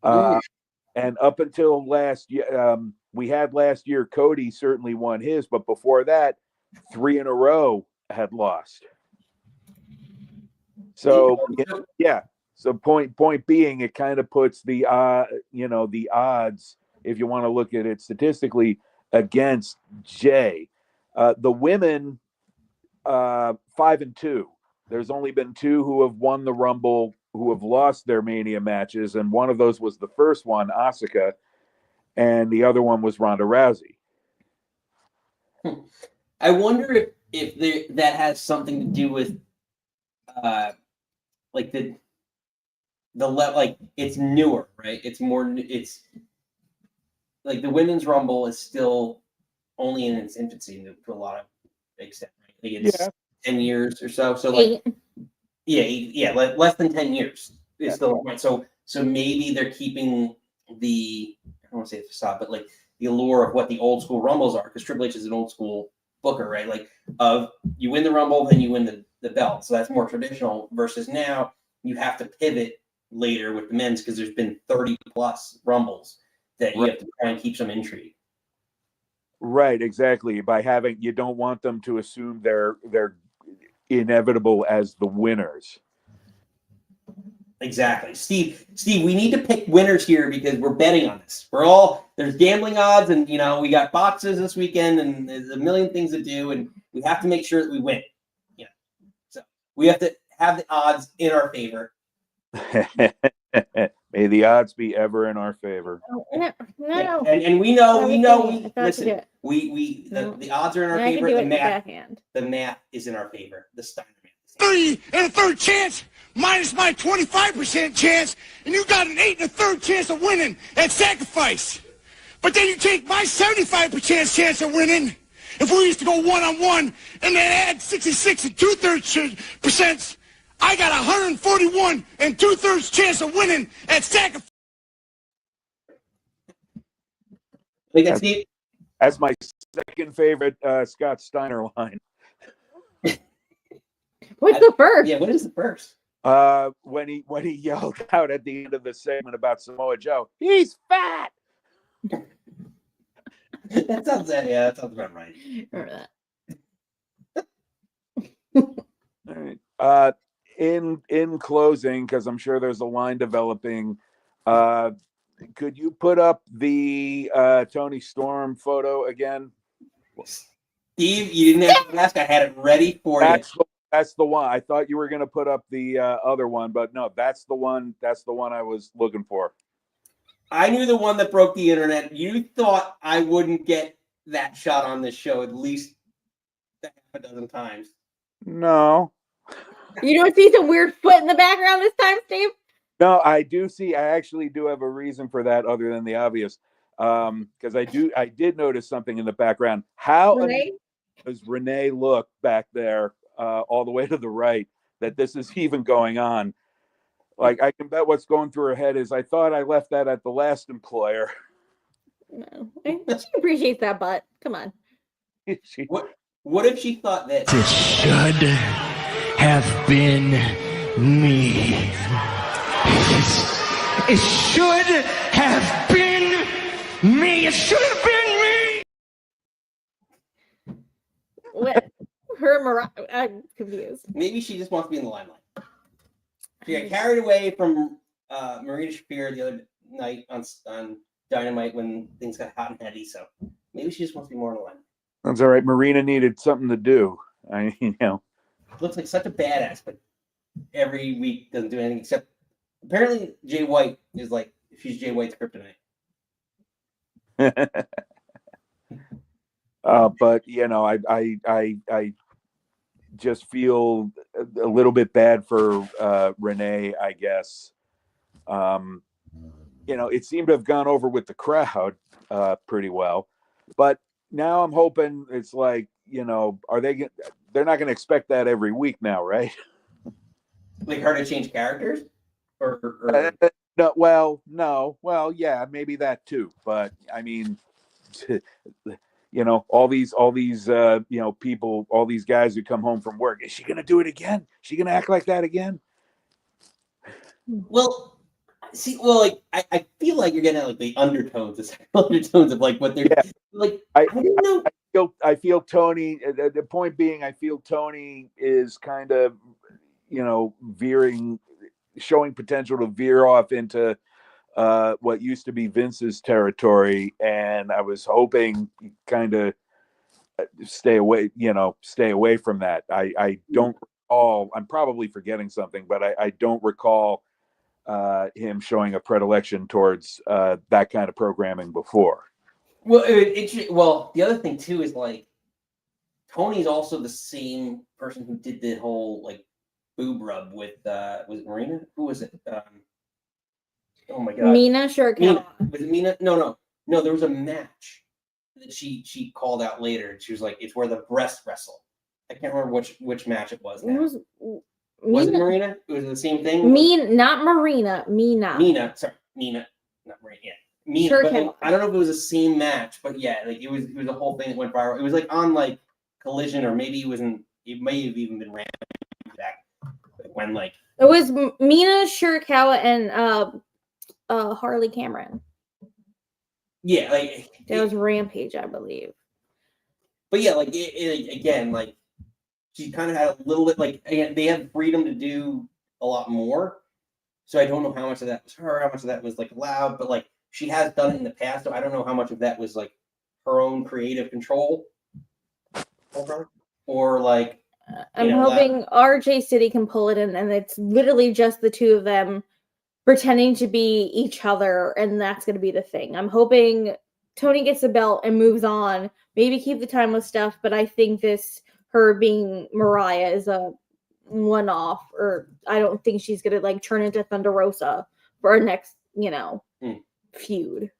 And up until last year, we had last year, Cody certainly won his, but before that, 3 in a row had lost. So yeah. So point being, it kind of puts the the odds, if you want to look at it statistically, against Jay. The women, 5-2. There's only been 2 who have won the Rumble who have lost their Mania matches, and one of those was the first one, Asuka, and the other one was Ronda Rousey. I wonder if that has something to do with like the like it's newer, right? It's like the women's Rumble is still only in its infancy to a lot of extent, right? Like it's 10 years or so. So like less than 10 years is still right. So maybe they're keeping the, I don't want to say the facade, but like the allure of what the old school Rumbles are, because Triple H is an old school booker, right? Like of you win the Rumble, then you win the belt. So that's more traditional versus now you have to pivot later with the men's because there's been 30 plus Rumbles that you have to try and keep some intrigue. Right, exactly. By having, you don't want them to assume they're inevitable as the winners. Exactly. Steve, we need to pick winners here because we're betting on this. There's gambling odds, and we got boxes this weekend, and there's a million things to do, and we have to make sure that we win. Yeah. So we have to have the odds in our favor. May the odds be ever in our favor. No. And we know listen. The odds are in our favor. The math is in our favor. The Steiner math. 3 and a 3rd chance minus my 25% chance, and you got an 8 and a 3rd chance of winning at sacrifice. But then you take my 75% chance of winning. If we used to go 1-on-1 and then add 66 and 2/3%, I got 141 and 2/3 chance of winning at sacrifice. That's my second favorite Scott Steiner line. What's the first? Yeah, what is the first? When he yelled out at the end of the segment about Samoa Joe, he's fat. That sounds about right. Remember that. All right. In closing, because I'm sure there's a line developing, could you put up the Toni Storm photo again? Steve, you didn't have to ask. I had it ready for you. That's the one. I thought you were going to put up the other one, but no, that's the one. That's the one I was looking for. I knew the one that broke the internet. You thought I wouldn't get that shot on this show at least half a dozen times. No. You don't see some weird foot in the background this time, Steve? No, I do see. I actually do have a reason for that other than the obvious. Because I did notice something in the background. How does Renee look back there all the way to the right that this is even going on? Like, I can bet what's going through her head is, I thought I left that at the last employer. No. She appreciates that butt. Come on. What if she thought this? It should have been me. It should have been me. It should have been me. What? Mariah? I'm confused. Maybe she just wants to be in the limelight. She got carried away from Marina Shafir the other night on Dynamite when things got hot and heady. So maybe she just wants to be more in the limelight. That's all right. Marina needed something to do. Looks like such a badass, but every week doesn't do anything except apparently Jay White is like, she's Jay White's kryptonite. But you know, I just feel a little bit bad for Renee, I guess. You know, it seemed to have gone over with the crowd pretty well, but now I'm hoping it's like, you know, they're not going to expect that every week now, right? Like her to change characters, No, well, yeah, maybe that too. But I mean, you know, all these, you know, people, all these guys who come home from work, is she going to do it again? Is she going to act like that again? Well, see, like I feel like you're getting at like the undertones of like what they're like. I don't know. I feel Toni. The point being, I feel Toni is kind of, you know, showing potential to veer off into what used to be Vince's territory, and I was hoping kind of stay away from that. I don't recall. I'm probably forgetting something, but I don't recall him showing a predilection towards that kind of programming before. Well, the other thing too is like Tony's also the same person who did the whole like boob rub with was it Marina? Who was it? Oh my god. Mina Shirakawa. Was it Mina? No. There was a match that she called out later, and she was like, "It's where the breast wrestle." I can't remember which match it was now. Was it Marina? It was the same thing. Not Marina. Mina. Mina, not Marina. Yeah. Mina. But I don't know if it was the same match, but yeah, like it was a whole thing that went viral. It was like on like Collision, or maybe it wasn't. It may have even been ran back when like it was Mina Shirakawa and Harley Cameron. Yeah, like that was Rampage, I believe. But yeah, like again, like she kind of had a little bit like again they have freedom to do a lot more. So I don't know how much of that was her, how much of that was like allowed, but like she has done it in the past, so I don't know how much of that was like her own creative control over, or like. I'm hoping RJ City can pull it in, and it's literally just the two of them pretending to be each other, and that's going to be the thing. I'm hoping Toni gets the belt and moves on. Maybe keep the timeless stuff, but I think her being Mariah is a one-off, or I don't think she's going to like turn into Thunder Rosa for our next, feud.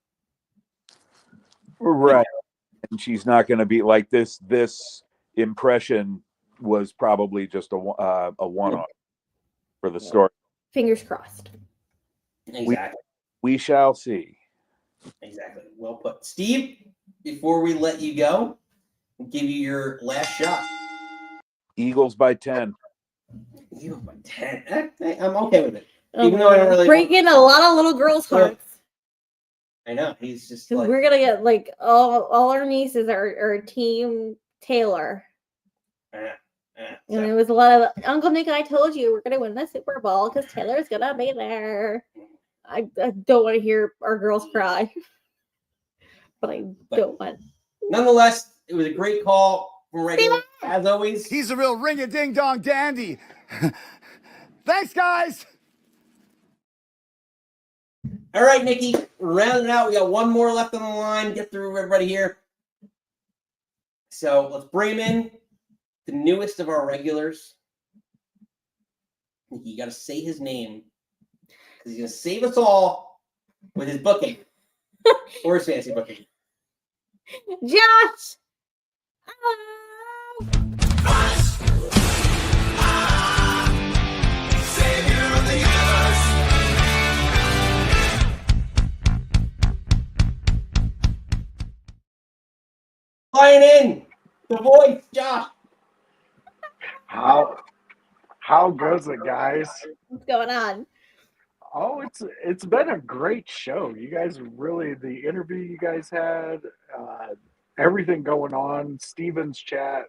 Right. And she's not going to be like this. This impression was probably just a one-off for the story. Fingers crossed. Exactly. We shall see. Exactly. Well put. Steve, before we let you go, we'll give you your last shot. Eagles by 10. Eagles by 10. I'm okay with it. Even though I don't really breaking a lot of little girls' hearts. I know. He's just like, we're gonna get like all our nieces are Team Taylor. And it was a lot of Uncle Nick. I told you we're gonna win the Super Bowl because Taylor's gonna be there. I don't want to hear our girls cry, but I don't want. Nonetheless, it was a great call from regular, as always. He's a real ring-a-ding-dong dandy. Thanks, guys. All right, Nikki, rounding out. We got one more left on the line. Get through everybody here. So let's bring him in. The newest of our regulars. You got to say his name because he's going to save us all with his booking or his fantasy booking. Josh! Savior of the universe. Flying in, the voice, Josh. How goes it, guys? What's going on? Oh, it's been a great show. You guys really, the interview you guys had, everything going on. Steven's chat,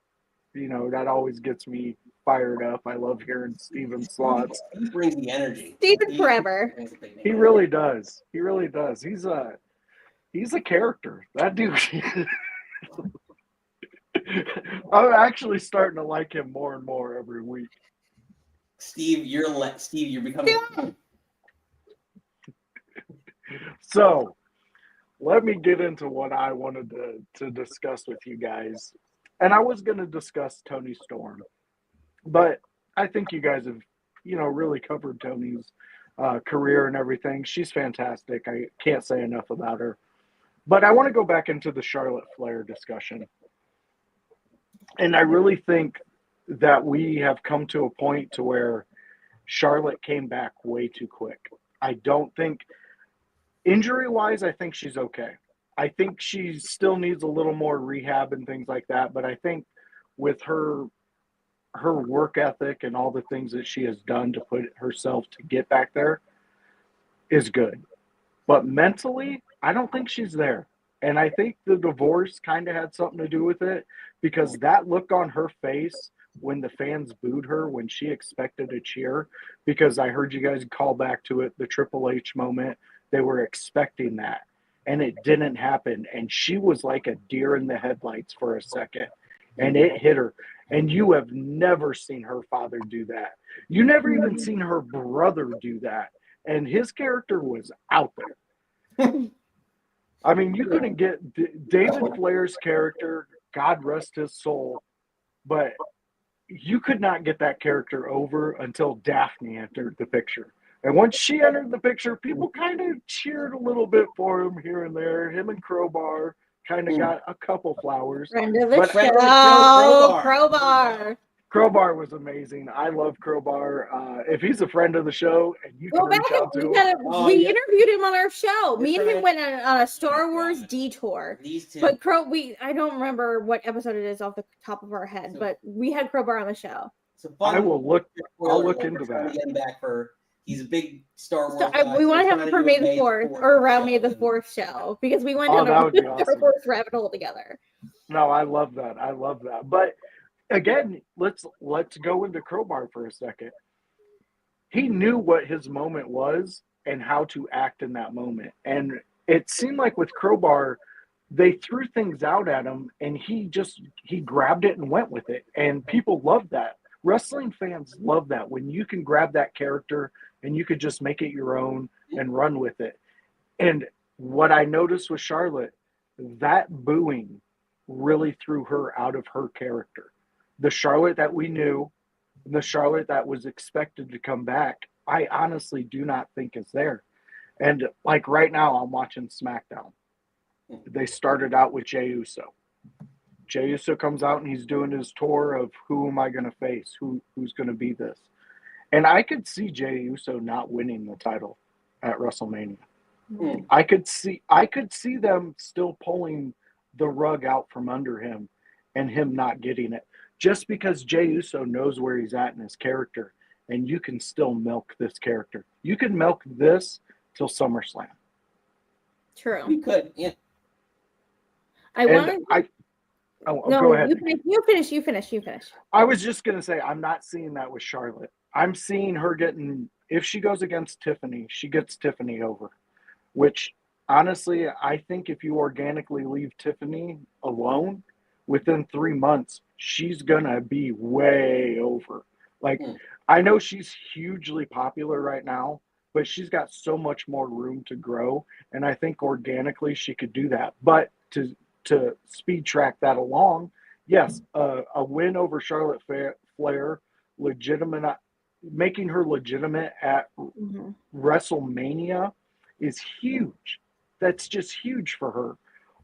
that always gets me fired up. I love hearing Steven's thoughts. He brings the energy. Steven forever. He really does. He really does. He's a character. That dude. I'm actually starting to like him more and more every week. Steve, you're becoming. So, let me get into what I wanted to discuss with you guys. And I was going to discuss Toni Storm, but I think you guys have, really covered Toni's career and everything. She's fantastic. I can't say enough about her. But I want to go back into the Charlotte Flair discussion. And I really think that we have come to a point to where Charlotte came back way too quick. I don't think, injury-wise, I think she's okay. I think she still needs a little more rehab and things like that. But I think with her work ethic and all the things that she has done to put herself to get back there is good. But mentally, I don't think she's there. And I think the divorce kind of had something to do with it, because that look on her face when the fans booed her when she expected a cheer, because I heard you guys call back to it, the Triple H moment, they were expecting that. And it didn't happen. And she was like a deer in the headlights for a second. And it hit her. And you have never seen her father do that. You never even seen her brother do that. And his character was out there. I mean, you couldn't get David Flair's character, God rest his soul, but you could not get that character over until Daphne entered the picture. And once she entered the picture, people kind of cheered a little bit for him here and there. Him and Crowbar kind of got a couple flowers. Friend of the show, Crowbar. Crowbar was amazing. I love Crowbar. If he's a friend of the show and you can reach out to him. We interviewed him on our show. Me and him went on a Star Wars detour. These two. But I don't remember what episode it is off the top of our head, but we had Crowbar on the show. I'll look into that. He's a big Star Wars guy. We want to have him for May the 4th or around May the 4th show, because we went down a Star Wars rabbit hole together. No, I love that. I love that. But again, let's go into Crowbar for a second. He knew what his moment was and how to act in that moment. And it seemed like with Crowbar, they threw things out at him and he grabbed it and went with it. And people love that. Wrestling fans love that, when you can grab that character and you could just make it your own and run with it. And what I noticed with Charlotte, that booing really threw her out of her character. The Charlotte that we knew, the Charlotte that was expected to come back, I honestly do not think is there. And like right now, I'm watching SmackDown. They started out with Jey Uso. Jey Uso comes out and he's doing his tour of who am I going to face? Who's going to be this? And I could see Jey Uso not winning the title at WrestleMania. I could see them still pulling the rug out from under him and him not getting it. Just because Jey Uso knows where he's at in his character, and you can still milk this character. You can milk this till SummerSlam. True. We could, yeah. Go ahead. You finish. I was just going to say, I'm not seeing that with Charlotte. I'm seeing her getting, if she goes against Tiffany, she gets Tiffany over. Which, honestly, I think if you organically leave Tiffany alone, within 3 months, she's going to be way over. Like, I know she's hugely popular right now, but she's got so much more room to grow. And I think organically she could do that. But to speed track that along, yes, a win over Charlotte Flair, making her legitimate at WrestleMania is huge. That's just huge for her.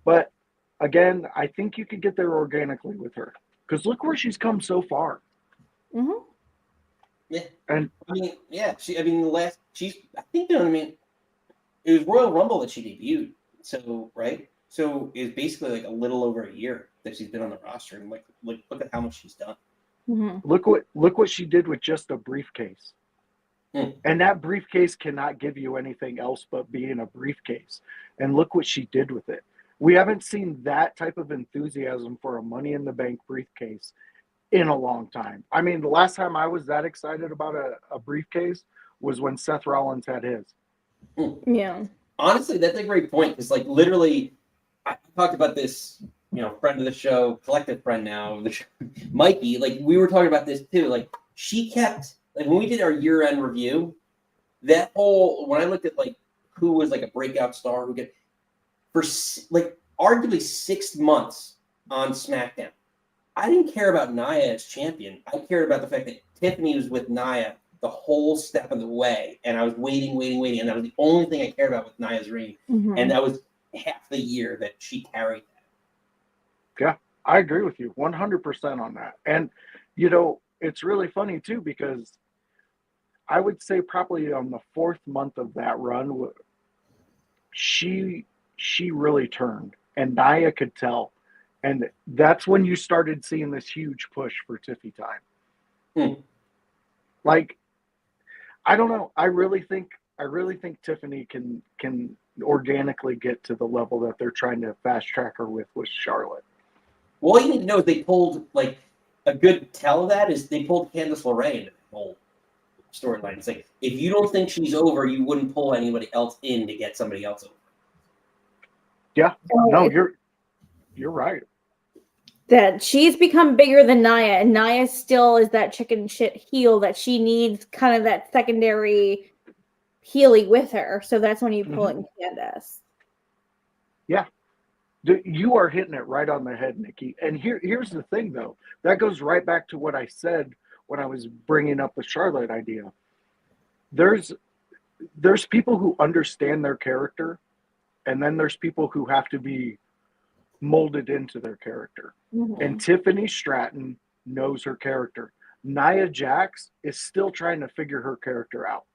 But again, I think you could get there organically with her, because look where she's come so far. Yeah, and I mean, yeah, it was Royal Rumble that she debuted. So right. So it's basically like a little over a year that she's been on the roster, and like look at how much she's done. Look what she did with just a briefcase. And that briefcase cannot give you anything else but being a briefcase. And look what she did with it. We haven't seen that type of enthusiasm for a Money in the Bank briefcase in a long time. I mean, the last time I was that excited about a briefcase was when Seth Rollins had his. Yeah. Honestly, that's a great point, because like literally, I talked about this, friend of the show, collective friend now, Mikey, like we were talking about this too. Like she kept, like when we did our year-end review, when I looked at like who was like a breakout star, for like arguably 6 months on SmackDown. I didn't care about Nia as champion. I cared about the fact that Tiffany was with Nia the whole step of the way, and I was waiting, and that was the only thing I cared about with Nia's reign, and that was half the year that she carried that. Yeah, I agree with you 100% on that. And, you know, it's really funny, too, because I would say probably on the 4th month of that run, she really turned, and Nia could tell. And that's when you started seeing this huge push for Tiffy time. Like, I don't know. I really think Tiffany can organically get to the level that they're trying to fast track her with Charlotte. Well, all you need to know is they pulled, like, a good tell of that is they pulled Candice LeRae into the whole storyline. It's like, if you don't think she's over, you wouldn't pull anybody else in to get somebody else over. Yeah. No, you're right. That she's become bigger than Nia, and Nia still is that chicken shit heel that she needs kind of that secondary healy with her. So that's when you pull in Candice. Yeah. You are hitting it right on the head, Nikki. And here's the thing, though. That goes right back to what I said when I was bringing up the Charlotte idea. There's people who understand their character, and then there's people who have to be molded into their character. And Tiffany Stratton knows her character. Nia Jax is still trying to figure her character out.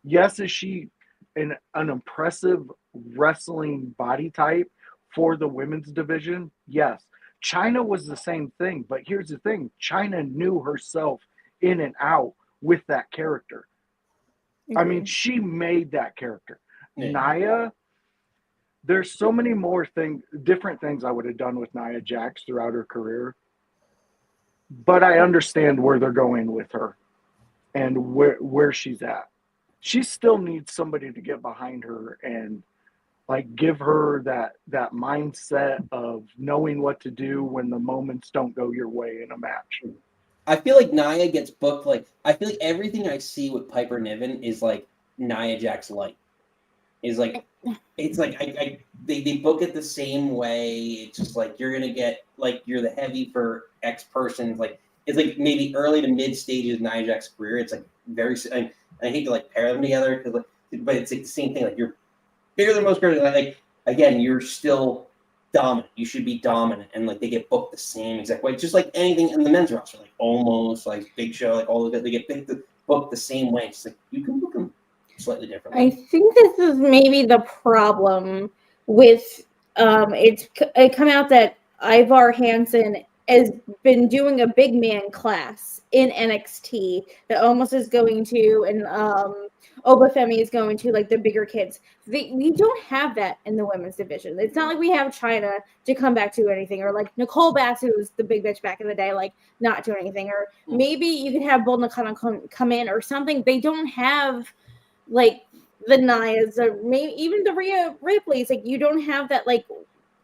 Yes, is she an impressive wrestling body type for the women's division? Yes. Chyna was the same thing, but here's the thing. Chyna knew herself in and out with that character. I mean, she made that character. Nia, there's so many more different things I would have done with Nia Jax throughout her career. But I understand where they're going with her and where she's at. She still needs somebody to get behind her and like give her that mindset of knowing what to do when the moments don't go your way in a match. I feel like Nia gets booked like I feel like everything I see with Piper Niven is like Nia Jax light. Is like it's like they book it the same way. It's just like you're gonna get like you're the heavy for X person. Like it's like maybe early to mid stages of Nia Jax's career. It's like very. I hate to like pair them together because but it's like the same thing. Like you're bigger than most girls. Like again, you're still dominant. You should be dominant, and like they get booked the same exact way. Just like anything in the men's roster, like almost like Big Show, like all of it, they get booked the same way. It's like you can book them slightly different. I think this is maybe the problem with it come out that Ivar Hansen has been doing a big man class in NXT that almost is going to, and Obafemi is going to, like the bigger kids. We don't have that in the women's division. It's not like we have Chyna to come back to anything, or like Nicole Bass, who was the big bitch back in the day, like not doing anything, or maybe you can have Bull Nakano come in or something. They don't have like the Nias or maybe even the Rhea Ripley's. Like you don't have that like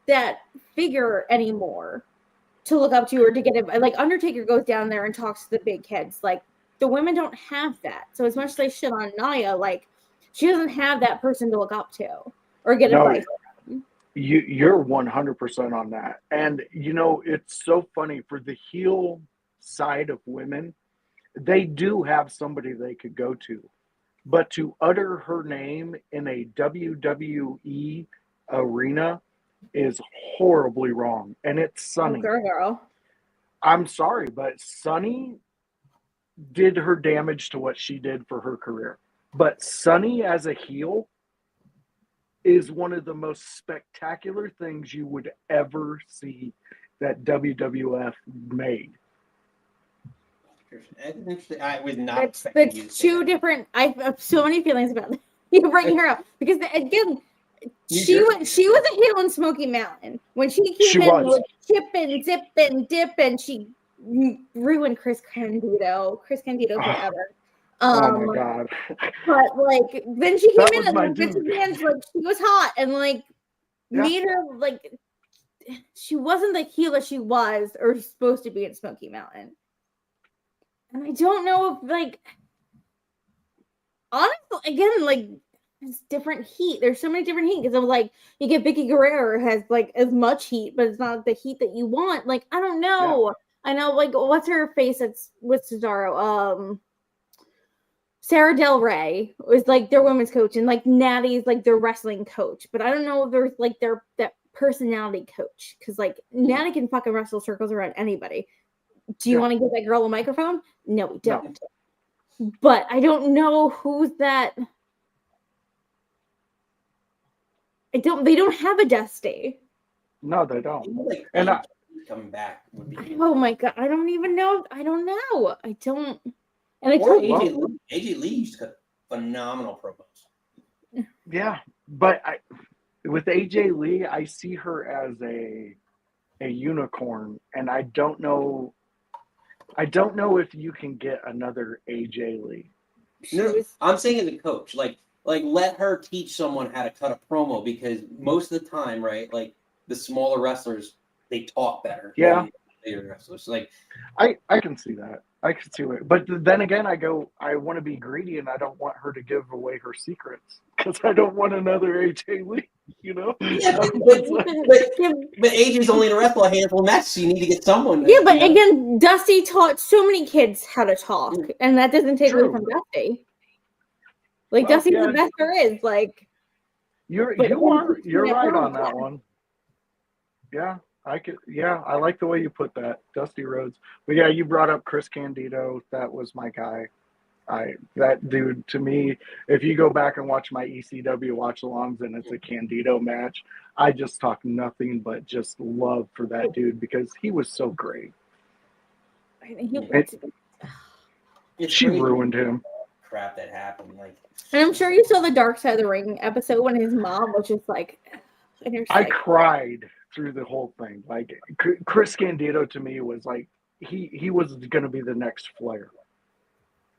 that figure anymore to look up to or to get it. Like Undertaker goes down there and talks to the big kids. Like the women don't have that. So as much as they shit on Nia, like she doesn't have that person to look up to or get advice from. You're 100% on that. And you know, it's so funny for the heel side of women, they do have somebody they could go to. But to utter her name in a WWE arena is horribly wrong. And it's Sunny. Oh, girl. I'm sorry, but Sunny did her damage to what she did for her career. But Sunny as a heel is one of the most spectacular things you would ever see that WWF made. I was not expecting you to say two different. I have so many feelings about that. You bring her up because again, she was a heel in Smoky Mountain when she came in with chip and zip and dip, and she ruined Chris Candido forever. Oh my god! But like then she came in and Vincent Man's like she was hot and like made her like she wasn't the heel that she was or supposed to be in Smoky Mountain. And I don't know if, like, honestly, again, like, It's different heat. There's so many different heat because of like you get Vicky Guerrero has like as much heat, but it's not the heat that you want. Like I don't know. Yeah. I know like what's her face? That's with Cesaro. Sarah Del Rey was like their women's coach, and like Natty's like their wrestling coach. But I don't know if there's like that personality coach because like Natty can fucking wrestle circles around anybody. Do you want to give that girl a microphone? No, we don't. No. But I don't know who's that. They don't have a Dusty. No, they don't. Like, and coming back would be. Oh my god, I don't even know. I don't know. I don't. And I told AJ Lee used to cut phenomenal promos. Yeah, but with AJ Lee, I see her as a unicorn, and I don't know if you can get another AJ Lee. No, I'm saying as a coach, like let her teach someone how to cut a promo because most of the time, right, like the smaller wrestlers, they talk better. Yeah. Than bigger wrestlers. Like I can see that. I can see it. But then again, I want to be greedy and I don't want her to give away her secrets because I don't want another AJ Lee, you know? Yeah, but AJ's only to wrestle a handful of matches, so you need to get someone. Yeah, but again, Dusty taught so many kids how to talk, and that doesn't take away from Dusty. Like Dusty's the best there is. Like you're right on that one. Yeah, I like the way you put that, Dusty Rhodes. But yeah, you brought up Chris Candido. That was my guy. That dude to me. If you go back and watch my ECW watch-alongs and it's a Candido match, I just talk nothing but just love for that dude because he was so great. She ruined him. Crap that happened, like. And I'm sure you saw the Dark Side of the Ring episode when his mom was just like, I cried through the whole thing. Like Chris Candido to me was like he was going to be the next Flair.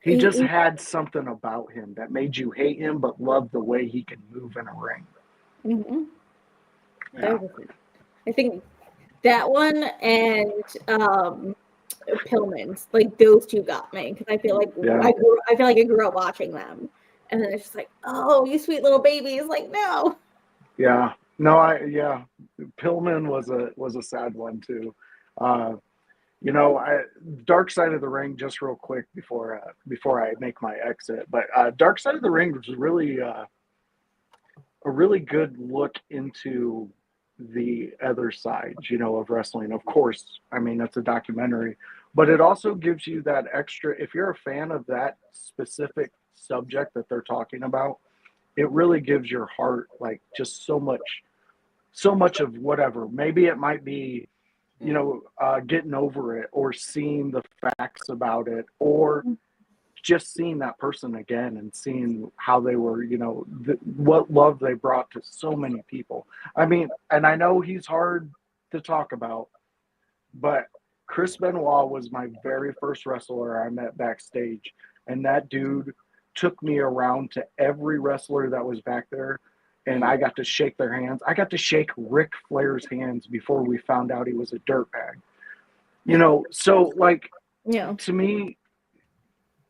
He just had something about him that made you hate him but love the way he can move in a ring. Mm-hmm. Yeah. I think that one and Pillman's, like those two got me because I feel like I grew up watching them, and then it's just like, oh, you sweet little babies, like no. Yeah, no, Pillman was a sad one too. Dark Side of the Ring, just real quick before I make my exit, but Dark Side of the Ring was really a really good look into the other side, of wrestling. Of course, I mean, that's a documentary, but it also gives you that extra, if you're a fan of that specific subject that they're talking about, it really gives your heart like just so much of whatever. Maybe it might be, getting over it or seeing the facts about it or just seeing that person again and seeing how they were, what love they brought to so many people. I mean, and I know he's hard to talk about, but Chris Benoit was my very first wrestler I met backstage. And that dude took me around to every wrestler that was back there. And I got to shake their hands. I got to shake Ric Flair's hands before we found out he was a dirtbag. So like, to me,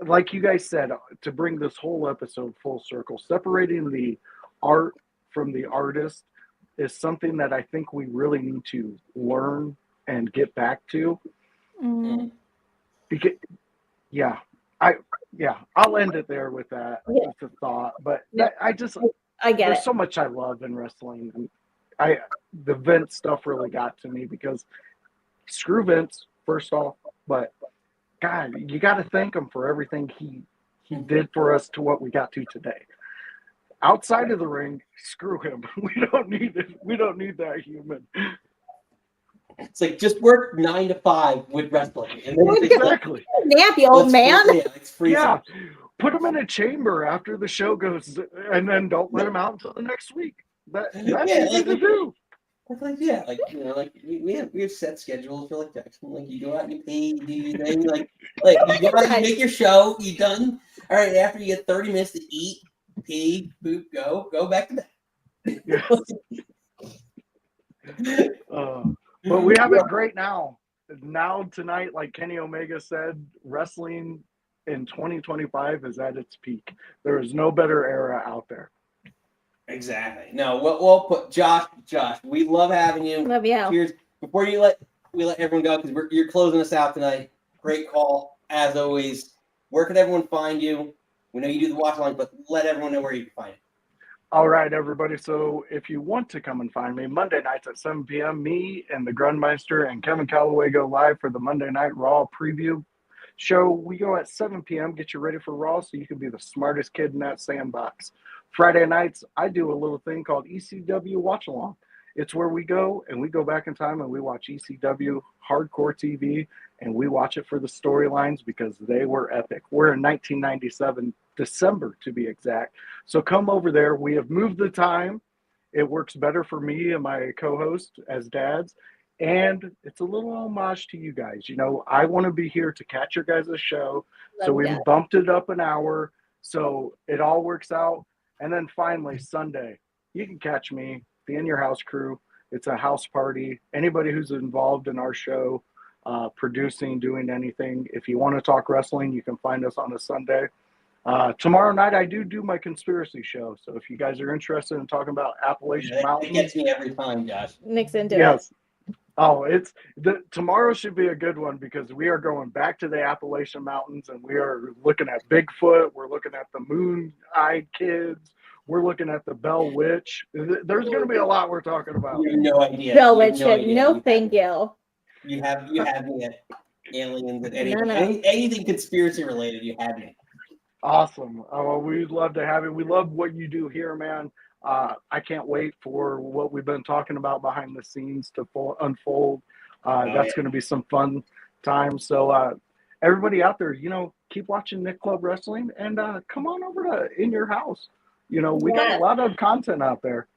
like you guys said, to bring this whole episode full circle, separating the art from the artist is something that I think we really need to learn and get back to. Mm-hmm. Because, I'll end it there with that. Yeah. With the thought, but I get there's so much I love in wrestling, and the Vince stuff really got to me because screw Vince first off, but God, you got to thank him for everything he did for us to what we got to today. Outside of the ring, screw him. We don't need it. We don't need that human. It's like just work 9 to 5 with wrestling. And then exactly. Nap, you old man. Yeah. Put him in a chamber after the show goes, and then don't let him out until the next week. That's easy to do. We have set schedules for like Jackson. Like you go out and you pay, you do your thing. Like you go out, you make your show, you done. All right, after you get 30 minutes to eat, pee, poop, go back to bed. But we have it great now. Now tonight, like Kenny Omega said, wrestling in 2025 is at its peak. There is no better era out there. Exactly. No, we'll put Josh. We love having you. Love you. Cheers. Before we let everyone go, because you're closing us out tonight. Great call as always. Where can everyone find you? We know you do the watch along, but let everyone know where you can find it. All right, everybody. So if you want to come and find me, Monday nights at 7 p.m., me and the Grundmeister and Kevin Calloway go live for the Monday Night Raw preview show. We go at 7 p.m., get you ready for Raw so you can be the smartest kid in that sandbox. Friday nights, I do a little thing called ECW Watch Along. It's where we go back in time and we watch ECW hardcore TV, and we watch it for the storylines because they were epic. We're in 1997, December to be exact. So come over there. We have moved the time. It works better for me and my co-host as dads. And it's a little homage to you guys. You know, I want to be here to catch your guys' show. So we bumped it up an hour. So it all works out. And then finally, Sunday, you can catch me, the In Your House crew. It's a house party. Anybody who's involved in our show, producing, doing anything. If you want to talk wrestling, you can find us on a Sunday. Tomorrow night, I do my conspiracy show. So if you guys are interested in talking about Appalachian Mountains. It gets me every time, Josh. Nick's into it. Oh, tomorrow should be a good one because we are going back to the Appalachian Mountains and we are looking at Bigfoot. We're looking at the moon-eyed kids. We're looking at the Bell Witch. There's going to be a lot we're talking about. You have no idea. Bell Witch, no thank you. You have me at aliens and anything conspiracy related. You have me. Awesome. Oh, we'd love to have you. We love what you do here, man. I can't wait for what we've been talking about behind the scenes to unfold. That's going to be some fun times. So everybody out there, keep watching Nick Club Wrestling and come on over to In Your House. We got a lot of content out there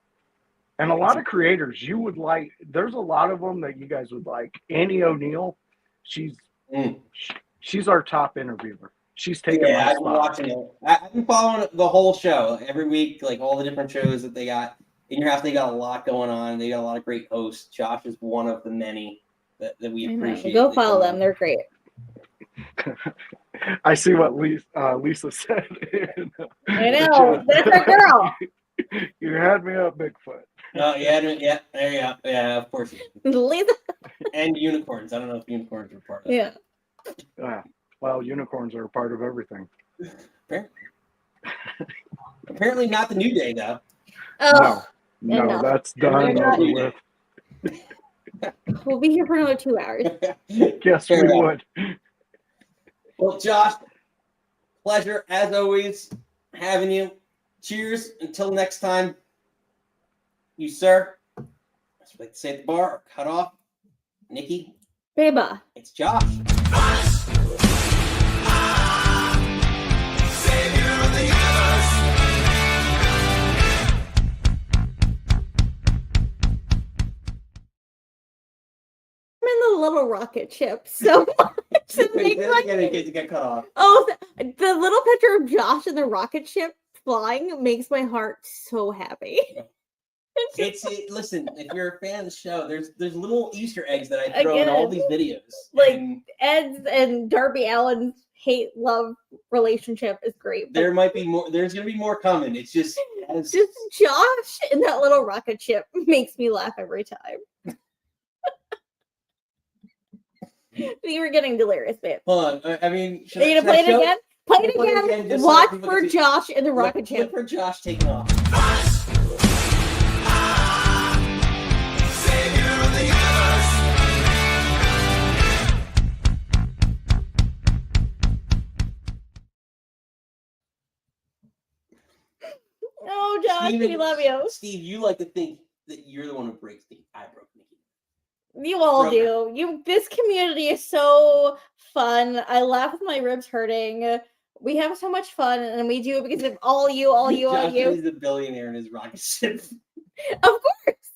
and a lot of creators you would like. There's a lot of them that you guys would like. Annie O'Neill, she's our top interviewer. She's taking my I've spot. been watching it. I've been following the whole show every week, like all the different shows that they got. In Your House, they got a lot going on. They got a lot of great hosts. Josh is one of the many that we appreciate. Go follow them. They're great. I see what Lisa said. I know. That's our girl. You had me up, Bigfoot. Oh, yeah, there you go. Yeah, of course. Lisa. And unicorns. I don't know if unicorns are part of it. Yeah. Well, unicorns are a part of everything. Apparently not the New Day, though. Oh. No, that's done over with. We'll be here for another 2 hours. Yes, we would. Well, Josh, pleasure as always having you. Cheers. Until next time. You, sir. As we like to say at the bar, or cut off. Nikki. Beba. It's Josh. The little rocket ship so much. In case you get cut off. Oh, the little picture of Josh in the rocket ship flying makes my heart so happy. Listen, if you're a fan of the show, there's little Easter eggs that I throw in all these videos. Like Ed's and Darby Allin's hate-love relationship is great. There might be more. There's gonna be more coming. It's just Josh in that little rocket ship makes me laugh every time. You were getting delirious, babe. Hold on. I mean, are you gonna play it again? Play it again. Watch for Josh in the rocket ship. Look for Josh taking off. Oh, Josh, we love you. Steve, you like to think that you're the one who breaks the I broke Nikki. You all do. This community is so fun. I laugh with my ribs hurting. We have so much fun, and we do it because of all you. Josh is the billionaire in his rocket ship. Of course.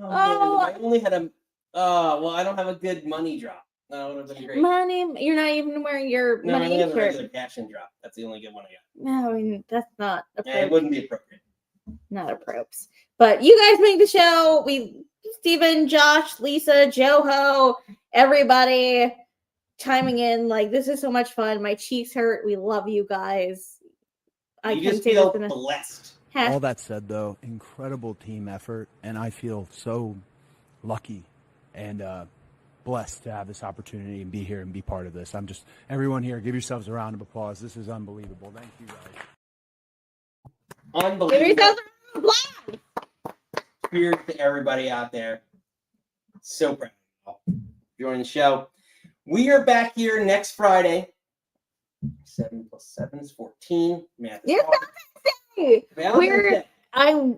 I only had a. Well, I don't have a good money drop. That would have been great. Money? You're not even wearing your money. I only have a shirt. regular cash-in drop. That's the only good one I got. No, I mean that's not appropriate. It wouldn't be appropriate. Not appropriate. But you guys make the show. Steven, Josh, Lisa, Joho, everybody chiming in. Like, this is so much fun. My cheeks hurt. We love you guys. You can just say feel this in a blessed. All that said, though, incredible team effort, and I feel so lucky and blessed to have this opportunity and be here and be part of this. Everyone here, give yourselves a round of applause. This is unbelievable. Thank you, guys. Unbelievable. Give yourselves a round of applause. Cheers to everybody out there. So proud of you all. Join the show. We are back here next Friday. 7 + 7 is 14. Math is hard. Valentine's Day.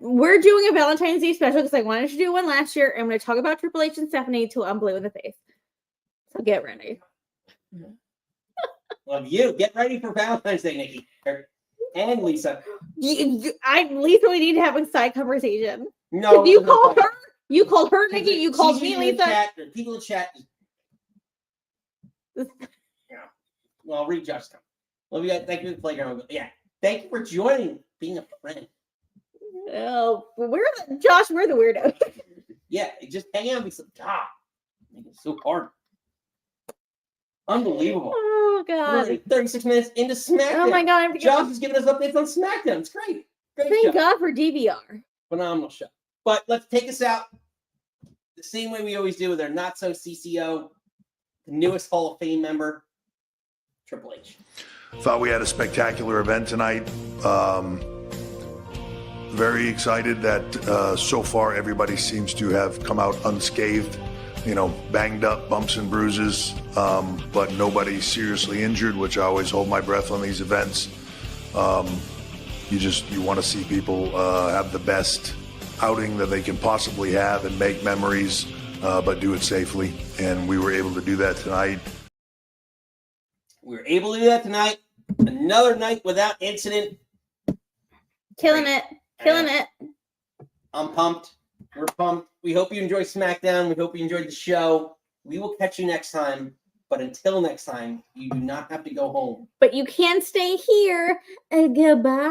We're doing a Valentine's Day special because I wanted to do one last year. I'm going to talk about Triple H and Stephanie till I'm blue in the face. So get ready. Love you. Get ready for Valentine's Day, Nikki. And Lisa. Lisa, we need to have a side conversation. No. You called her. You called her, Nikki. You called me, Lisa. People in chat. Yeah. Well, read Josh's comment. Love you guys. Thank you for the playground. Yeah. Thank you for joining, being a friend. Oh, Josh, we're the weirdos. Yeah, just hang out with some top. It's so hard. Unbelievable. Oh, God. We're 36 minutes into SmackDown. Oh, my God. Josh is giving us updates on SmackDown. It's great. Thank show. God for DVR. Phenomenal show. But let's take us out the same way we always do with our Not So CCO, the newest Hall of Fame member, Triple H. Thought we had a spectacular event tonight. Very excited that so far everybody seems to have come out unscathed. Banged up, bumps and bruises, but nobody seriously injured, which I always hold my breath on these events. You want to see people have the best outing that they can possibly have and make memories, but do it safely. And we were able to do that tonight. We were able to do that tonight. Another night without incident. Killing it. I'm pumped. We're pumped. We hope you enjoy SmackDown. We hope you enjoyed the show. We will catch you next time. But until next time, you do not have to go home. But you can stay here. Goodbye.